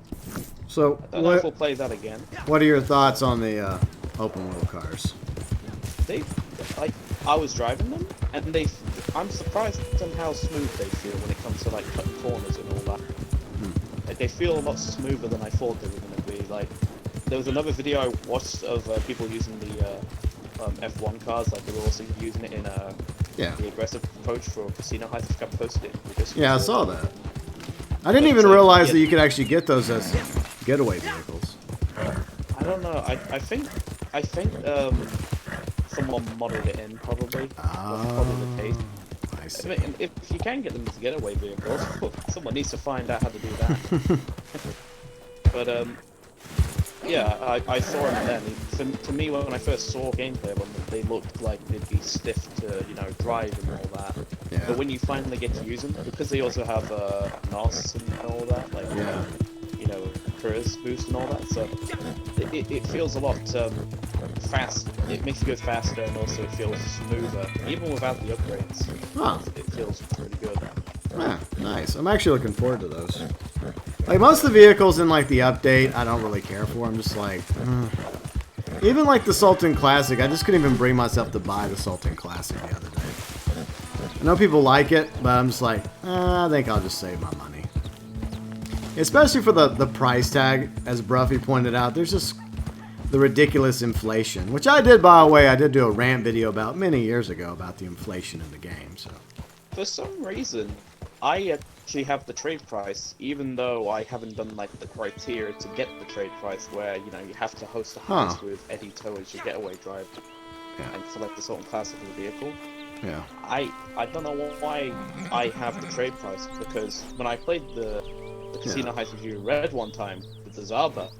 So, I don't know if we'll play that again. What are your thoughts on the open world cars? I was driving them, and I'm surprised at how smooth they feel when it comes to like cutting corners and all that. Like, they feel a lot smoother than I thought they were going to be. Like, there was another video I watched of people using the F1 cars, like they were also using it in the aggressive approach for casino heists. I think I posted it. Yeah, I saw that. I didn't even realize that you could actually get those as getaway vehicles. I don't know. I think someone modded it in, probably. That's probably the case. I see. I mean, if you can get them as getaway vehicles, someone needs to find out how to do that. But yeah, I saw them then. To me, when I first saw gameplay of them, they looked like they'd be stiff to, you know, drive and all that. Yeah. But when you finally get to use them, because they also have NOS and all that, like, you know, curse boost and all that, so it feels a lot fast. It makes you go faster, and also it feels smoother, even without the upgrades. Oh. It feels pretty good. Yeah, nice. I'm actually looking forward to those. Like, most of the vehicles in, like, the update, I don't really care for. I'm just like, Even, like, the Sultan Classic, I just couldn't even bring myself to buy the Sultan Classic the other day. I know people like it, but I'm just like, I think I'll just save my money. Especially for the price tag, as Bruffy pointed out, there's just the ridiculous inflation. Which I did, by the way, I did do a rant video about many years ago about the inflation in the game, so. For some reason, I actually have the trade price, even though I haven't done like the criteria to get the trade price, where you know you have to host a heist with Eddie Tow as your getaway driver, and select a certain class of the vehicle. Yeah. I don't know why I have the trade price, because when I played the casino heist with you Red one time with the Zaba,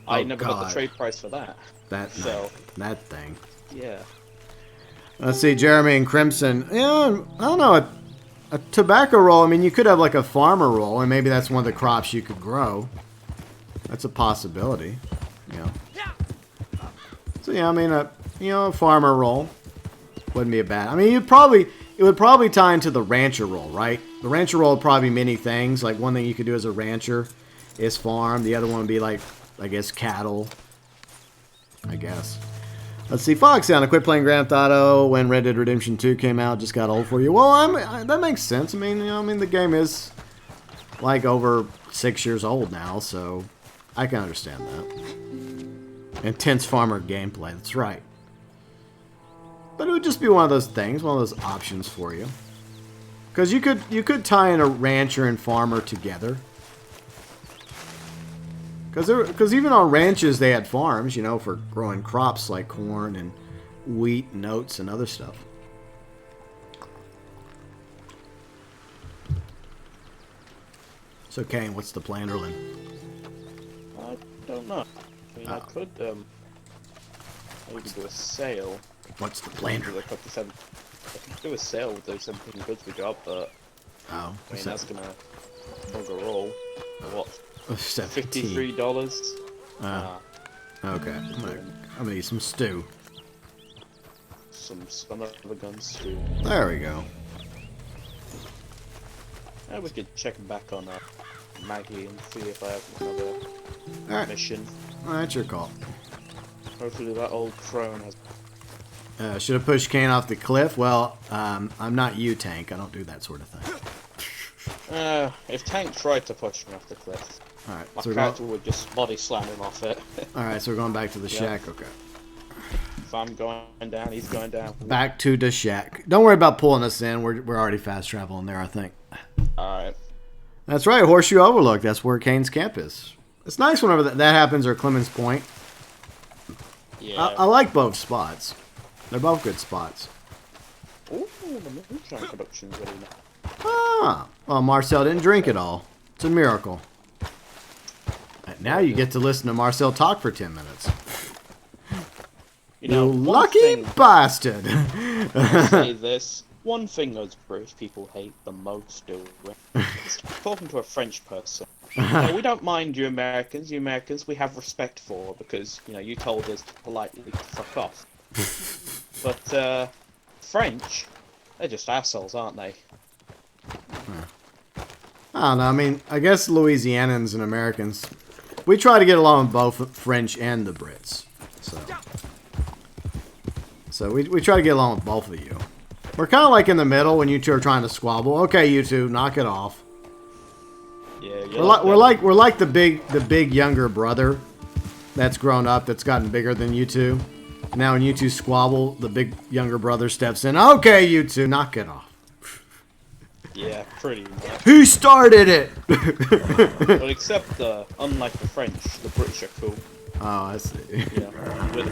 I never got the trade price for that. That thing. Yeah. Let's see, Jeremy and Crimson. Yeah, I don't know. A tobacco roll, I mean, you could have like a farmer roll, and maybe that's one of the crops you could grow. That's a possibility, you know. So yeah, I mean, a farmer roll wouldn't be a bad. I mean, it would probably tie into the rancher roll, right? The rancher roll would probably be many things. Like, one thing you could do as a rancher is farm. The other one would be like, I guess, cattle. I guess. Let's see, Foxhound. I quit playing Grand Theft Auto when Red Dead Redemption 2 came out. Just got old for you. Well, that makes sense. I mean, the game is like over 6 years old now, so I can understand that. Intense farmer gameplay. That's right. But it would just be one of those things, one of those options for you. Because you could tie in a rancher and farmer together. Because even on ranches they had farms, you know, for growing crops like corn and wheat and oats and other stuff. So Kane, what's the plan, Erlin? I don't know. I mean, I could maybe do a sale. What's the plan, I Erlin? could do a sale, do something good for the job, but Oh, I mean that's gonna bugger all. What? 17. $53. Okay, I'm gonna eat some stew. Some other guns too. There we go. Yeah, we could check back on Maggie and see if I have another Alright, mission. that's your call. Hopefully that old crone has. Should have pushed Kane off the cliff. Well, I'm not you, Tank. I don't do that sort of thing. If Tank tried to push me off the cliff, Alright, my so we're character going, would just body slam him off it. alright, so we're going back to the shack. Okay. If I'm going down, he's going down. Back to the shack. Don't worry about pulling us in. We're already fast traveling there, I think. Alright. That's right, Horseshoe Overlook. That's where Kane's camp is. It's nice whenever that happens, or Clemens Point. Yeah. I like both spots. They're both good spots. Ooh, the Moonshine production's really nice. Ah, well, Marcel didn't drink it all. It's a miracle. And now you get to listen to Marcel talk for 10 minutes. You know, You one lucky thing- bastard. I'll say this. One thing those British people hate the most doing is talking to a French person. No, we don't mind you Americans. You Americans we have respect for because, you know, you told us politely to fuck off. But, French, they're just assholes, aren't they? I don't know. I mean, I guess Louisianans and Americans, we try to get along with both French and the Brits. So we try to get along with both of you. We're kind of like in the middle when you two are trying to squabble. Okay, you two, knock it off. Yeah, We're like the big younger brother that's grown up, that's gotten bigger than you two. Now when you two squabble, the big younger brother steps in. Okay, you two, knock it off. Yeah, pretty much. Who started it? But except, unlike the French, the British are cool. Oh, I see. Yeah, we're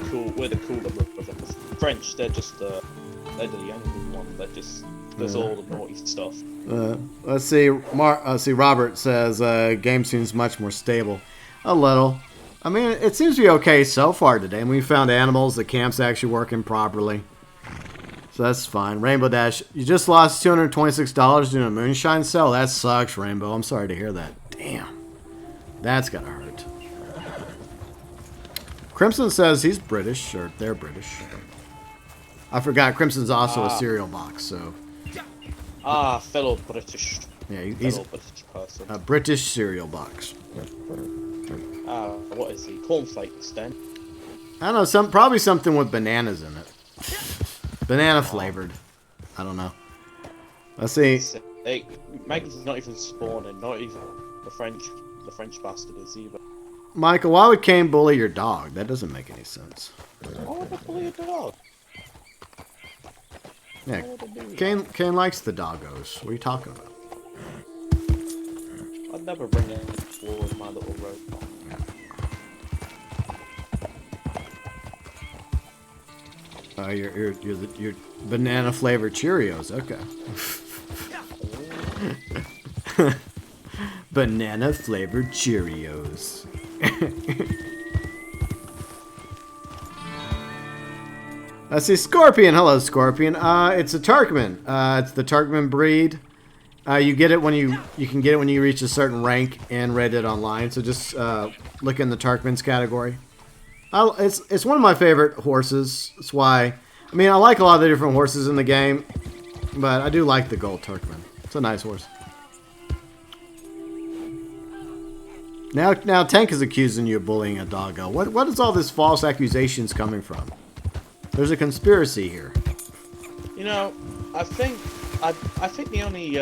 the cooler brothers. The French, they're the younger one that just does all the naughty stuff. Let's see. Robert says game seems much more stable. A little. I mean, it seems to be okay so far today. And we found animals. The camp's actually working properly. So that's fine. Rainbow Dash, you just lost $226 doing a Moonshine sale? That sucks, Rainbow. I'm sorry to hear that. Damn. That's gotta hurt. Crimson says he's British, or they're British. I forgot Crimson's also a cereal box, so... Fellow British. Yeah, he's fellow British person. a British cereal box. What is he? Cornflakes, then? I don't know, probably something with bananas in it. Banana flavored. I don't know. Let's see. Hey, Maggie's not even spawning, not even the French bastard is either. Michael, why would Kane bully your dog? That doesn't make any sense. Why would I bully a dog? Yeah, Kane likes the doggos. What are you talking about? I'd never bring it towards my little robot. Your banana flavored Cheerios. Okay. Banana flavored Cheerios. Let's see, Scorpion. Hello, Scorpion. It's a Turkmen. It's the Turkmen breed. You get it when you can get it when you reach a certain rank in Red Dead Online. So just look in the Turkmen's category. It's one of my favorite horses. That's why. I mean, I like a lot of the different horses in the game, but I do like the Gold Turkmen. It's a nice horse. Now Tank is accusing you of bullying a doggo. What is all this false accusations coming from? There's a conspiracy here. You know, I think the only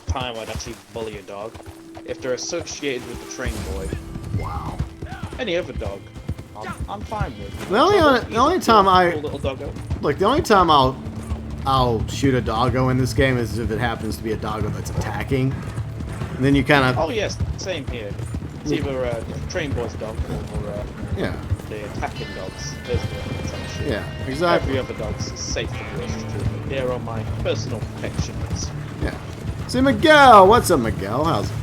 time I'd actually bully a dog if they're associated with the train boy. Wow. Any other dog, I'm fine with. The only time Cool little doggo. look, the only time I'll shoot a doggo in this game is if it happens to be a doggo that's attacking. And then you kind of. Oh yes, same here. It's either a train boy's dog or Yeah. the attacking dogs. Those are the ones I'm shooting. Yeah. Exactly. Every other dog's safe for the rest of them. They're on my personal protection list. Yeah. See Miguel. What's up, Miguel? How's it?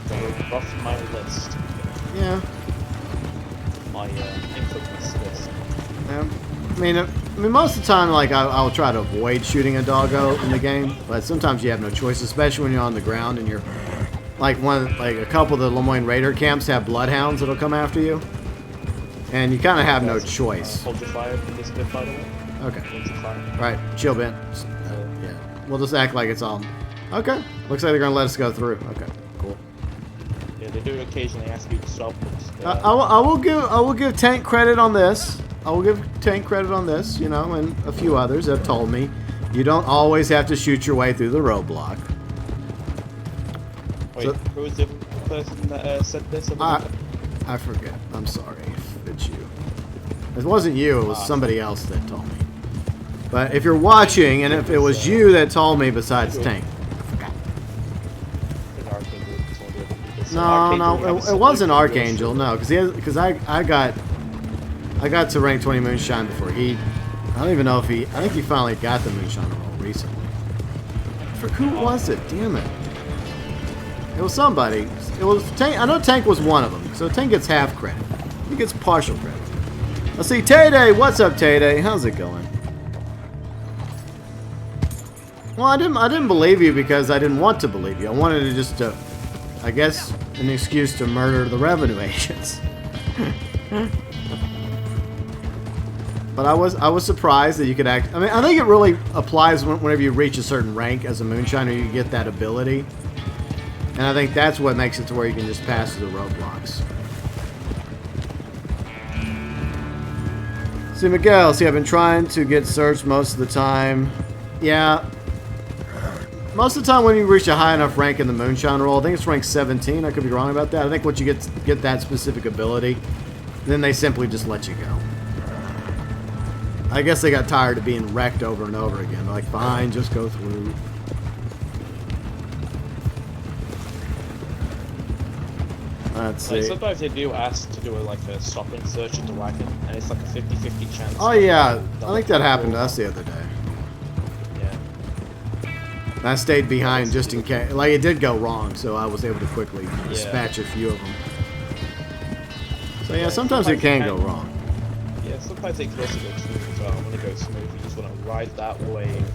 They're off my list. Yeah. My infamous list. I mean, most of the time, like I'll try to avoid shooting a doggo in the game, but sometimes you have no choice, especially when you're on the ground and you're like a couple of the Lemoyne Raider camps have bloodhounds that'll come after you, and you kind of have no choice. Hold your fire in this bit, by the way. Okay. Hold your fire. All right, chill, Ben. Yeah, we'll just act like it's all. Okay. Looks like they're gonna let us go through. Okay. Cool. Yeah, they do occasionally ask you to stop. I will give Tank credit on this. I will give Tank credit on this, you know, and a few others have told me you don't always have to shoot your way through the roadblock. Wait, who was the person that said this? I forget. I'm sorry if it's you. It wasn't you. It was somebody else that told me. But if you're watching, and if it was you that told me besides Tank, no, it wasn't Archangel. No, because I got to rank 20 Moonshine before he. I don't even know if he. I think he finally got the Moonshine roll recently. Who was it? Damn it! It was somebody. It was Tank. I know Tank was one of them. So Tank gets half credit. He gets partial credit. Let's see, Tay-Day. What's up, Tay-Day? How's it going? Well, I didn't believe you because I didn't want to believe you. I wanted to just I guess an excuse to murder the revenue agents. But I was surprised that you could act. I mean, I think it really applies whenever you reach a certain rank as a moonshiner, you get that ability. And I think that's what makes it to where you can just pass through the roadblocks. See, Miguel, see, I've been trying to get searched most of the time. Yeah. Most of the time when you reach a high enough rank in the Moonshine roll, I think it's rank 17, I could be wrong about that. I think once you get that specific ability, then they simply just let you go. I guess they got tired of being wrecked over and over again. They're like, fine, just go through. Let's see. Sometimes they do ask to do a stopping search of the wagon, and it's like a 50-50 chance. Oh yeah, I think that happened to us the other day. Yeah. I stayed behind just in case. Like, it did go wrong, so I was able to quickly dispatch a few of them. So yeah, sometimes it can go wrong. Yeah, sometimes it can also go smooth as well. When it goes smooth, you just want to ride that wave.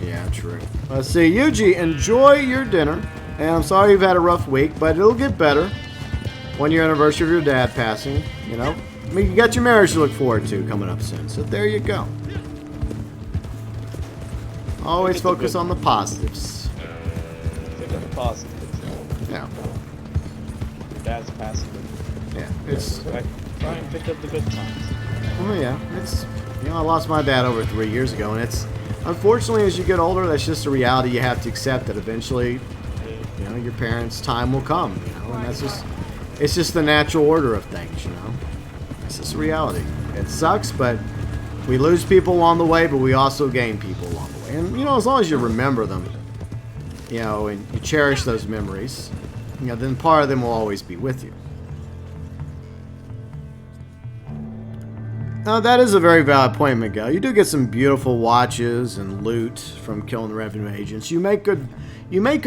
Yeah, true. Let's see, Yuji, enjoy your dinner. And I'm sorry you've had a rough week, but it'll get better. 1 year anniversary of your dad passing, you know. I mean, you got your marriage to look forward to coming up soon, so there you go. Always focus on the positives. Think of the positives. Yeah. Your dad's passing. Yeah, it's... Try and pick up the good times. Oh yeah, it's... You know, I lost my dad over 3 years ago, and it's... Unfortunately, as you get older, that's just a reality you have to accept, that eventually, you know, your parents' time will come, you know, and that's just... It's just the natural order of things, you know. It's just a reality. It sucks, but we lose people along the way, but we also gain people along the way. And, you know, as long as you remember them, you know, and you cherish those memories, you know, then part of them will always be with you. Now, that is a very valid point, Miguel. You do get some beautiful watches and loot from killing the revenue agents. You make a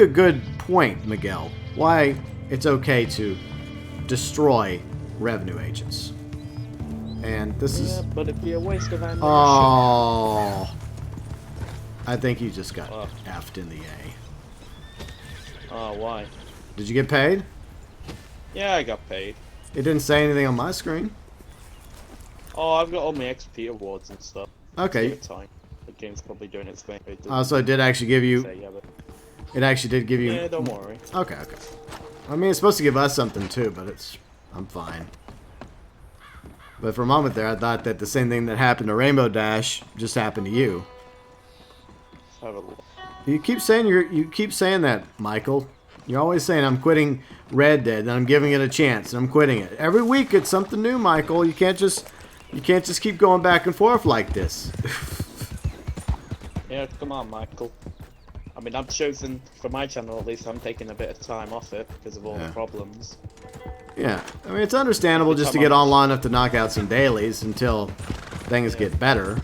good point, Miguel. Why it's okay to destroy revenue agents. And this is... but it'd be a waste of ammunition. Oh. I think you just got effed in the A. Oh, why? Did you get paid? Yeah, I got paid. It didn't say anything on my screen. Oh, I've got all my XP awards and stuff. Okay. Give it time. The game's probably doing its thing. So it did actually give you... Say, yeah, but... It actually did give you... Yeah, don't worry. Okay, okay. I mean, it's supposed to give us something too, but it's... I'm fine. But for a moment there, I thought that the same thing that happened to Rainbow Dash just happened to you. Let's have a look. You keep saying that, Michael. You're always saying I'm quitting Red Dead and I'm giving it a chance and I'm quitting it. Every week it's something new, Michael. You can't just keep going back and forth like this. Yeah, come on, Michael. I mean, I've chosen, for my channel at least, I'm taking a bit of time off it because of all the problems. Yeah, I mean, it's understandable just to get on long enough to knock out some dailies until things get better.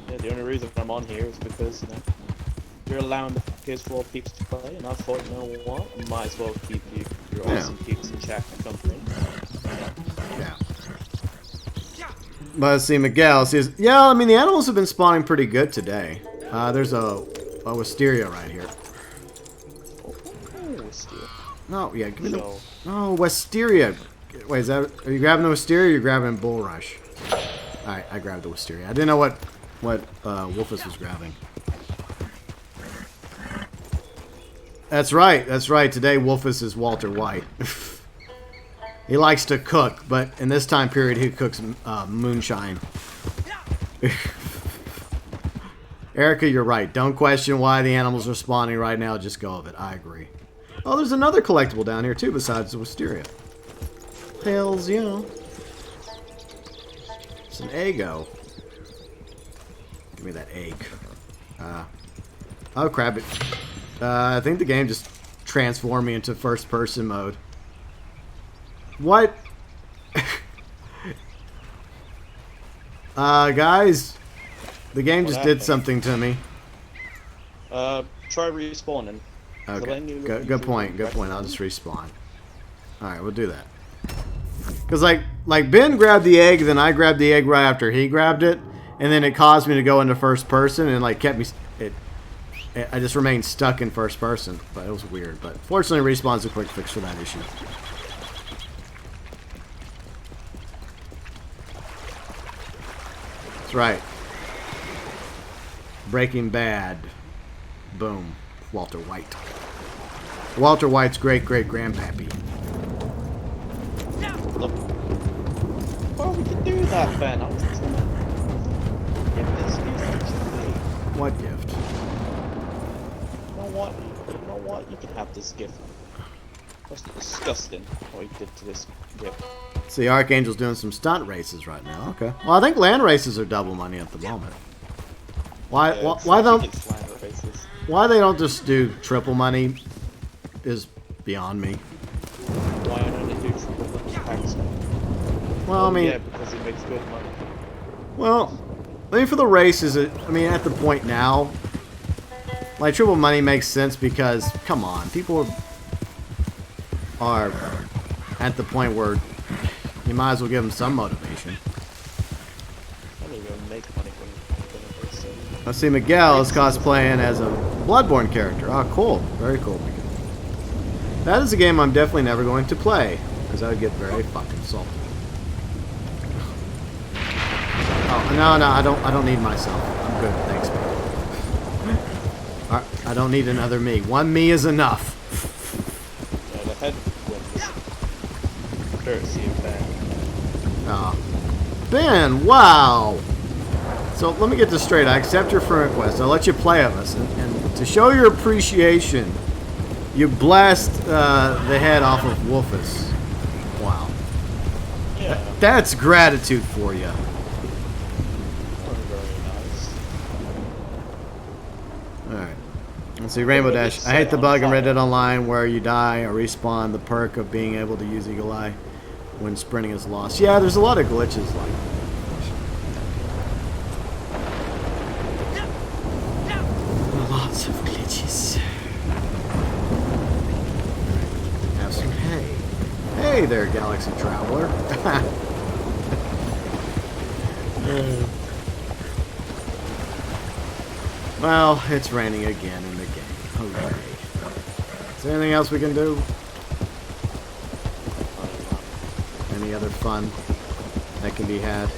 Yeah, the only reason I'm on here is because, you know, you're allowing the PS4 peeps to play, and I thought, you know what, I might as well keep your awesome peeps in chat and company. Yeah. But see, Miguel says, yeah, I mean, the animals have been spawning pretty good today. There's a wisteria right here. Oh, wisteria. No, yeah, give me the... Oh, wisteria. Wait, are you grabbing the wisteria or are you grabbing bulrush? Alright, I grabbed the wisteria. I didn't know what Wolfus was grabbing. That's right. Today, Wolfus is Walter White. He likes to cook, but in this time period, he cooks moonshine. Erica, you're right. Don't question why the animals are spawning right now. Just go with it. I agree. Oh, there's another collectible down here, too, besides the wisteria. Hells, you know. It's an eggo. Give me that egg. Oh, crap it. I think the game just transformed me into first-person mode. What? Guys, the game just did something to me. Try respawning. Okay, good point. I'll just respawn. Alright, we'll do that. Because, like Ben grabbed the egg, then I grabbed the egg right after he grabbed it, and then it caused me to go into first person, and, like, kept me... I just remained stuck in first person, but it was weird. But fortunately, Respawn's a quick fix for that issue. That's right. Breaking Bad. Boom. Walter White. Walter White's great-great-grandpappy. Look. Well, we can do that, Ben. I was just gonna give this gift to me. What gift? You know what? You can have this gift. That's disgusting what you did to this gift. See, Archangel's doing some stunt races right now. Okay. Well, I think land races are double money at the moment. Why they don't just do triple money is beyond me. Why don't they do triple money? Well, I mean, yeah, because it makes good money. Well, I mean, for the races, I mean, at the point now, like, triple money makes sense because, come on, people are at the point where you might as well give them some motivation. I don't even make money when I see Miguel is cosplaying as a Bloodborne character. Oh, cool. Very cool. That is a game I'm definitely never going to play, because I would get very fucking salty. Oh, no, I don't need myself. I'm good, thanks, man. I don't need another me. One me is enough. Yeah, the head wins. Courtesy of Ben. Oh. Ben, wow! So, let me get this straight. I accept your friend request. I'll let you play with us. And to show your appreciation, you blast the head off of Wolfus. Wow. Yeah. That's gratitude for you. Alright. Let's see, Rainbow Dash. I hate the bug in Red Dead Online where you die or respawn. The perk of being able to use Eagle Eye when sprinting is lost. Yeah, there's a lot of glitches like that. Lots of glitches. Have some hay. Hey there, Galaxy Traveler. Well, it's raining again in the game. Hooray. Is there anything else we can do? Any other fun that can be had?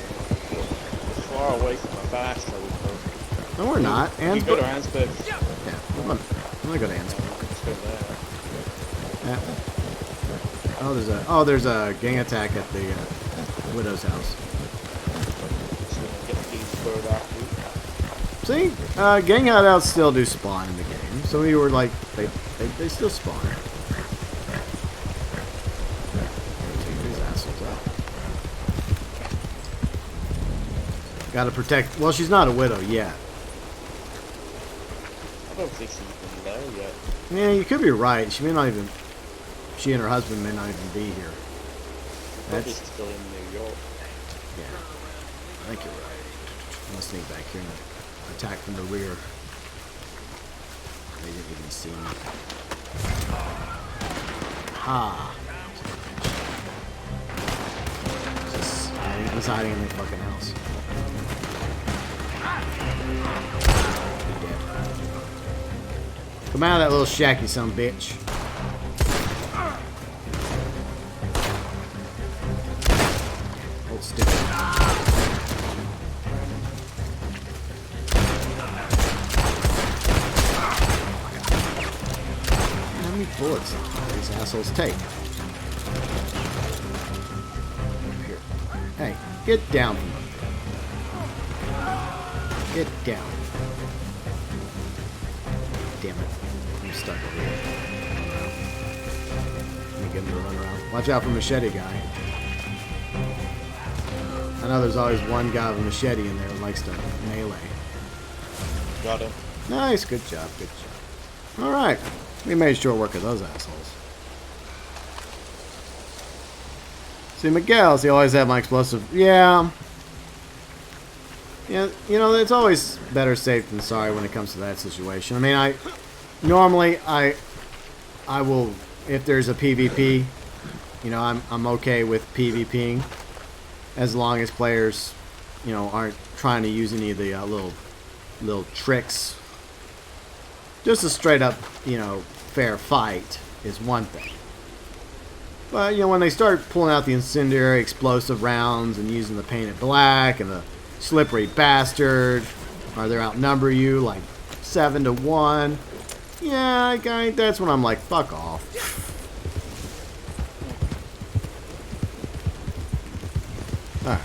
Far away from our base, so we go. No, we're not. You go to Ansburg. Yeah, I'm gonna go to Ansburg. Let's go there. Yeah. Oh, there's a gang attack at the Widow's house. Just gonna get these bird after. See, gang hideouts still do spawn in the game. Some of you were like, they still spawn. Take these assholes out. Gotta protect. Well, she's not a widow yet. I don't think she's even there yet. Yeah, you could be right. She may not even. She and her husband may not even be here. Probably still in New York. Yeah, I think you're right. I'm gonna sneak back here and attack from the rear. They didn't even see me. Ha! He's hiding in the fucking house. He's dead. Come out of that little shack, you son of a bitch. Hold still. How many bullets do these assholes take? Here. Hey, get down from up there. Get down. Damn it. I'm stuck over here. Let me get him to run around. Watch out for machete guy. I know there's always one guy with a machete in there that likes to melee. Got him. Nice, good job, good job. Alright, we made short work of those assholes. See, Miguel's, he always had my explosive. Yeah. Yeah, you know, it's always better safe than sorry when it comes to that situation. I mean, normally I will, if there's a PvP, you know, I'm okay with PvPing as long as players, you know, aren't trying to use any of the little tricks. Just a straight up, you know, fair fight is one thing. But, you know, when they start pulling out the incendiary explosive rounds and using the painted black and the slippery bastard, or they outnumber you like 7-1, yeah, guy, that's when I'm like, fuck off. Alright.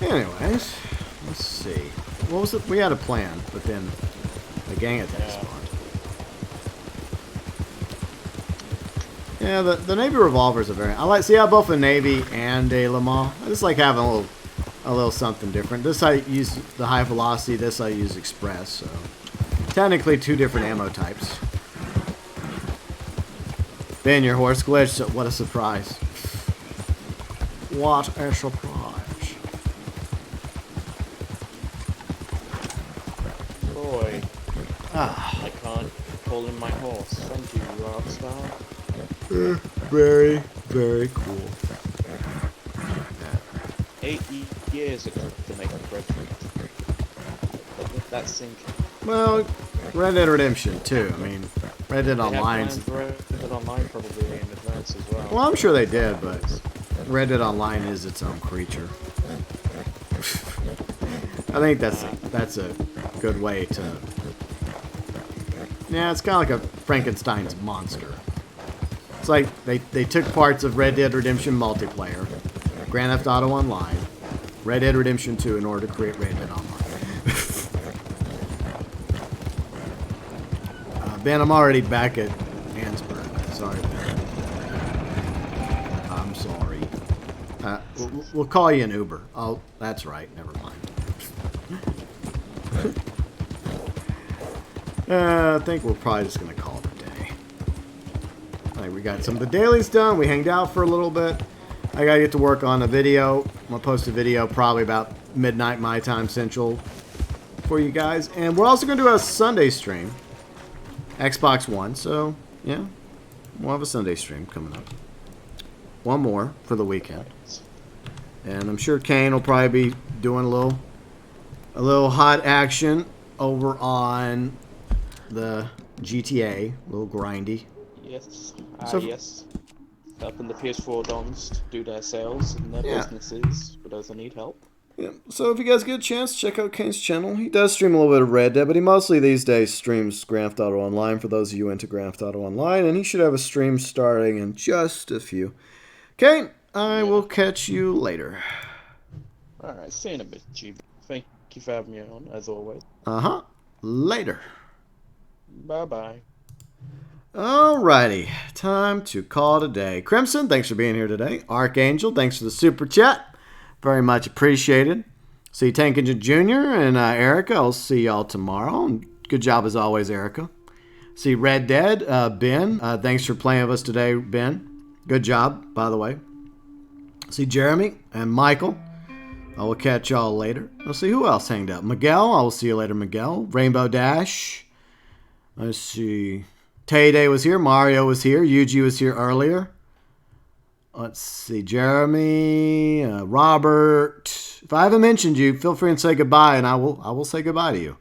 Anyways, let's see. What was it? We had a plan, but then the gang attack spawned. Yeah, the Navy revolvers are very. I like. See, I have both a Navy and a Le Mans. I just like having a little something different. This I use the high velocity. This I use express. So technically two different ammo types. Ben, your horse glitched. What a surprise! What a surprise! Boy, I can't pull in my horse. Thank you, Rockstar. Very, very cool. 8 years it took to make a breadfruit. But with that sink. Well, Red Dead Redemption 2. I mean, Red Dead Online. Red Dead Online probably in advance as well. Well, I'm sure they did, but Red Dead Online is its own creature. I think that's a good way to. Yeah, it's kind of like a Frankenstein's monster. It's like they took parts of Red Dead Redemption multiplayer, Grand Theft Auto Online, Red Dead Redemption 2 in order to create Red Dead Online. Ben, I'm already back at Hansburg. Sorry, Ben. I'm sorry. We'll call you an Uber. Oh, that's right. Never mind. I think we're probably just going to call it a day. Alright, we got some of the dailies done. We hanged out for a little bit. I got to get to work on a video. I'm going to post a video probably about midnight my time central for you guys. And we're also going to do a Sunday stream. Xbox One. So, yeah. We'll have a Sunday stream coming up. One more for the weekend. And I'm sure Kane will probably be doing a little hot action over on the GTA, a little grindy. Yes. So- Yes. Helping the PS4 dons do their sales and their businesses for those that need help. Yeah, so if you guys get a chance, check out Kane's channel. He does stream a little bit of Red Dead, but he mostly these days streams Grand Theft Auto Online for those of you into Grand Theft Auto Online, and he should have a stream starting in just a few. Kane, I will catch you later. Alright, see you in a bit, Chief. Thank you for having me on, as always. Uh-huh. Later. Bye-bye. Alrighty. Time to call it a day. Crimson, thanks for being here today. Archangel, thanks for the super chat. Very much appreciated. See Tank Engine Jr. and Erica. I'll see y'all tomorrow. And good job as always, Erica. See Red Dead, Ben. Thanks for playing with us today, Ben. Good job, by the way. See Jeremy and Michael. I will catch y'all later. Let's see who else hanged out. Miguel, I will see you later, Miguel. Rainbow Dash. Let's see. Tay-Day was here. Mario was here. Yuji was here earlier. Let's see. Jeremy, Robert. If I haven't mentioned you, feel free and say goodbye, and I will say goodbye to you.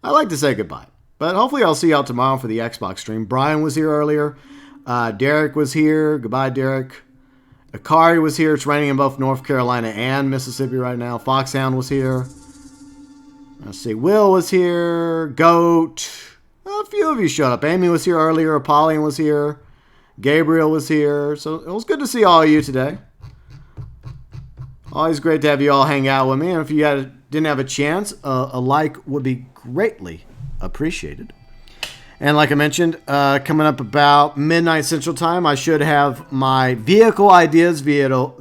I like to say goodbye. But hopefully I'll see y'all tomorrow for the Xbox stream. Brian was here earlier. Derek was here. Goodbye, Derek. Akari was here. It's raining in both North Carolina and Mississippi right now. Foxhound was here. Let's see. Will was here. Goat. A few of you showed up. Amy was here earlier. Apollyon was here. Gabriel was here. So it was good to see all of you today. Always great to have you all hang out with me. And if you didn't have a chance, a like would be greatly appreciated. And like I mentioned, coming up about midnight Central Time, I should have my vehicle ideas video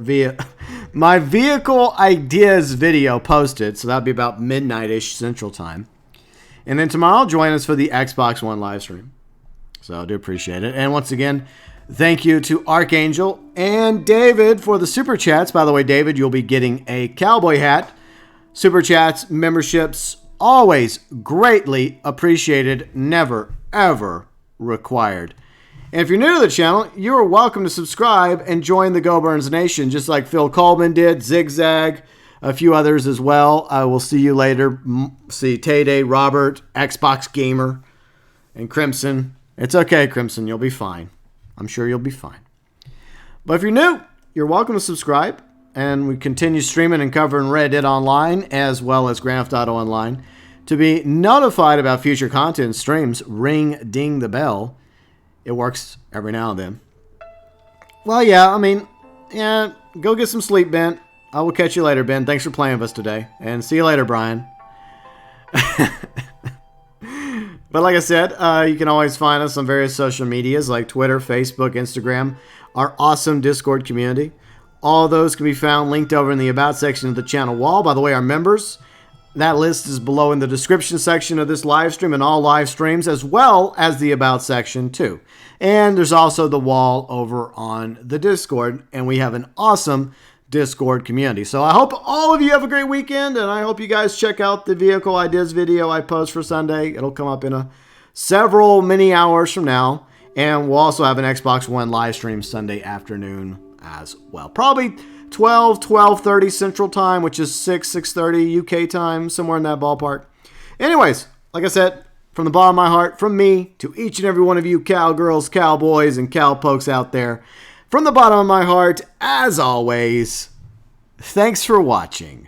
posted. So that'll be about midnight-ish Central Time. And then tomorrow, join us for the Xbox One live stream. So I do appreciate it. And once again, thank you to Archangel and David for the super chats. By the way, David, you'll be getting a cowboy hat. Super chats, memberships, always greatly appreciated. Never, ever required. And if you're new to the channel, you're welcome to subscribe and join the GeauxBurns Nation, just like Phil Coleman did, Zigzag, a few others as well. I will see you later. See Tay-Day, Robert, Xbox Gamer, and Crimson. It's okay, Crimson. You'll be fine. I'm sure you'll be fine. But if you're new, you're welcome to subscribe. And we continue streaming and covering Red Dead Online as well as Grand Theft Auto Online. To be notified about future content and streams, ding the bell. It works every now and then. Well, yeah, go get some sleep, Ben. I will catch you later, Ben. Thanks for playing with us today. And see you later, Brian. But like I said, you can always find us on various social medias like Twitter, Facebook, Instagram, our awesome Discord community. All those can be found linked over in the About section of the channel wall. By the way, our members, that list is below in the description section of this live stream and all live streams, as well as the About section too. And there's also the wall over on the Discord, and we have an awesome Discord community. So I hope all of you have a great weekend, and I hope you guys check out the vehicle ideas video I post for Sunday. It'll come up in many hours from now, and we'll also have an Xbox One live stream Sunday afternoon as well. Probably 12:30 Central Time, which is 6:30 UK time, somewhere in that ballpark. Anyways, like I said, from the bottom of my heart, from me to each and every one of you cowgirls, cowboys, and cowpokes out there, from the bottom of my heart, as always, thanks for watching.